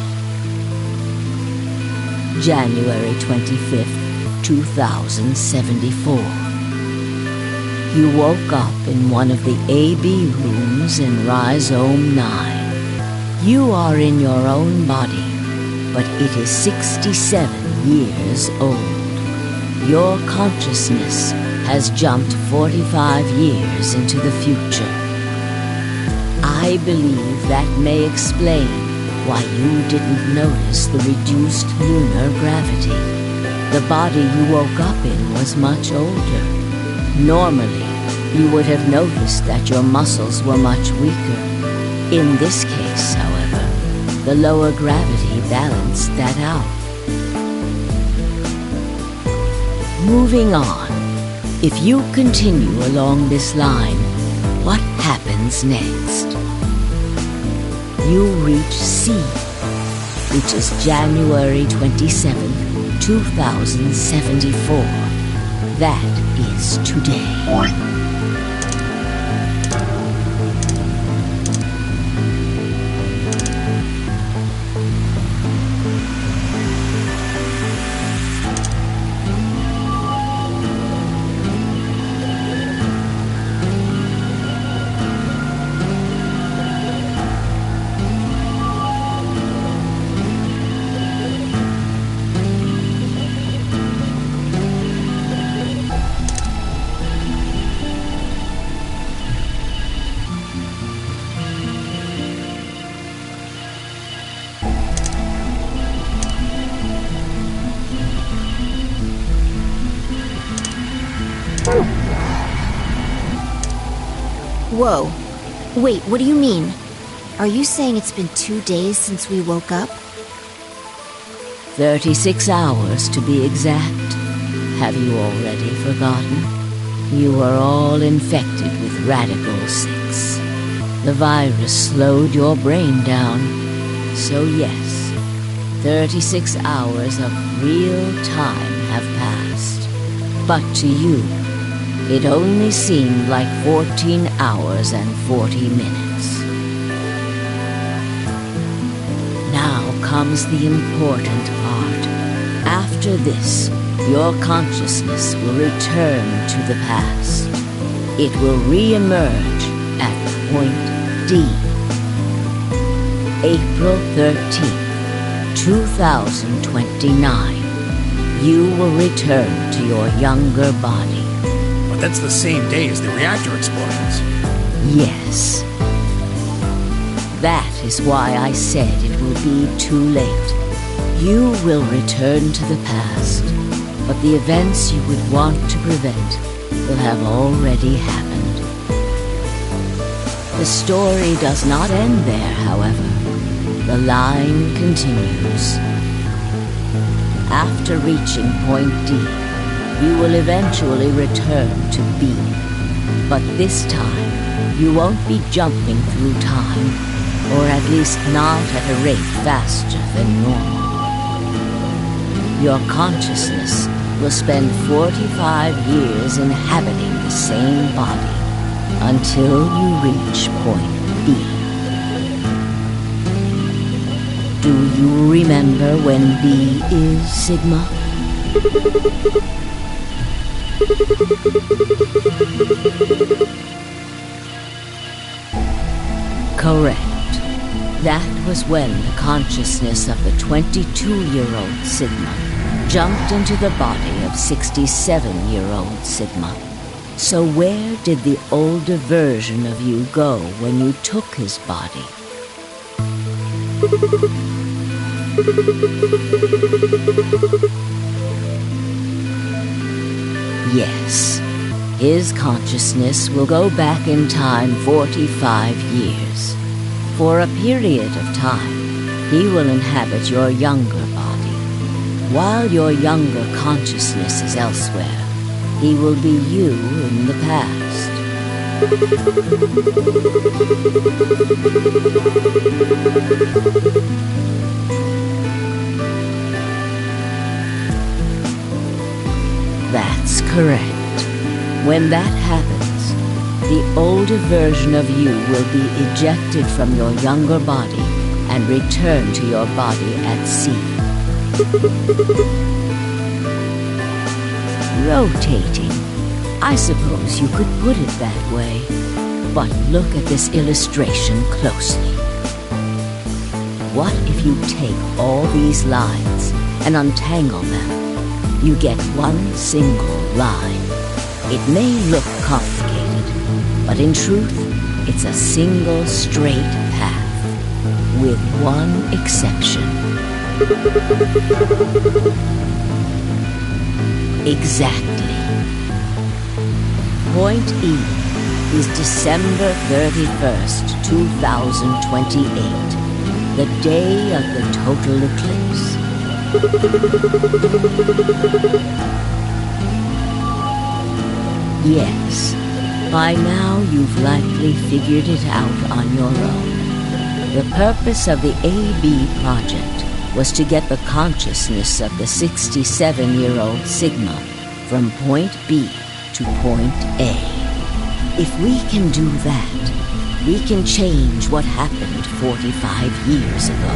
January 25th, 2074. You woke up in one of the AB rooms in Rhizome 9. You are in your own body, but it is 67 years old. Your consciousness has jumped 45 years into the future. I believe that may explain why you didn't notice the reduced lunar gravity. The body you woke up in was much older. Normally, you would have noticed that your muscles were much weaker. In this case, however, the lower gravity balanced that out. Moving on, if you continue along this line, what happens next? You reach C, which is January 27th, 2074. That is today. Whoa. Wait, what do you mean? Are you saying it's been 2 days since we woke up? 36 hours to be exact. Have you already forgotten? You were all infected with Radical 6. The virus slowed your brain down. So yes, 36 hours of real time have passed. But to you, it only seemed like 14 hours and 40 minutes. Now comes the important part. After this, your consciousness will return to the past. It will re-emerge at point D. April 13th, 2029. You will return to your younger body. But that's the same day as the reactor explosions. Yes. That is why I said it will be too late. You will return to the past, but the events you would want to prevent will have already happened. The story does not end there, however. The line continues. After reaching point D, you will eventually return to B. But this time, you won't be jumping through time, or at least not at a rate faster than normal. Your consciousness will spend 45 years inhabiting the same body until you reach point B. Do you remember when B is, Sigma? Correct. That was when the consciousness of the 22-year-old Sigma jumped into the body of 67-year-old Sigma. So where did the older version of you go when you took his body? Yes, his consciousness will go back in time 45 years. For a period of time, he will inhabit your younger body. While your younger consciousness is elsewhere, he will be you in the past. That's correct. When that happens, the older version of you will be ejected from your younger body and return to your body at C. Rotating. I suppose you could put it that way. But look at this illustration closely. What if you take all these lines and untangle them? You get one single line. It may look complicated, but in truth, it's a single straight path, with one exception. Exactly. Point E is December 31st, 2028, the day of the total eclipse. Yes, by now you've likely figured it out on your own. The purpose of the AB project was to get the consciousness of the 67-year-old Sigma from point B to point A. If we can do that, we can change what happened 45 years ago.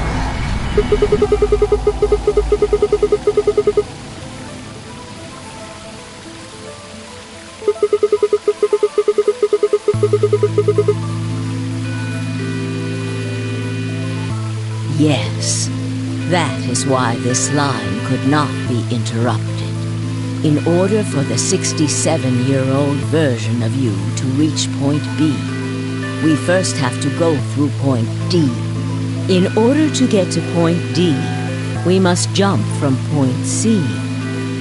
Yes, that is why this line could not be interrupted. In order for the 67-year-old version of you to reach point B, we first have to go through point D. In order to get to point D, we must jump from point C.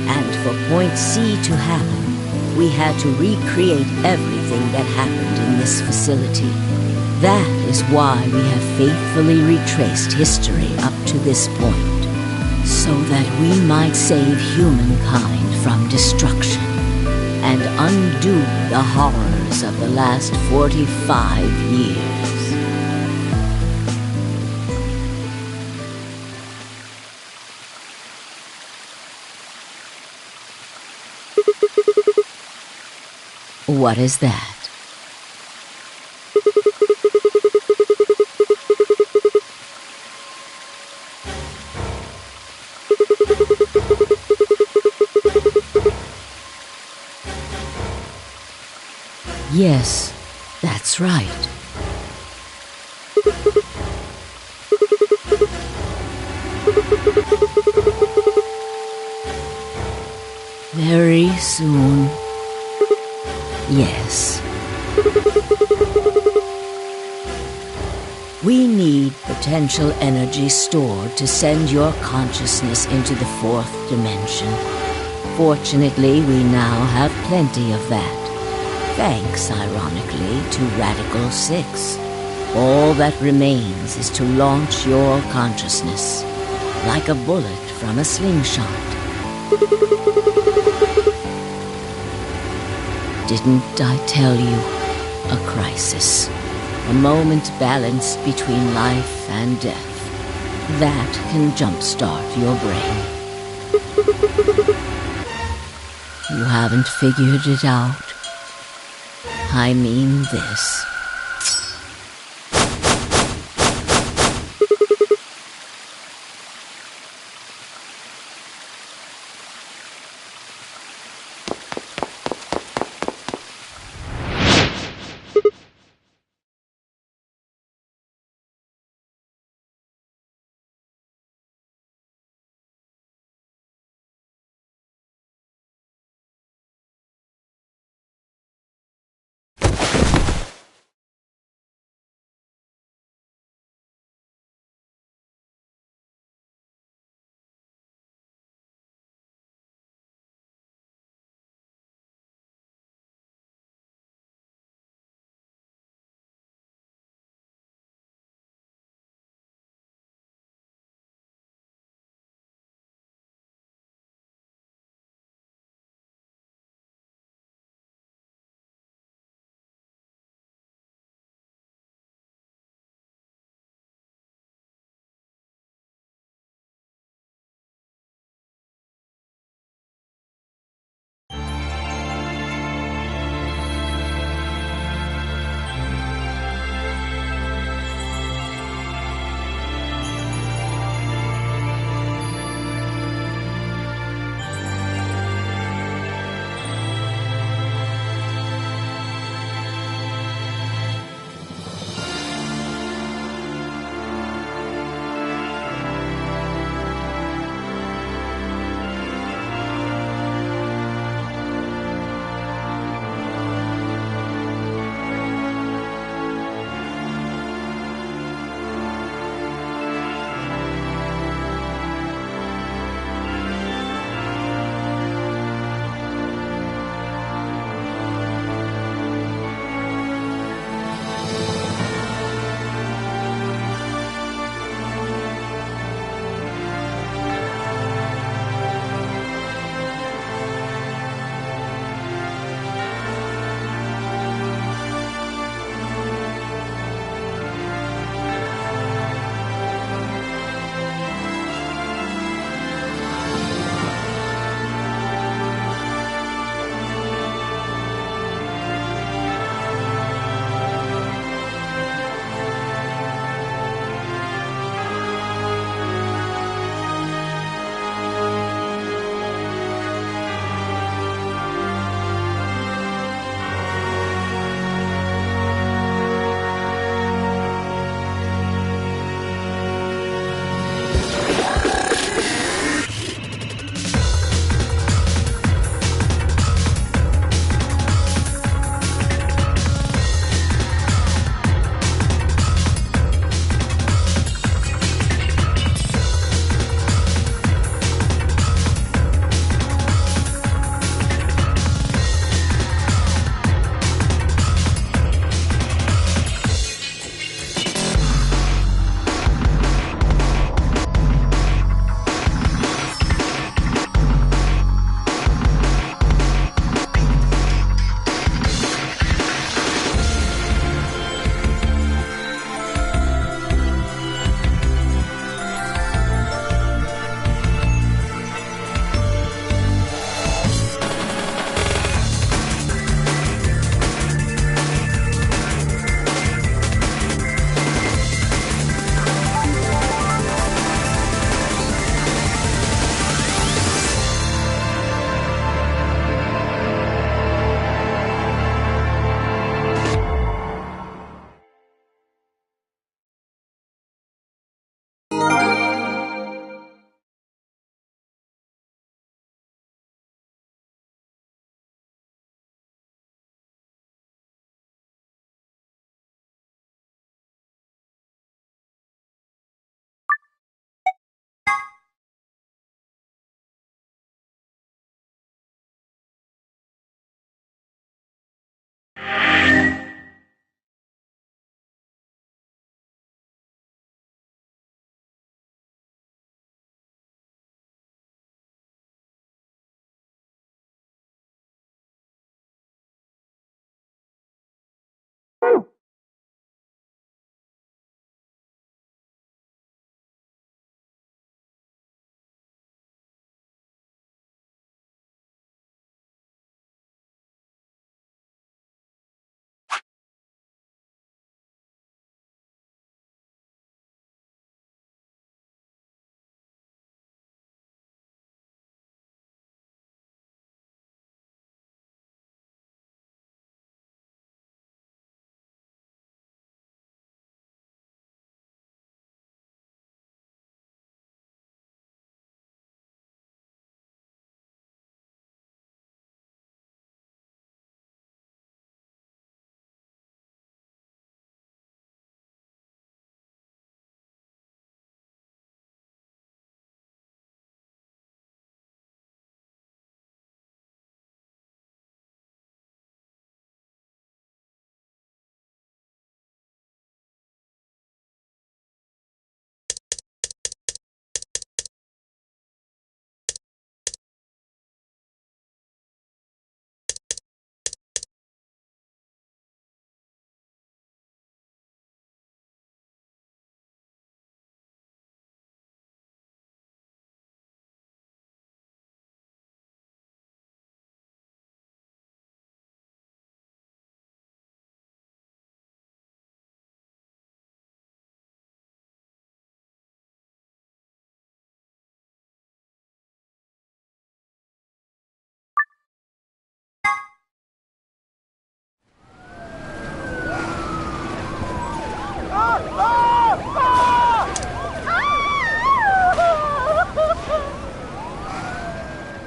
And for point C to happen, we had to recreate everything that happened in this facility. That is why we have faithfully retraced history up to this point, so that we might save humankind from destruction and undo the horrors of the last 45 years. What is that? Yes, that's right. Very soon. Yes. We need potential energy stored to send your consciousness into the fourth dimension. Fortunately, we now have plenty of that. Thanks, ironically, to Radical 6. All that remains is to launch your consciousness, like a bullet from a slingshot. Didn't I tell you? A crisis. A moment balanced between life and death. That can jumpstart your brain. You haven't figured it out. I mean this.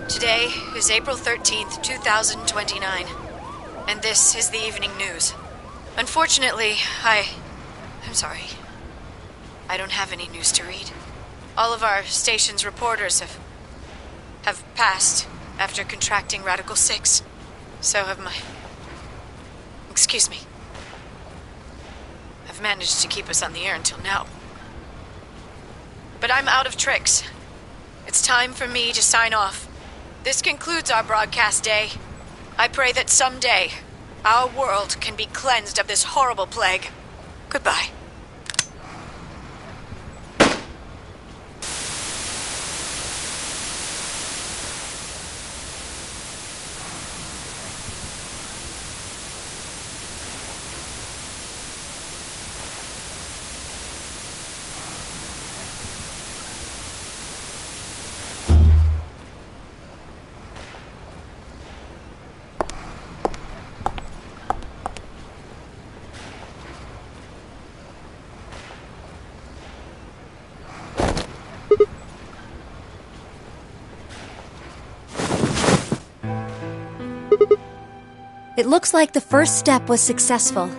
Today is April 13th, 2029, and this is the evening news. Unfortunately, I'm sorry. I don't have any news to read. All of our station's reporters have passed after contracting Radical 6. So have my... Excuse me. I've managed to keep us on the air until now. But I'm out of tricks. It's time for me to sign off. This concludes our broadcast day. I pray that someday our world can be cleansed of this horrible plague. Goodbye. It looks like the first step was successful.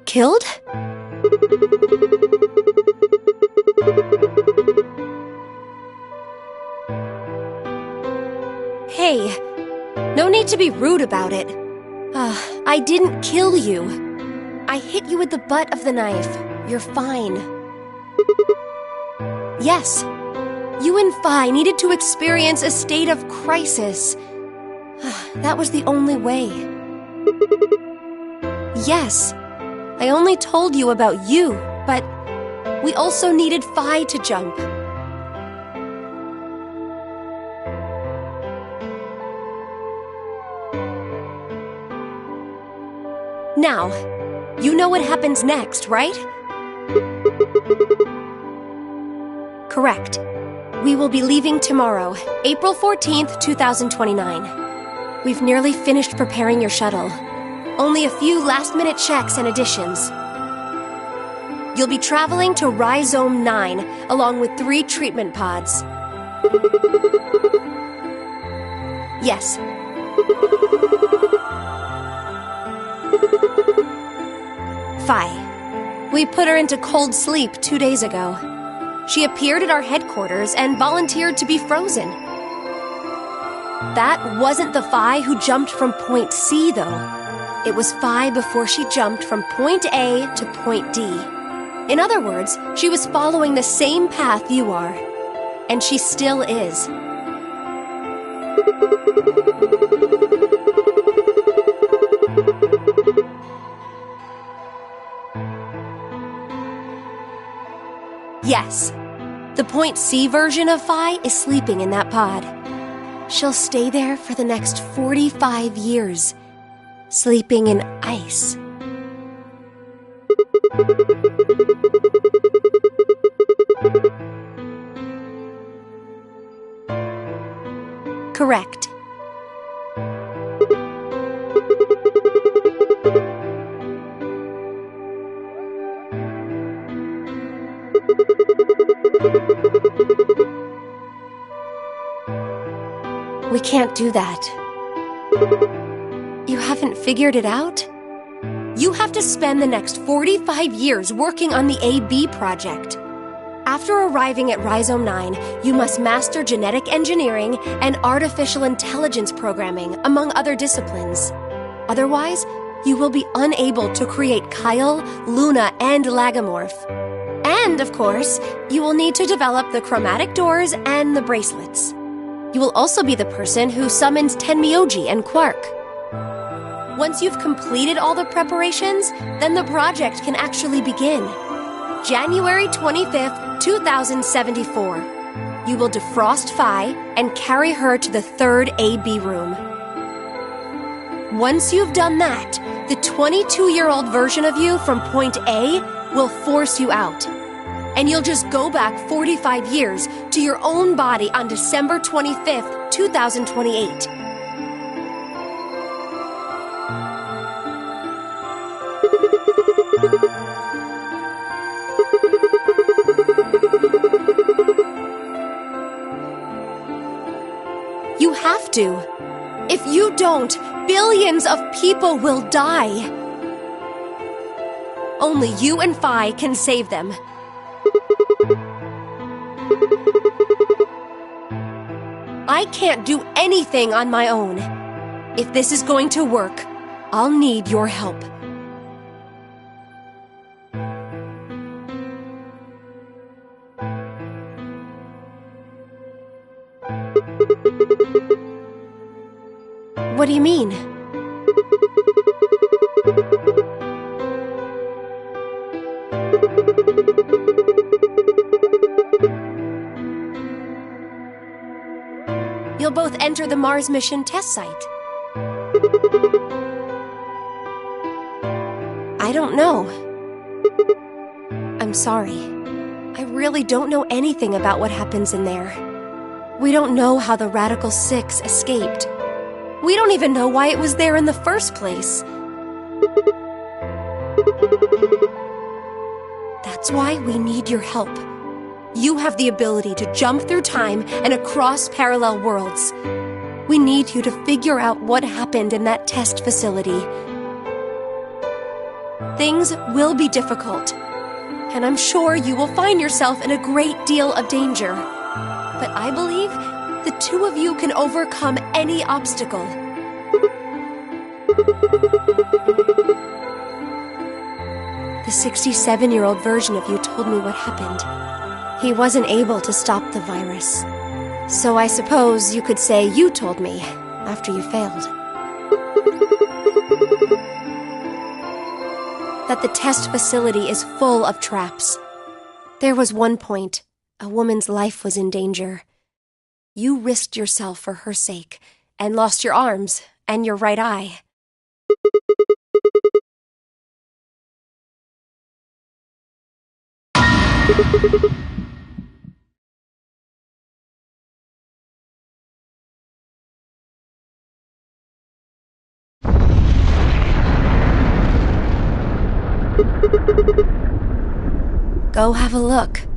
Killed? Hey, no need to be rude about it. I didn't kill you. I hit you with the butt of the knife. You're fine. Yes. You and Phi needed to experience a state of crisis. That was the only way. Yes, I only told you about you, but we also needed Phi to jump. Now, you know what happens next, right? Correct. We will be leaving tomorrow, April 14th, 2029. We've nearly finished preparing your shuttle. Only a few last-minute checks and additions. You'll be traveling to Rhizome 9, along with 3 treatment pods. Yes. Phi. We put her into cold sleep 2 days ago. She appeared at our headquarters and volunteered to be frozen. That wasn't the Phi who jumped from Point C, though. It was Phi before she jumped from Point A to Point D. In other words, she was following the same path you are. And she still is. Yes. The Point C version of Phi is sleeping in that pod. She'll stay there for the next 45 years, sleeping in ice. Correct. We can't do that. You haven't figured it out? You have to spend the next 45 years working on the AB project. After arriving at Rhizome 9, you must master genetic engineering and artificial intelligence programming, among other disciplines. Otherwise, you will be unable to create Kyle, Luna, and Lagomorph. And, of course, you will need to develop the chromatic doors and the bracelets. You will also be the person who summons Tenmyoji and Quark. Once you've completed all the preparations, then the project can actually begin. January 25th, 2074. You will defrost Phi and carry her to the 3rd AB room. Once you've done that, the 22-year-old version of you from Point A will force you out. And you'll just go back 45 years to your own body on December 25th, 2028. have to. If you don't, billions of people will die. Only you and Phi can save them. I can't do anything on my own. If this is going to work, I'll need your help. What do you mean? You'll both enter the Mars mission test site. I don't know. I'm sorry. I really don't know anything about what happens in there. We don't know how the Radical Six escaped. We don't even know why it was there in the first place. That's why we need your help. You have the ability to jump through time and across parallel worlds. We need you to figure out what happened in that test facility. Things will be difficult, and I'm sure you will find yourself in a great deal of danger. But I believe the two of you can overcome any obstacle. The 67-year-old version of you told me what happened. He wasn't able to stop the virus. So I suppose you could say you told me after you failed. That the test facility is full of traps. There was one point a woman's life was in danger. You risked yourself for her sake and lost your arms and your right eye. Go have a look.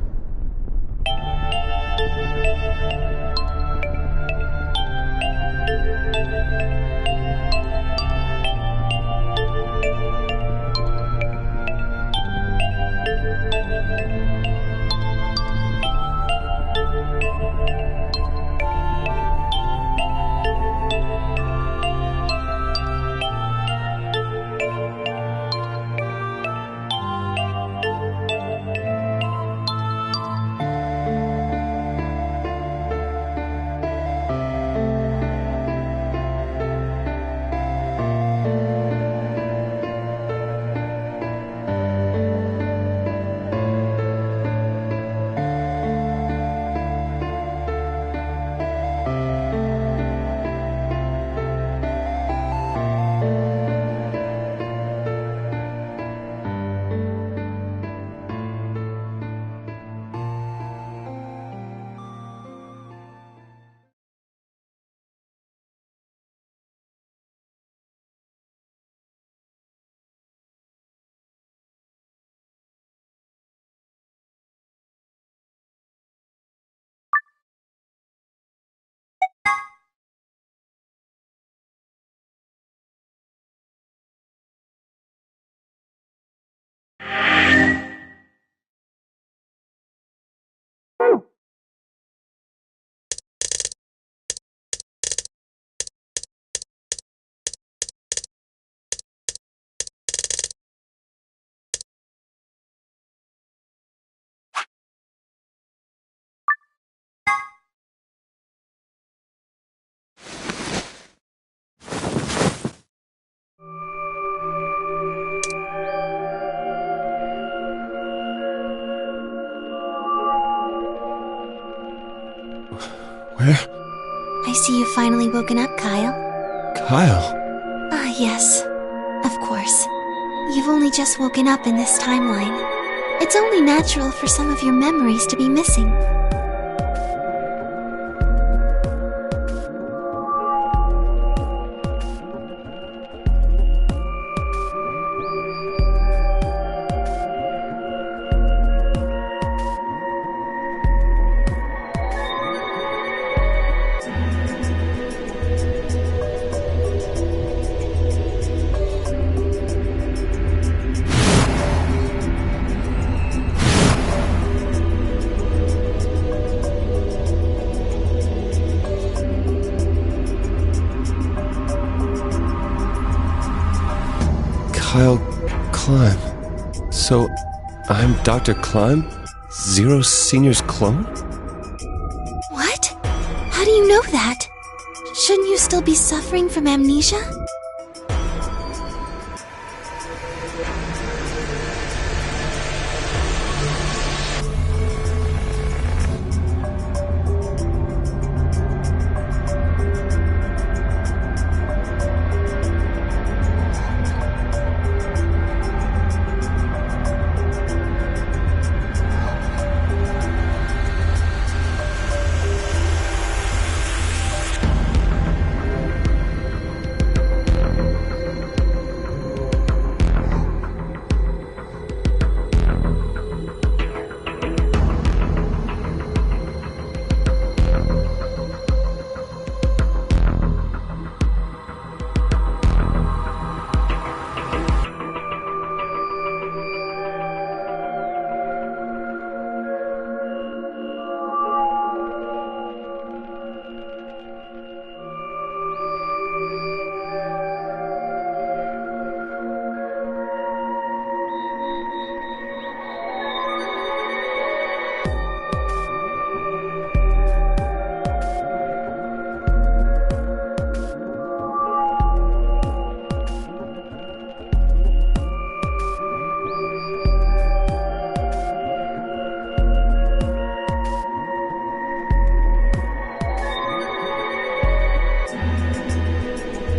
Where? I see you've finally woken up, Kyle. Kyle? Ah, yes. Of course. You've only just woken up in this timeline. It's only natural for some of your memories to be missing. So, I'm Dr. Klein? Zero Senior's clone? What? How do you know that? Shouldn't you still be suffering from amnesia?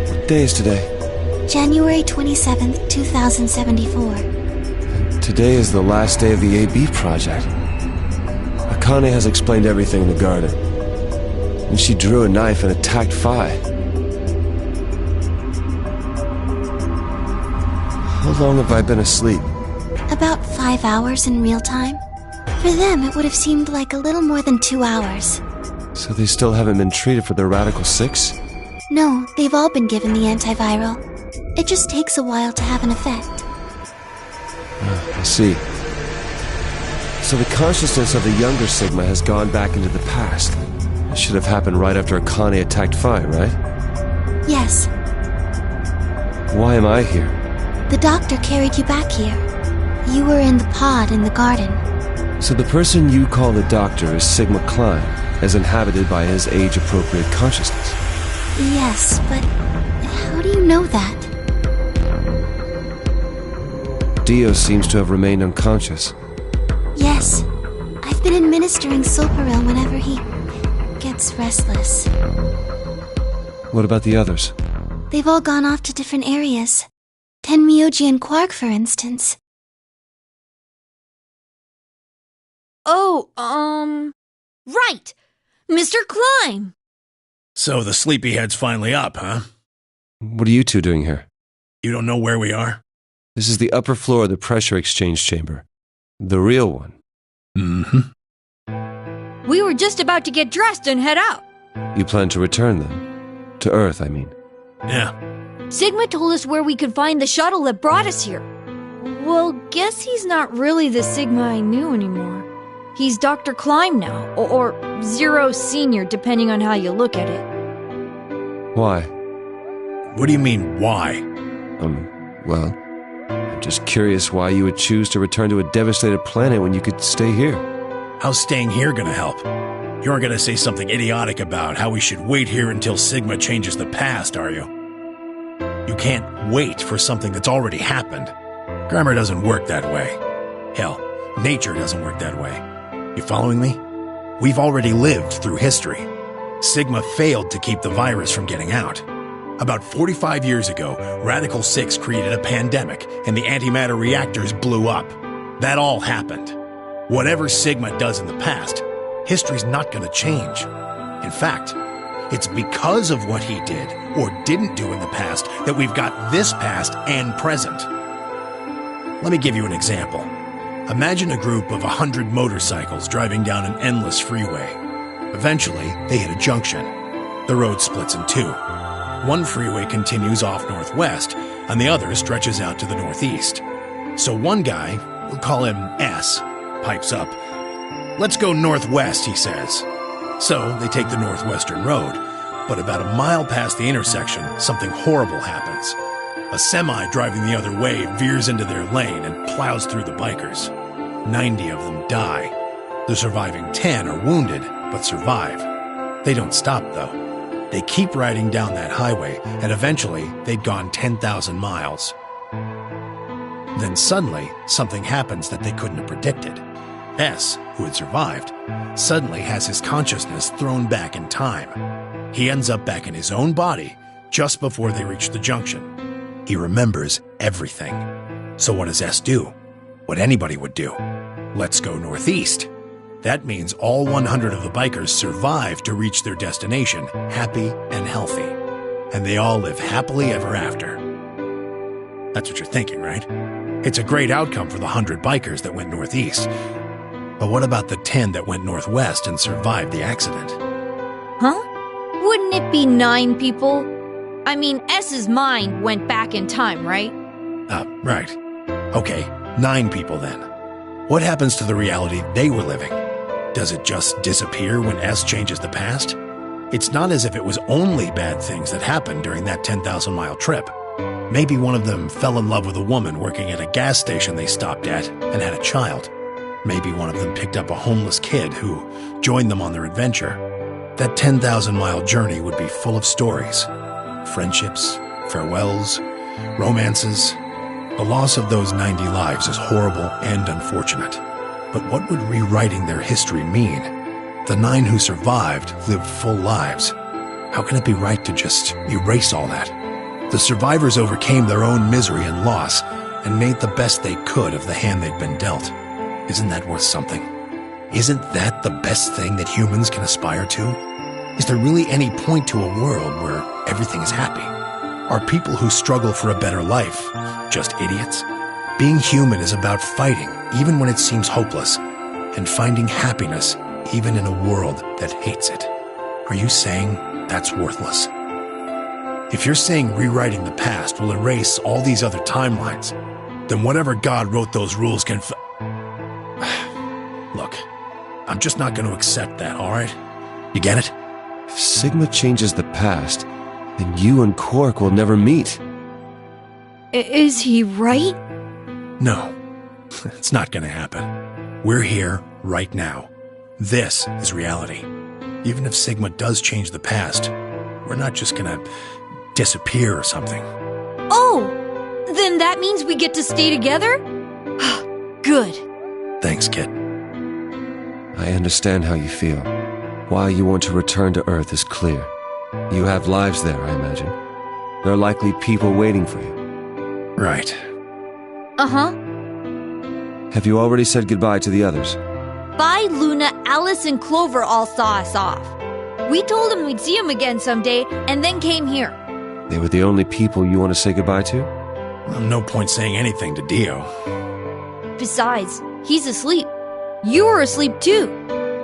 What day is today? January 27th, 2074. Today is the last day of the AB project. Akane has explained everything in the garden. And she drew a knife and attacked Phi. How long have I been asleep? About 5 hours in real time. For them, it would have seemed like a little more than 2 hours. So they still haven't been treated for their Radical 6? No, they've all been given the antiviral. It just takes a while to have an effect. I see. So the consciousness of the younger Sigma has gone back into the past. It should have happened right after Akane attacked Phi, right? Yes. Why am I here? The doctor carried you back here. You were in the pod in the garden. So the person you call the doctor is Sigma Klein, as inhabited by his age-appropriate consciousness. Yes, but how do you know that? Dio seems to have remained unconscious. Yes. I've been administering Soparil whenever he gets restless. What about the others? They've all gone off to different areas. Tenmyoji and Quark, for instance. Oh, right! Mr. Klein! So the sleepyhead's finally up, huh? What are you two doing here? You don't know where we are? This is the upper floor of the pressure exchange chamber. The real one. Mm-hmm. We were just about to get dressed and head out. You plan to return then? To Earth, I mean. Yeah. Sigma told us where we could find the shuttle that brought us here. Well, guess he's not really the Sigma I knew anymore. He's Dr. Klein now, or Zero Senior, depending on how you look at it. Why? What do you mean, why? Well, I'm just curious why you would choose to return to a devastated planet when you could stay here. How's staying here gonna help? You aren't gonna say something idiotic about how we should wait here until Sigma changes the past, are you? You can't wait for something that's already happened. Grammar doesn't work that way. Hell, nature doesn't work that way. You following me? We've already lived through history. Sigma failed to keep the virus from getting out. About 45 years ago, Radical 6 created a pandemic, and the antimatter reactors blew up. That all happened. Whatever Sigma does in the past, history's not gonna change. In fact, it's because of what he did, or didn't do in the past, that we've got this past and present. Let me give you an example. Imagine a group of 100 motorcycles driving down an endless freeway. Eventually, they hit a junction. The road splits in two. One freeway continues off northwest, and the other stretches out to the northeast. So one guy, we'll call him S, pipes up. "Let's go northwest," he says. So they take the northwestern road, but about a mile past the intersection, something horrible happens. A semi driving the other way veers into their lane and plows through the bikers. 90 of them die. The surviving 10 are wounded, but survive. They don't stop, though. They keep riding down that highway, and eventually they'd gone 10,000 miles. Then suddenly, something happens that they couldn't have predicted. S, who had survived, suddenly has his consciousness thrown back in time. He ends up back in his own body just before they reach the junction. He remembers everything. So what does S do? What anybody would do. Let's go northeast. That means all 100 of the bikers survive to reach their destination, happy and healthy. And they all live happily ever after. That's what you're thinking, right? It's a great outcome for the 100 bikers that went northeast. But what about the 10 that went northwest and survived the accident? Huh? Wouldn't it be 9 people? I mean, S's mind went back in time, right? Right. Okay, 9 people then. What happens to the reality they were living? Does it just disappear when S changes the past? It's not as if it was only bad things that happened during that 10,000-mile trip. Maybe one of them fell in love with a woman working at a gas station they stopped at and had a child. Maybe one of them picked up a homeless kid who joined them on their adventure. That 10,000-mile journey would be full of stories. Friendships, farewells, romances. The loss of those 90 lives is horrible and unfortunate. But what would rewriting their history mean? The 9 who survived lived full lives. How can it be right to just erase all that? The survivors overcame their own misery and loss and made the best they could of the hand they'd been dealt. Isn't that worth something? Isn't that the best thing that humans can aspire to? Is there really any point to a world where everything is happy? Are people who struggle for a better life just idiots? Being human is about fighting even when it seems hopeless, and finding happiness even in a world that hates it. Are you saying that's worthless? If you're saying rewriting the past will erase all these other timelines, then whatever God wrote those rules can Look, I'm just not going to accept that, alright? You get it? If Sigma changes the past, then you and Quark will never meet. Is he right? No, it's not going to happen. We're here right now. This is reality. Even if Sigma does change the past, we're not just going to disappear or something. Oh! Then that means we get to stay together? Good. Thanks, kid. I understand how you feel. Why you want to return to Earth is clear. You have lives there, I imagine. There are likely people waiting for you. Right. Uh-huh. Have you already said goodbye to the others? Bye, Luna, Alice, and Clover all saw us off. We told them we'd see them again someday, and then came here. They were the only people you want to say goodbye to? Well, no point saying anything to Dio. Besides, he's asleep. You were asleep too.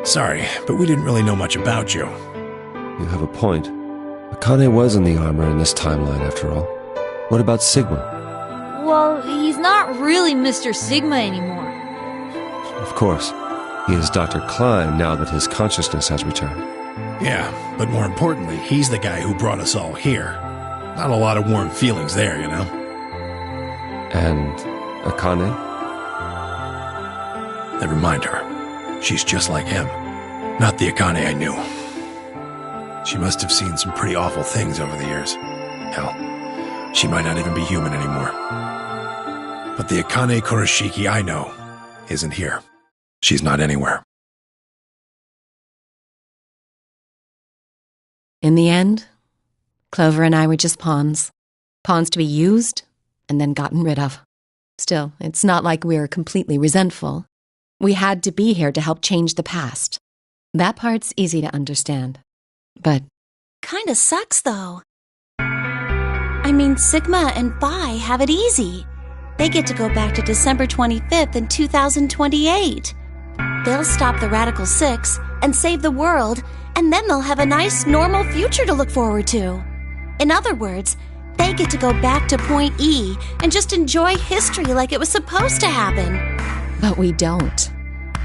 Sorry, but we didn't really know much about you. You have a point. Akane was in the armor in this timeline, after all. What about Sigma? Well, he's not really Mr. Sigma anymore. Of course. He is Dr. Klein now that his consciousness has returned. Yeah, but more importantly, he's the guy who brought us all here. Not a lot of warm feelings there, you know? And Akane? Never mind her. She's just like him. Not the Akane I knew. She must have seen some pretty awful things over the years. Hell, she might not even be human anymore. But the Akane Kurashiki I know isn't here. She's not anywhere. In the end, Clover and I were just pawns. Pawns to be used and then gotten rid of. Still, it's not like we're completely resentful. We had to be here to help change the past. That part's easy to understand. But kinda sucks, though. I mean, Sigma and Phi have it easy. They get to go back to December 25th in 2028. They'll stop the Radical Six and save the world, and then they'll have a nice, normal future to look forward to. In other words, they get to go back to Point E and just enjoy history like it was supposed to happen. But we don't.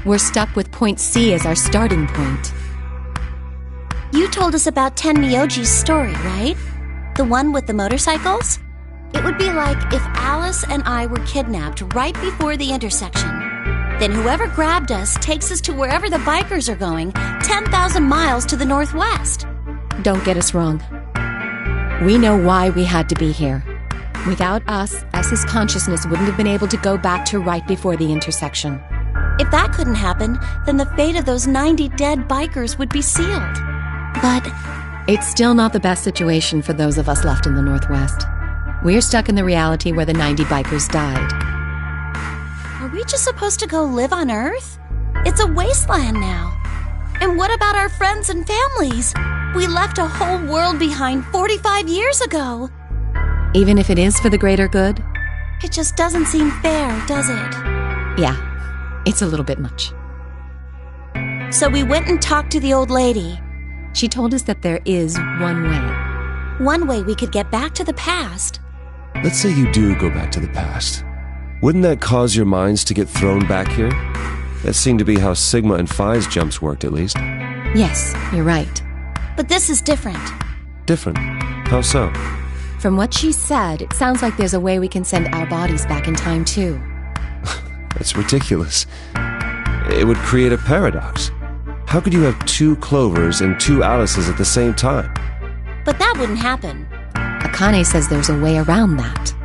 We're stuck with Point C as our starting point. You told us about Tenmyoji's story, right? The one with the motorcycles? It would be like if Alice and I were kidnapped right before the intersection. Then whoever grabbed us takes us to wherever the bikers are going, 10,000 miles to the northwest. Don't get us wrong. We know why we had to be here. Without us, S's consciousness wouldn't have been able to go back to right before the intersection. If that couldn't happen, then the fate of those 90 dead bikers would be sealed. But it's still not the best situation for those of us left in the Northwest. We're stuck in the reality where the 90 bikers died. Are we just supposed to go live on Earth? It's a wasteland now. And what about our friends and families? We left a whole world behind 45 years ago. Even if it is for the greater good? It just doesn't seem fair, does it? Yeah, it's a little bit much. So we went and talked to the old lady. She told us that there is one way. One way we could get back to the past. Let's say you do go back to the past. Wouldn't that cause your minds to get thrown back here? That seemed to be how Sigma and Phi's jumps worked, at least. Yes, you're right. But this is different. Different? How so? From what she said, it sounds like there's a way we can send our bodies back in time, too. That's ridiculous. It would create a paradox. How could you have 2 Clovers and 2 Alices at the same time? But that wouldn't happen. Akane says there's a way around that.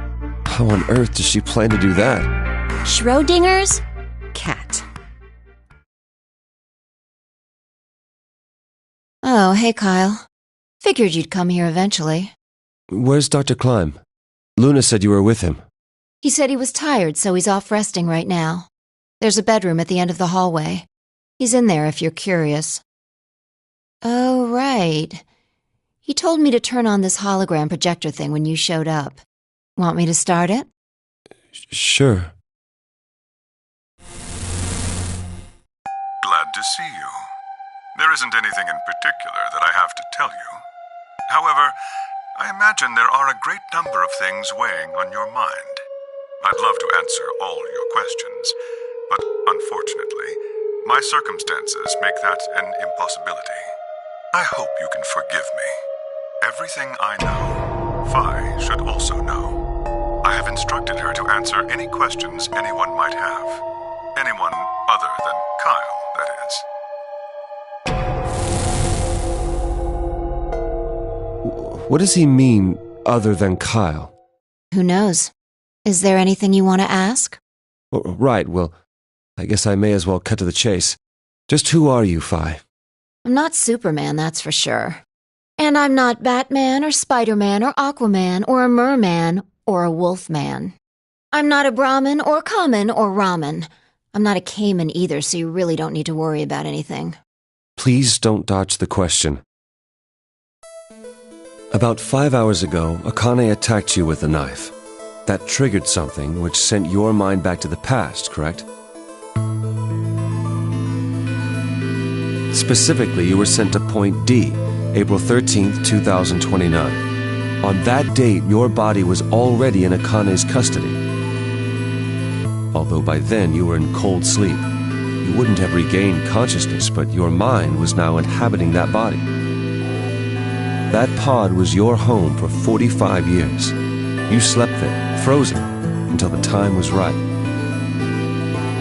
How on earth does she plan to do that? Schrodinger's cat. Oh, hey, Kyle. Figured you'd come here eventually. Where's Dr. Klein? Luna said you were with him. He said he was tired, so he's off resting right now. There's a bedroom at the end of the hallway. He's in there if you're curious. Oh, right. He told me to turn on this hologram projector thing when you showed up. Want me to start it? Sure. Glad to see you. There isn't anything in particular that I have to tell you. However, I imagine there are a great number of things weighing on your mind. I'd love to answer all your questions, but unfortunately, my circumstances make that an impossibility. I hope you can forgive me. Everything I know, Phi should also know. I have instructed her to answer any questions anyone might have. Anyone other than Kyle, that is. What does he mean, other than Kyle? Who knows? Is there anything you want to ask? Right, well, I guess I may as well cut to the chase. Just who are you, Phi? I'm not Superman, that's for sure. And I'm not Batman or Spider-Man or Aquaman or a Merman or a Wolfman. I'm not a Brahmin or Kamen or Ramen. I'm not a Cayman either, so you really don't need to worry about anything. Please don't dodge the question. About 5 hours ago, Akane attacked you with a knife. That triggered something which sent your mind back to the past, correct? Specifically, you were sent to Point D, April 13th, 2029. On that date, your body was already in Akane's custody. Although by then you were in cold sleep. You wouldn't have regained consciousness, but your mind was now inhabiting that body. That pod was your home for 45 years. You slept there, frozen, until the time was right.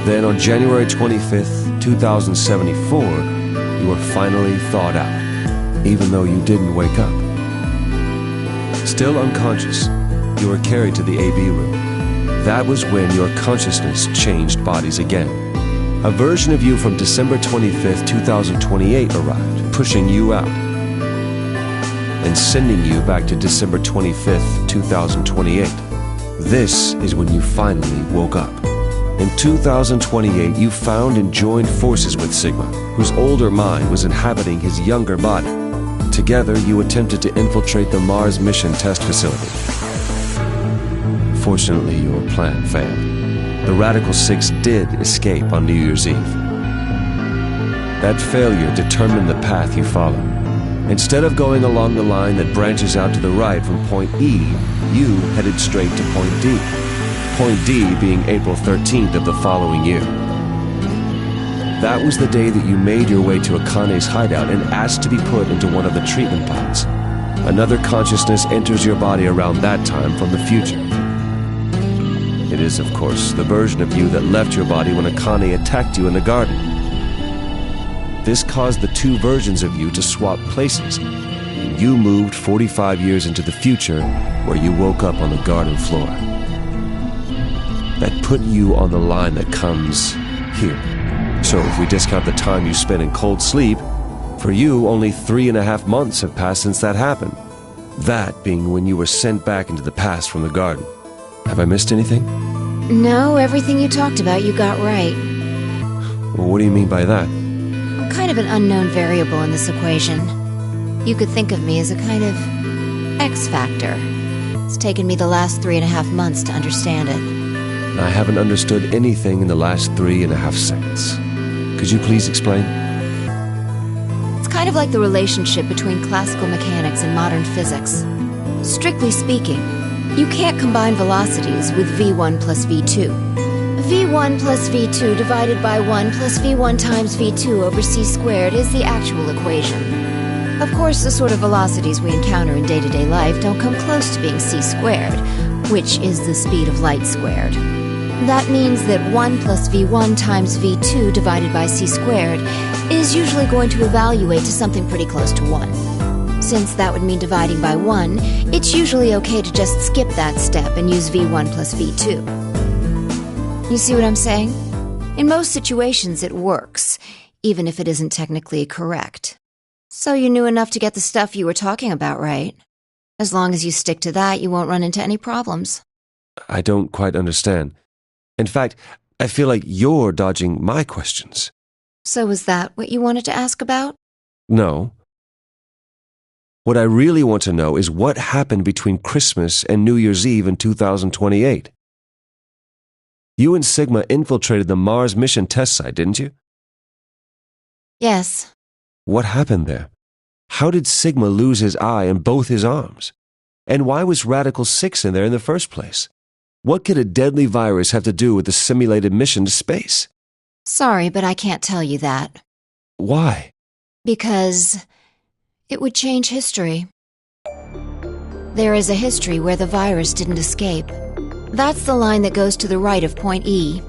Then on January 25th, 2074, you were finally thawed out, even though you didn't wake up. Still unconscious, you were carried to the AB room. That was when your consciousness changed bodies again. A version of you from December 25th, 2028 arrived, pushing you out, and sending you back to December 25th, 2028. This is when you finally woke up. In 2028, you found and joined forces with Sigma, whose older mind was inhabiting his younger body. Together, you attempted to infiltrate the Mars mission test facility. Fortunately, your plan failed. The Radical Six did escape on New Year's Eve. That failure determined the path you followed. Instead of going along the line that branches out to the right from Point E, you headed straight to Point D. Point D being April 13th of the following year. That was the day that you made your way to Akane's hideout and asked to be put into one of the treatment pods. Another consciousness enters your body around that time from the future. It is, of course, the version of you that left your body when Akane attacked you in the garden. This caused the two versions of you to swap places. You moved 45 years into the future, where you woke up on the garden floor. That put you on the line that comes here. So if we discount the time you spent in cold sleep, for you, only 3.5 months have passed since that happened. That being when you were sent back into the past from the garden. Have I missed anything? No, everything you talked about you got right. Well, what do you mean by that? I'm kind of an unknown variable in this equation. You could think of me as a kind of X factor. It's taken me the last 3.5 months to understand it. I haven't understood anything in the last 3.5 seconds. Could you please explain? It's kind of like the relationship between classical mechanics and modern physics. Strictly speaking, you can't combine velocities with v1 plus v2. v1 plus v2 divided by 1 plus v1 times v2 over c squared is the actual equation. Of course, the sort of velocities we encounter in day-to-day life don't come close to being c squared, which is the speed of light squared. That means that 1 plus v1 times v2 divided by c squared is usually going to evaluate to something pretty close to 1. Since that would mean dividing by 1, it's usually okay to just skip that step and use v1 plus v2. You see what I'm saying? In most situations it works, even if it isn't technically correct. So you knew enough to get the stuff you were talking about right. As long as you stick to that, you won't run into any problems. I don't quite understand. In fact, I feel like you're dodging my questions. So is that what you wanted to ask about? No. What I really want to know is what happened between Christmas and New Year's Eve in 2028. You and Sigma infiltrated the Mars mission test site, didn't you? Yes. What happened there? How did Sigma lose his eye and both his arms? And why was Radical 6 in there in the first place? What could a deadly virus have to do with the simulated mission to space? Sorry, but I can't tell you that. Why? Because it would change history. There is a history where the virus didn't escape. That's the line that goes to the right of point E.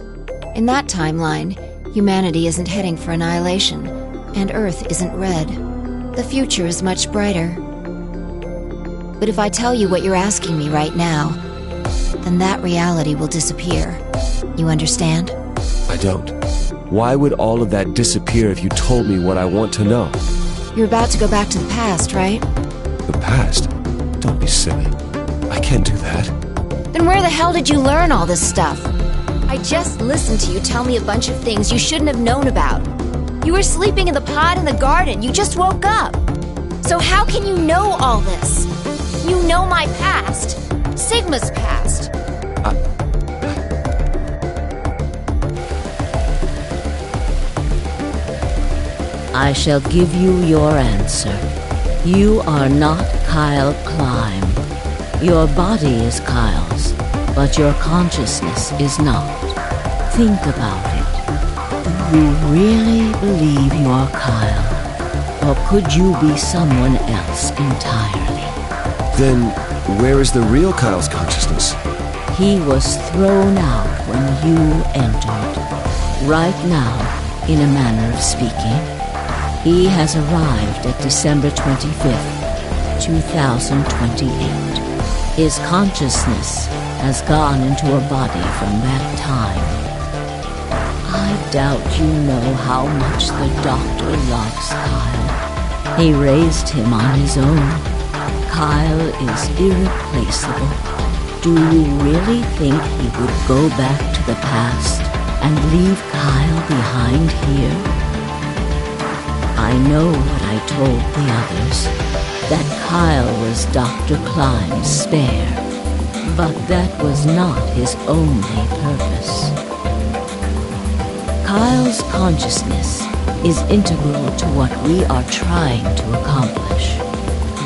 In that timeline, humanity isn't heading for annihilation, and Earth isn't red. The future is much brighter. But if I tell you what you're asking me right now, then that reality will disappear. You understand? I don't. Why would all of that disappear if you told me what I want to know? You're about to go back to the past, right? The past? Don't be silly. I can't do that. Then where the hell did you learn all this stuff? I just listened to you tell me a bunch of things you shouldn't have known about. You were sleeping in the pod in the garden. You just woke up. So how can you know all this? You know my past. Sigma's past. I shall give you your answer. You are not Kyle Climb. Your body is Kyle's, but your consciousness is not. Think about it. Do you really believe you're Kyle? Or could you be someone else entirely? Then, where is the real Kyle's consciousness? He was thrown out when you entered. Right now, in a manner of speaking, he has arrived at December 25th, 2028. His consciousness has gone into a body from that time. I doubt you know how much the doctor loves Kyle. He raised him on his own. Kyle is irreplaceable. Do you really think he would go back to the past and leave Kyle behind here? I know what I told the others, that Kyle was Dr. Climb's spare, but that was not his only purpose. Kyle's consciousness is integral to what we are trying to accomplish.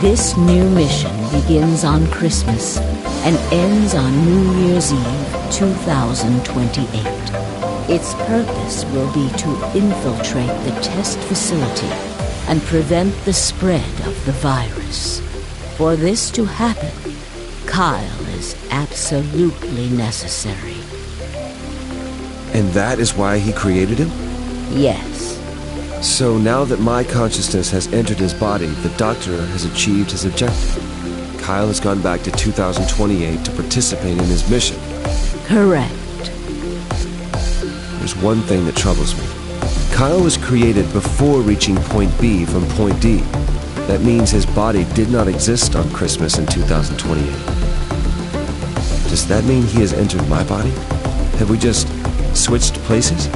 This new mission begins on Christmas and ends on New Year's Eve 2028. Its purpose will be to infiltrate the test facility and prevent the spread of the virus. For this to happen, Kyle is absolutely necessary. And that is why he created him? Yes. So now that my consciousness has entered his body, the Doctor has achieved his objective. Kyle has gone back to 2028 to participate in his mission. Correct. There's one thing that troubles me. Kyle was created before reaching point B from point D. That means his body did not exist on Christmas in 2028. Does that mean he has entered my body? Have we just switched places?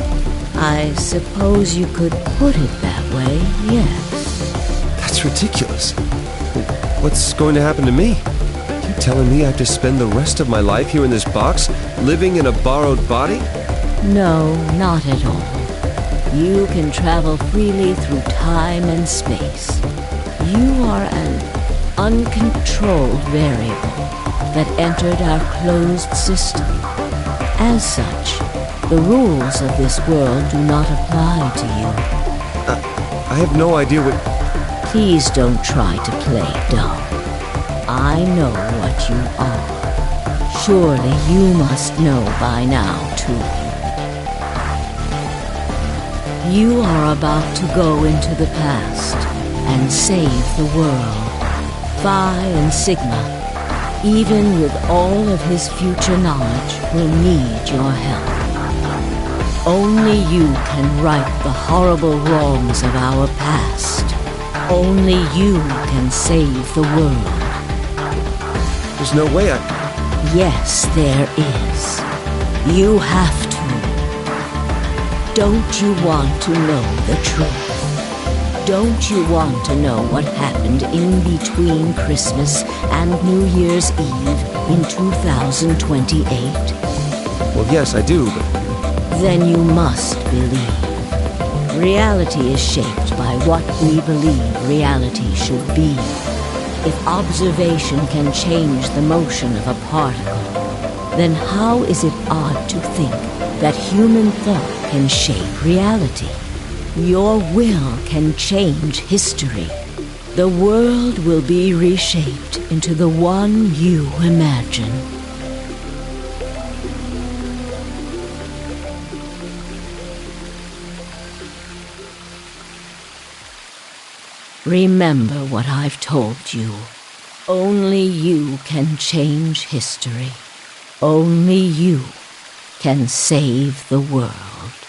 I suppose you could put it that way, yes. That's ridiculous. What's going to happen to me? You're telling me I have to spend the rest of my life here in this box, living in a borrowed body? No, not at all. You can travel freely through time and space. You are an uncontrolled variable that entered our closed system. As such, the rules of this world do not apply to you. I have no idea what... Please don't try to play dumb. I know what you are. Surely you must know by now, too. You are about to go into the past and save the world. Phi and Sigma, even with all of his future knowledge, will need your help. Only you can right the horrible wrongs of our past. Only you can save the world. There's no way Yes, there is. You have to. Don't you want to know the truth? Don't you want to know what happened in between Christmas and New Year's Eve in 2028? Well, yes, I do, but... Then you must believe. Reality is shaped by what we believe reality should be. If observation can change the motion of a particle, then how is it odd to think that human thought can shape reality? Your will can change history. The world will be reshaped into the one you imagine. Remember what I've told you. Only you can change history. Only you can save the world.